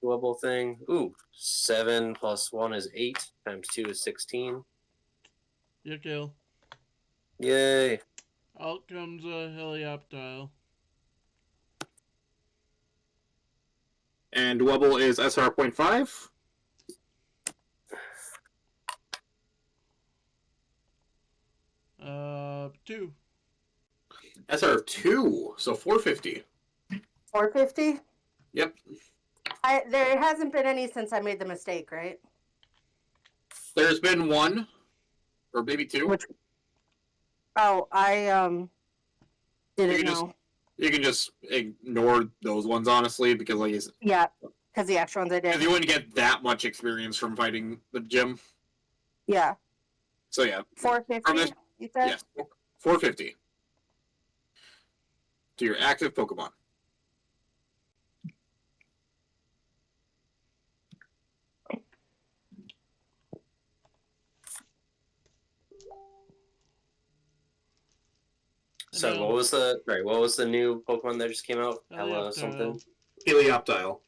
Dwebble thing. Ooh, 7 plus 1 is 8, times 2 is 16. Your kill. Yay. Out comes a Helioptile. And Dwebble is SR 0.5. Two. SR 2, so 450. 450? Yep. There hasn't been any since I made the mistake, right? There's been 1, or maybe 2. Which? Oh, I didn't know. You can just ignore those ones, honestly, because like Yeah, because the extra ones I did. you wouldn't get that much experience from fighting the gym. Yeah. So yeah. 450. You said? Yes, 450. To your active Pokemon. So what was the new Pokemon that just came out? Hella Helioptile. something. Helioptile.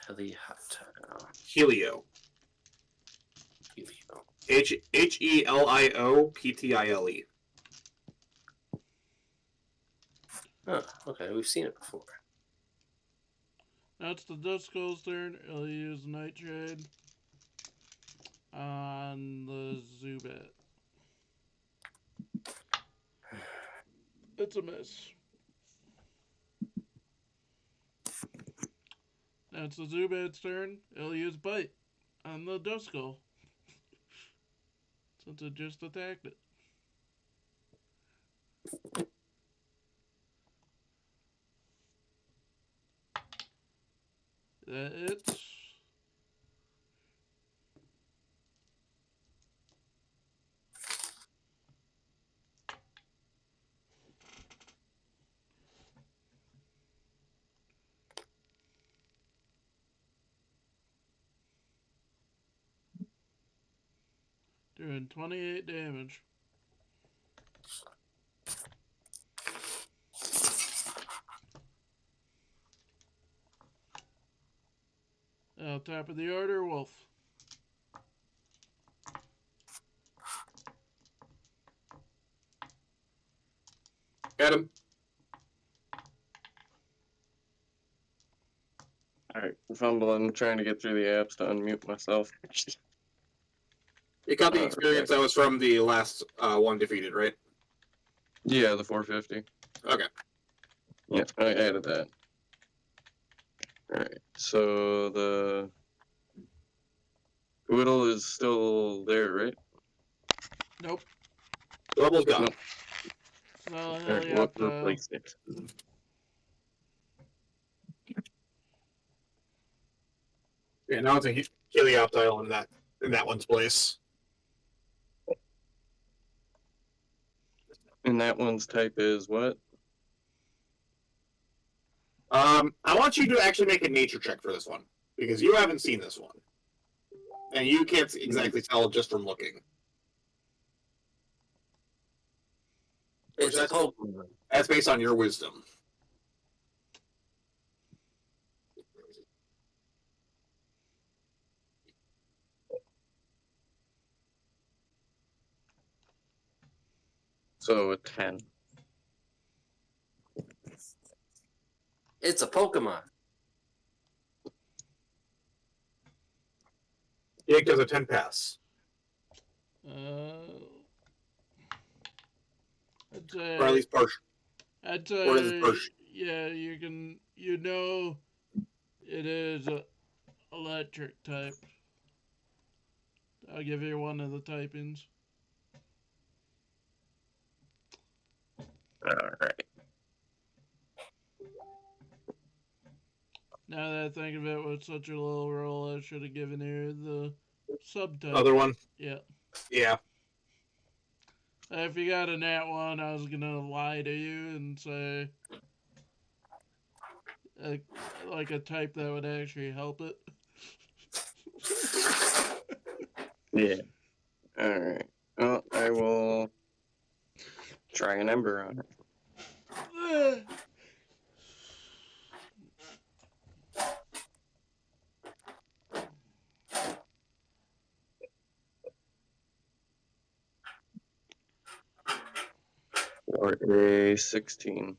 Helioptile. Helio. Helio. Helioptile. Oh, okay, we've seen it before. Now it's the Duskull's turn. He'll use Nightshade on the Zubat. It's a miss. Now it's the Zubat's turn. He'll use Bite on the Duskull. Since it just attacked it. That it's doing 28 damage. Top of the order, Wolf. Got him. Alright, fumbling, trying to get through the apps to unmute myself. You got the experience that was from the last one defeated, right? Yeah, the 450. Okay. Yeah, I added that. Alright, so the Whittle is still there, right? Nope. Double's gone. Nope. So Alright, we'll replace it. Yeah, now it's a Helioptile in that one's place. And that one's type is what? I want you to actually make a nature check for this one because you haven't seen this one, and you can't exactly tell just from looking. It's a Pokemon. That's based on your wisdom. So a 10. It's a Pokemon. Jake does a 10 pass. I'd say, Or at least partial. I'd say, Or is it partial? yeah, you know it is a electric type. I'll give you one of the typings. Alright. Now that I think of it, with such a little roll, I should have given you the subtype. Other one? Yeah. Yeah. If you got a nat one, I was gonna lie to you and say like a type that would actually help it. Yeah. Alright. Well, I will try an Ember on it. Or a 16.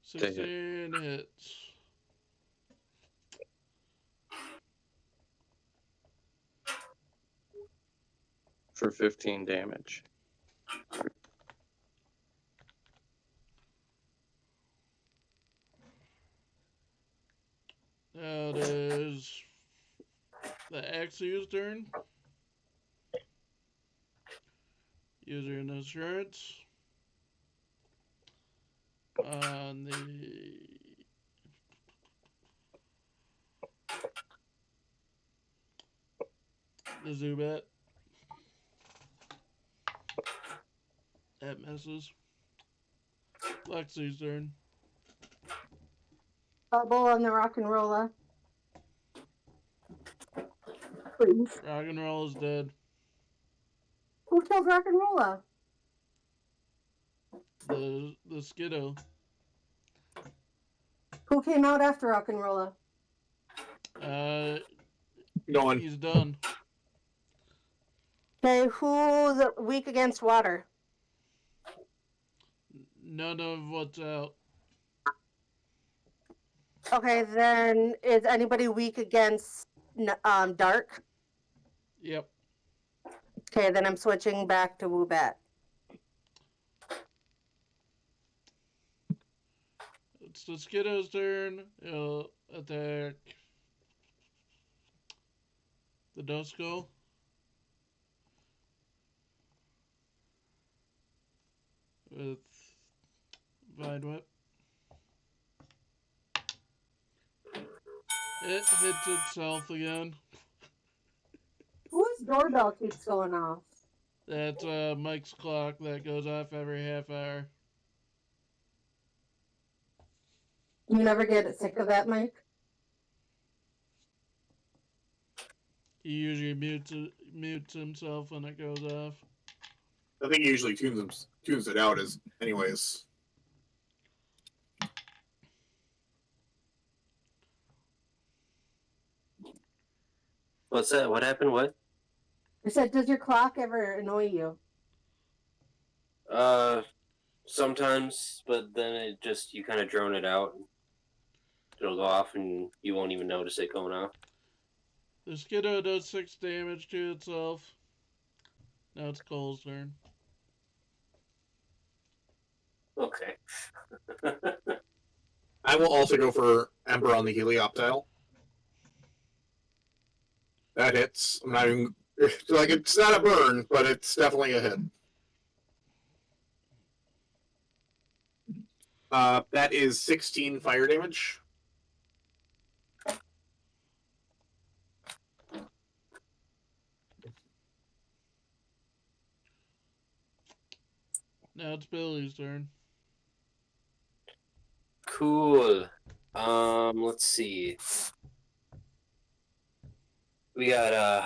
16 hits. For 15 damage. Now it is the Axe's turn. User an insurance on the Zubat. That misses. Lexi's turn. Bubble on the rock and roller. Please. Rock and roll is dead. Who killed Rock and Rolla? The Skiddo. Who came out after Rock and Rolla? No one. He's done. Okay, who's weak against water? None of what's out. Okay, then is anybody weak against dark? Yep. Okay, then I'm switching back to Woobat. It's the Skiddo's turn. He'll attack the Duskull. With Vine Whip. It hits itself again. Whose doorbell keeps going off? That's Mike's clock that goes off every half hour. You never get sick of that, Mike? He usually mutes himself when it goes off. I think he usually tunes it out as anyways. What's that? What happened? What? I said, does your clock ever annoy you? Sometimes, but then it just, you kind of drone it out. It'll go off and you won't even notice it going off. The Skiddo does 6 damage to itself. Now it's Cole's turn. Okay. I will also go for Ember on the Helioptile. That hits. I'm not even like, it's not a burn, but it's definitely a hit. That is 16 fire damage. Now it's Billy's turn. Cool. Let's see. We got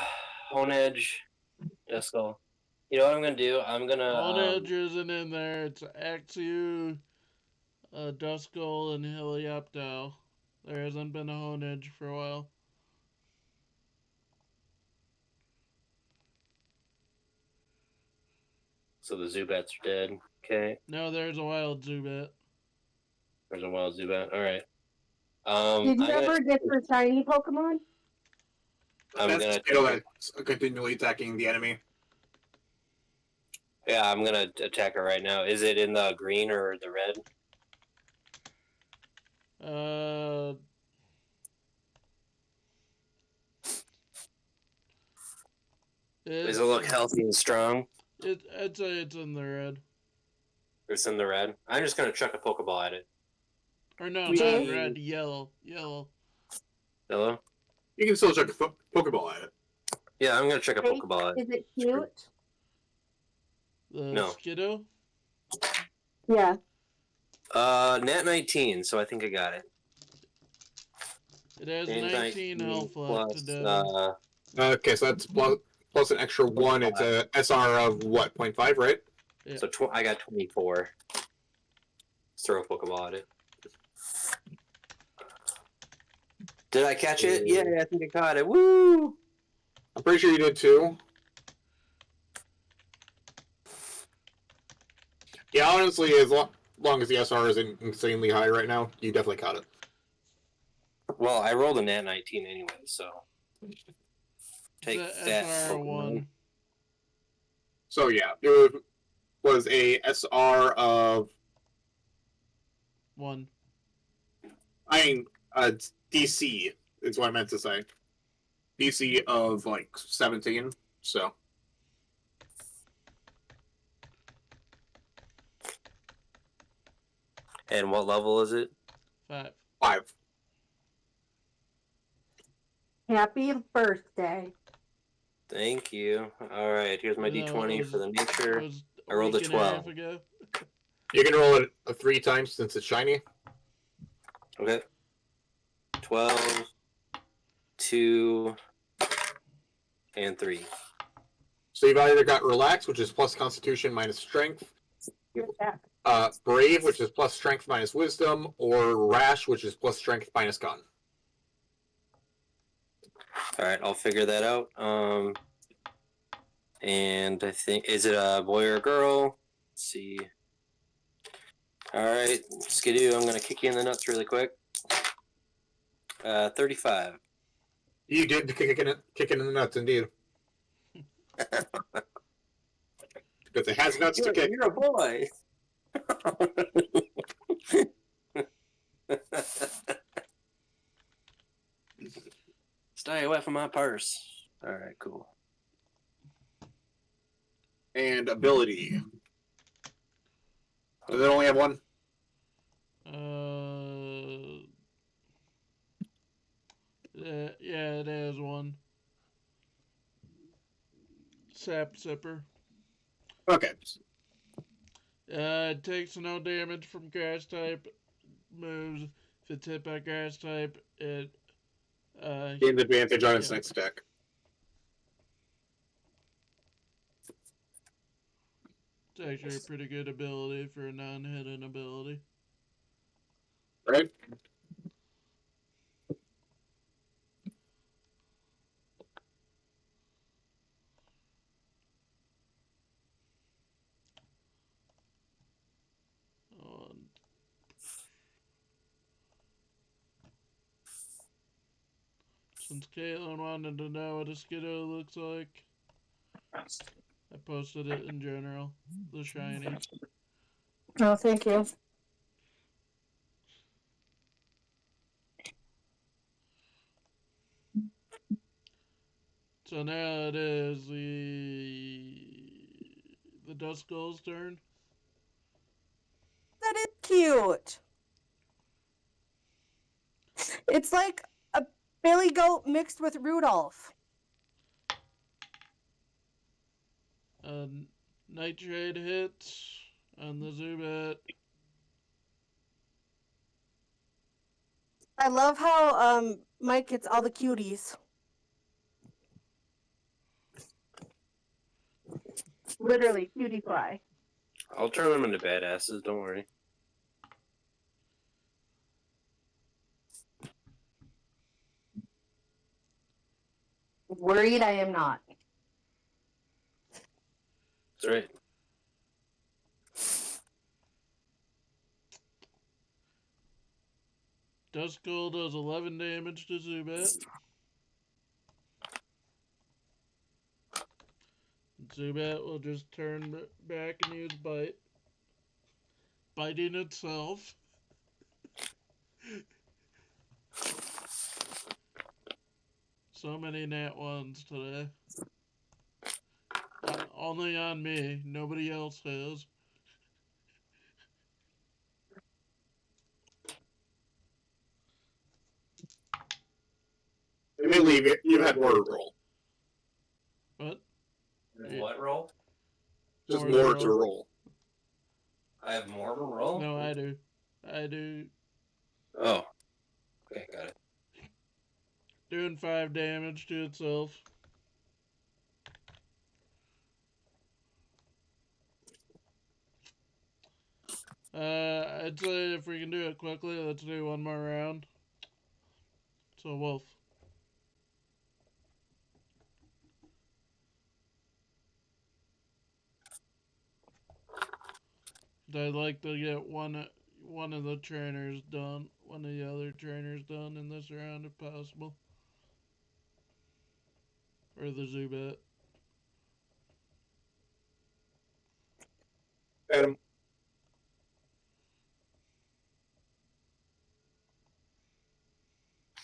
Hone Edge, Duskull. You know what I'm gonna do? I'm gonna Hone Edge isn't in there. It's Axew, Duskull, and Helioptile. There hasn't been a Hone Edge for a while. So the Zubats are dead. Okay. No, there's a wild Zubat. There's a wild Zubat. All right. Did you ever get the shiny Pokemon? That's the skill that's continually attacking the enemy. Yeah, I'm gonna attack her right now. Is it in the green or the red? Does it look healthy and strong? I'd say it's in the red. It's in the red. I'm just gonna chuck a Pokeball at it. Or no, not red, yellow. Yellow. Hello? You can still chuck a Pokeball at it. Yeah, I'm gonna chuck a Pokeball at it. Is it cute? The Skiddo? Yeah. Nat 19, so I think I got it. It has 19 health left to plus, okay, so that's plus an extra 1. It's a SR of what, 0.5, right? Yeah. So I got 24. Let's throw a Pokeball at it. Did I catch it? Yeah, I think I caught it. Woo! I'm pretty sure you did too. Yeah, honestly, as long as the SR isn't insanely high right now, you definitely caught it. Well, I rolled a nat 19 anyway, so take that. SR1. So yeah, it was a SR of 1. I mean, DC is what I meant to say. DC of like 17. So. And what level is it? 5. 5. Happy birthday. Thank you. All right, here's my D20 for the nature. I rolled a 12. You can roll it 3 times since it's shiny. Okay. 12, 2, and 3. So you've either got relax, which is plus constitution minus strength, brave, which is plus strength minus wisdom, or rash, which is plus strength minus con. All right, I'll figure that out. And I think, is it a boy or a girl? Let's see. All right, Skidoo, I'm gonna kick you in the nuts really quick. 35. You did kick it in the nuts, indeed. Because it has nuts to kick. You're a boy. Stay away from my purse. All right, cool. And ability. Does it only have one? Yeah, it has one. Sap Sipper. Okay. It takes no damage from grass type moves. If it's hit by grass type, it gains advantage on its next attack. It's actually a pretty good ability for a non-hidden ability. Right? Since Caitlin wanted to know what a Skidoo looks like, I posted it in general. The shiny. Oh, thank you. So now it is the Duskull's turn. That is cute. It's like a billy goat mixed with Rudolph. Nightshade hits on the Zubat. I love how Mike gets all the cuties. Literally, cutie pie. I'll turn them into badasses, don't worry. Worried I am not. That's right. Duskull does 11 damage to Zubat. Zubat will just turn back and use Bite. Biting itself. So many nat ones today. Only on me. Nobody else has. I believe you had more to roll. What? What roll? Just more to roll. I have more of a roll? No, I do. I do. Oh. Okay, got it. Doing 5 damage to itself. I'd say if we can do it quickly, let's do one more round. So, Wolf. I'd like to get one of the trainers done, one of the other trainers done in this round if possible. Or the Zubat. Adam.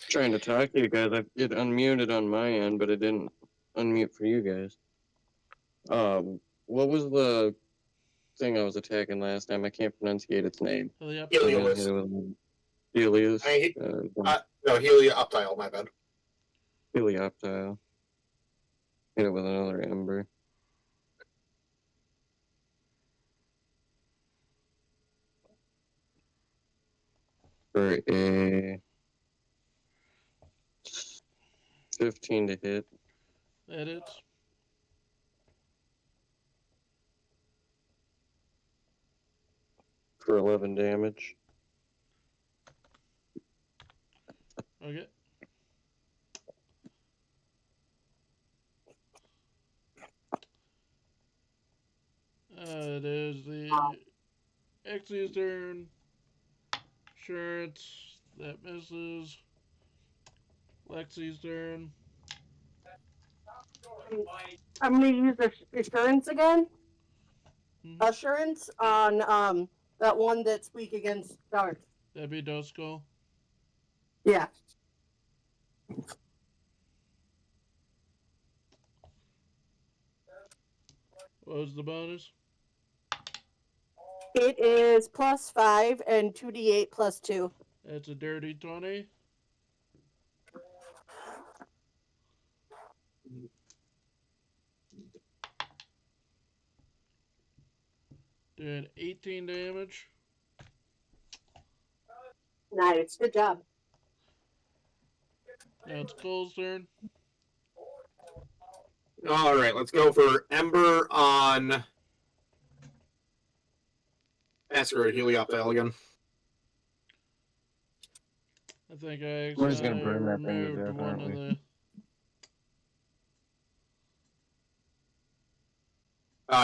Trying to talk to you guys. It unmuted on my end, but it didn't unmute for you guys. What was the thing I was attacking last time? I can't pronunciate its name. Helios. Helios. No, Helioptile, my bad. Helioptile. Hit it with another ember. For a 15 to hit. Edits. for 11 damage. Okay. It is the X's turn. Insurance. That misses. Lexi's turn. I'm gonna use assurance again. Mhm. Assurance on that one that's weak against darts. That'd be Duskull. Yeah. What was the bonus? It is +5 and 2d8 +2. That's a dirty 20. Doing 18 damage. Nice. Good job. Now it's Cole's turn. All right, let's go for Ember on Asteroid Helioptile again. I think I We're just gonna accidentally burn that thing to removed death, one aren't of we? the.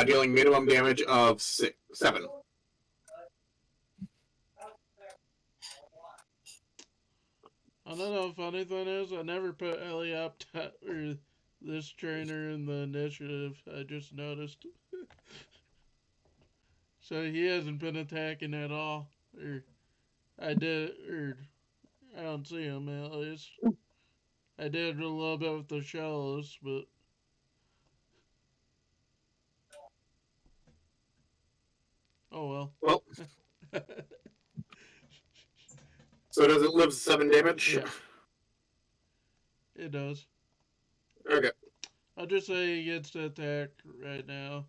Dealing minimum damage of 7. I don't know. Funny thing is, I never put Helioptile or this trainer in the initiative. I just noticed. So he hasn't been attacking at all. Or I don't see him at least. I did a little bit with the shallows, but oh well. Well, so does it live 7 damage? Yeah. It does. Okay. I'll just say he gets to attack right now.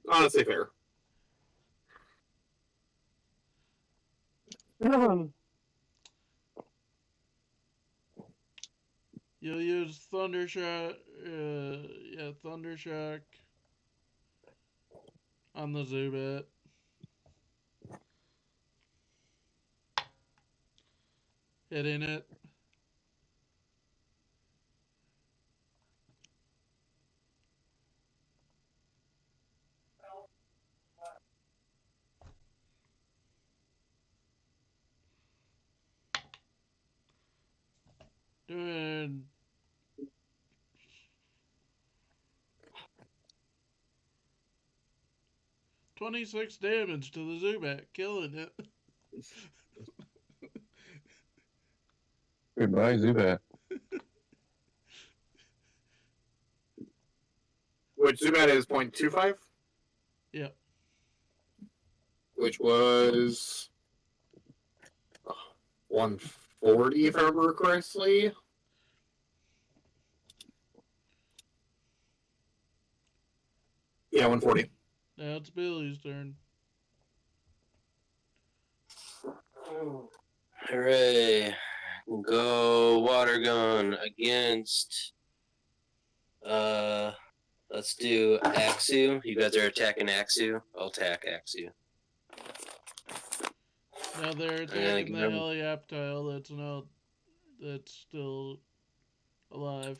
Honestly, fair. You'll use Thundershock. Thundershock on the Zubat. Hitting it. Doing 26 damage to the Zubat, killing it. Goodbye, Zubat. Which Zubat is 0.25? Yep. Which was 140, if I remember correctly. Yeah, 140. Now it's Billy's turn. Hooray. Go water gun against let's do Axu. You guys are attacking Axu. I'll attack Axu. Now they're attacking the Helioptile that's still alive.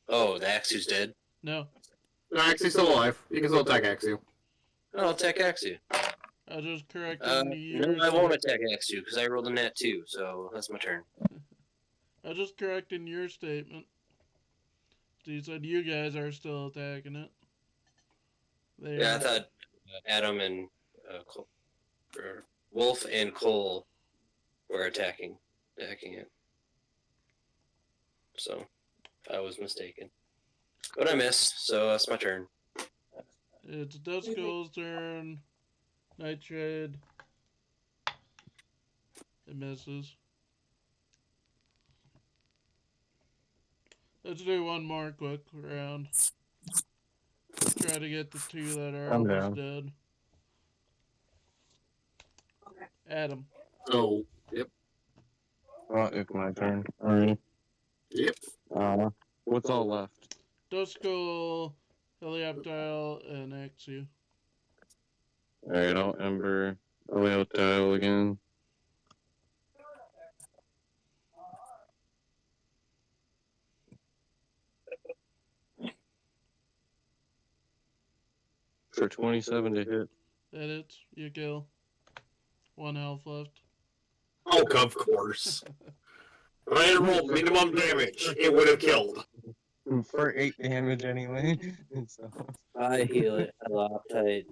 Oh, the Axu's dead? No. No, Axie's still alive. You can still attack Axie. I'll attack Axu. I'll just correct you. No, I won't attack Axu because I rolled a nat 2, so that's my turn. I was just correcting your statement. So you said you guys are still attacking it. Yeah, I thought Adam and Wolf and Cole were attacking it. So I was mistaken. But I missed, so that's my turn. It's Duskull's turn. Nightshade. It misses. Let's do one more quick round. Try to get the 2 that are I'm almost down. dead. Adam. Oh, yep. Oh, it's my turn. Alright. Yep. What's all left? Duskull, Helioptile, and Axu. Alright, I'll Ember the layout tile again. For 27 to hit. That it. You kill. 1 health left. Oh, of course. If I had rolled minimum damage, it would have killed. For 8 damage anyway. So. I heal it. Helioptite.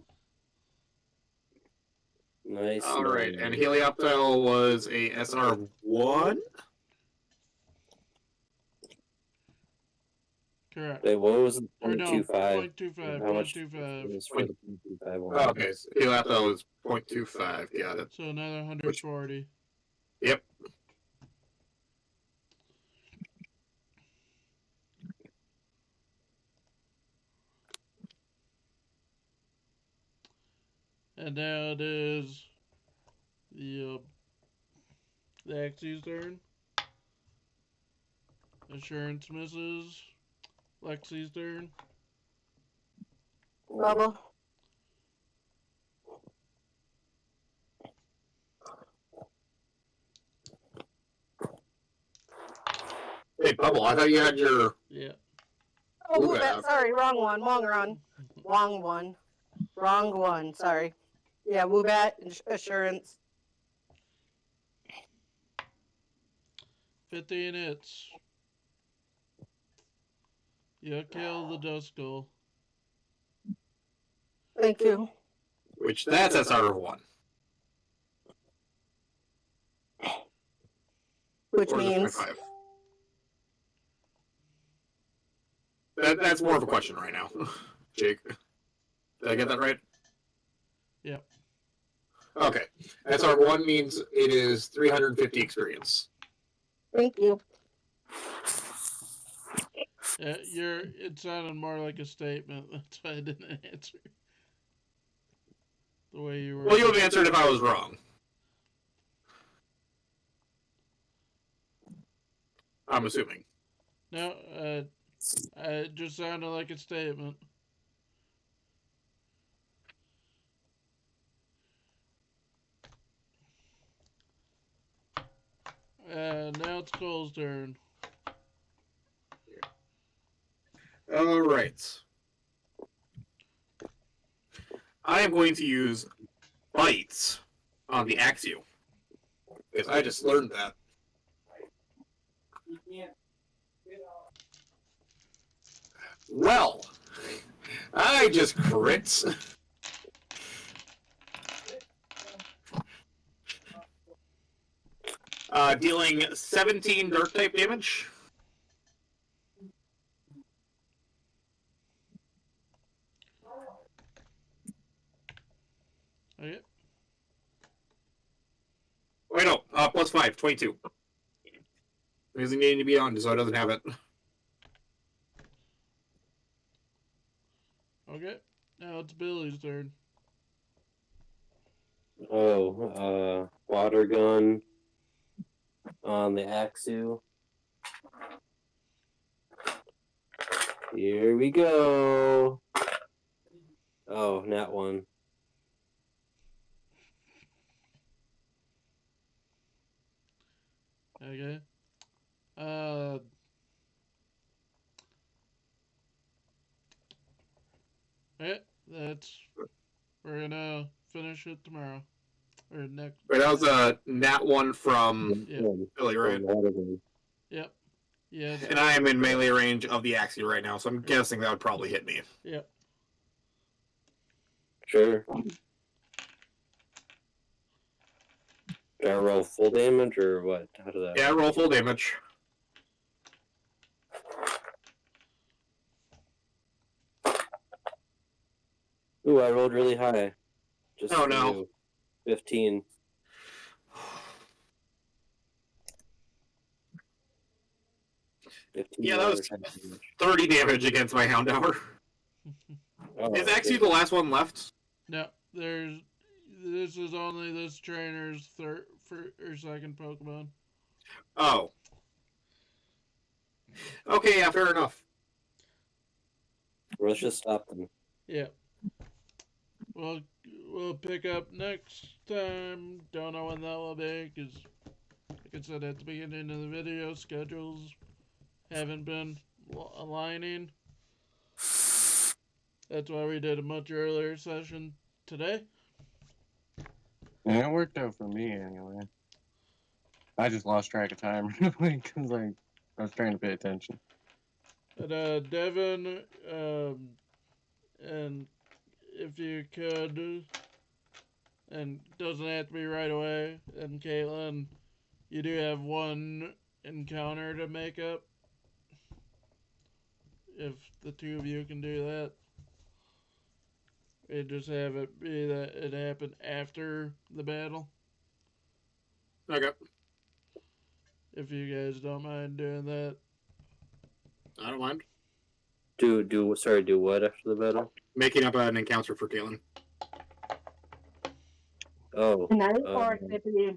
Nice. Alright, and Helioptile was a SR1? Correct. Wait, what was the Or no, 0.25? 0.25. How much 0.25. was for the 0.25 one? Oh, okay, so Helioptile was 0.25, got it. So another 140. Yep. And now it is the Axie's turn. Assurance misses. Lexi's turn. Bubble. Hey, Bubble, I thought you had your... Yeah. Oh, Woo Woo-Bat, Bat. sorry, wrong one. Wrong one. Wrong one, sorry. Yeah, Woo-Bat, Assurance. 15 hits. You kill the Duskull. Thank you. Which, that's SR1. Which Or is it means 0.5? That's more of a question right now. Jake. Did I get that right? Yep. Okay. SR1 means it is 350 experience. thank you. It sounded more like a statement. That's why I didn't answer. The way you were. Well, you would have answered if I was wrong. I'm assuming. No, it just sounded like a statement. And now it's Cole's turn. All right. I am going to use bites on the Axio. Because I just learned that. Well, I just crits. Dealing 17 dark type damage. Okay. Wait, no, plus 5, 22. Because it needed to be on, so it doesn't have it. Okay. Now it's Billy's turn. Oh, water gun on the Axu. Here we go. Oh, nat one. Okay. Okay, we're gonna finish it tomorrow. Or next. Wait, that was a nat 1 from Yeah. Billy, right? Yep. Yes. And I am in melee range of the Axie right now, so I'm guessing that would probably hit me. Yep. Sure. Do I roll full damage or what? How does that? Yeah, roll full damage. Ooh, I rolled really high. Just Oh, for no. you. 15. Yeah, that was 30 damage against my Houndour. Oh, Is Axie okay. the last one left? No, this is only this trainer's second Pokemon. Oh. Okay, yeah, fair enough. Well, let's just stop them. Yeah. Well, we'll pick up next time. Don't know when that will be, because, like I said at the beginning of the video, schedules haven't been aligning. That's why we did a much earlier session today. Yeah, it worked out for me anyway. I just lost track of time really because I was trying to pay attention. But Devin, and if you could, and doesn't have to be right away, and Caitlin, you do have one encounter to make up. If the two of you can do that. And just have it be that it happened after the battle. Okay. If you guys don't mind doing that. I don't mind. Do what after the battle? Making up an encounter for Caitlin. Oh. Tonight or if it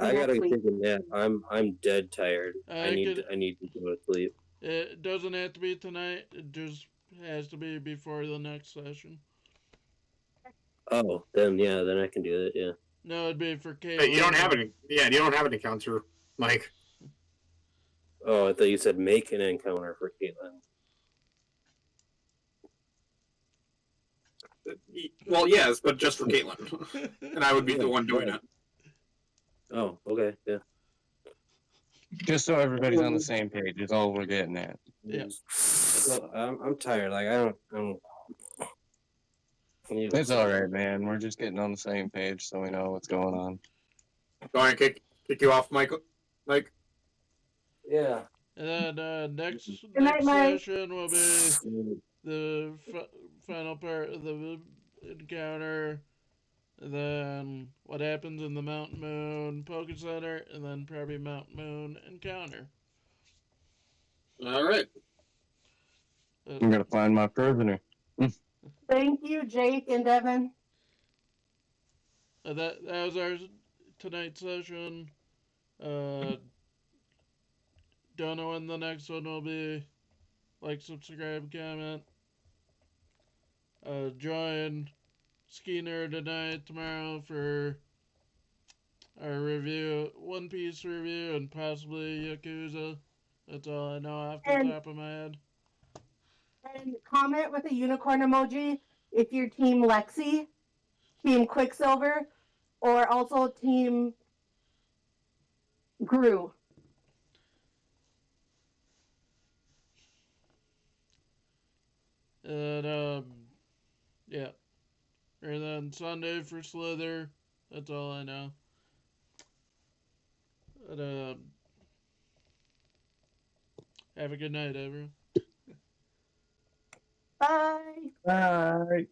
I gotta take a nap. I'm dead tired. I need to go to sleep. It doesn't have to be tonight. It just has to be before the next session. Oh, then I can do it. Yeah. No, it'd be for Caitlin. Hey, you don't have any. Yeah, you don't have an encounter, Mike. Oh, I thought you said make an encounter for Caitlin. Well, yes, but just for Caitlin, and I would be the one doing it. Oh, okay, yeah. Just so everybody's on the same page is all we're getting at. Yeah. Well, I'm tired. Like I don't. It's all right, man. We're just getting on the same page so we know what's going on. Go ahead, kick you off, Mike. Yeah. And then next night, Mike. session will be the final part of the encounter. And then what happens in the Mountain Moon Poke Center, and then probably Mountain Moon encounter. All right. I'm gonna find my prisoner. Thank you, Jake and Devin. That was our tonight's session. Don't know when the next one will be. Like, subscribe, comment. Join Skeeter tonight, tomorrow for our review, One Piece review, and possibly Yakuza. That's all I know off the top of my head. And comment with a unicorn emoji if you're Team Lexi, Team Quicksilver, or also Team Gru. And, yeah. And then Sunday for Slither. That's all I know. And, have a good night, everyone. Bye. Bye.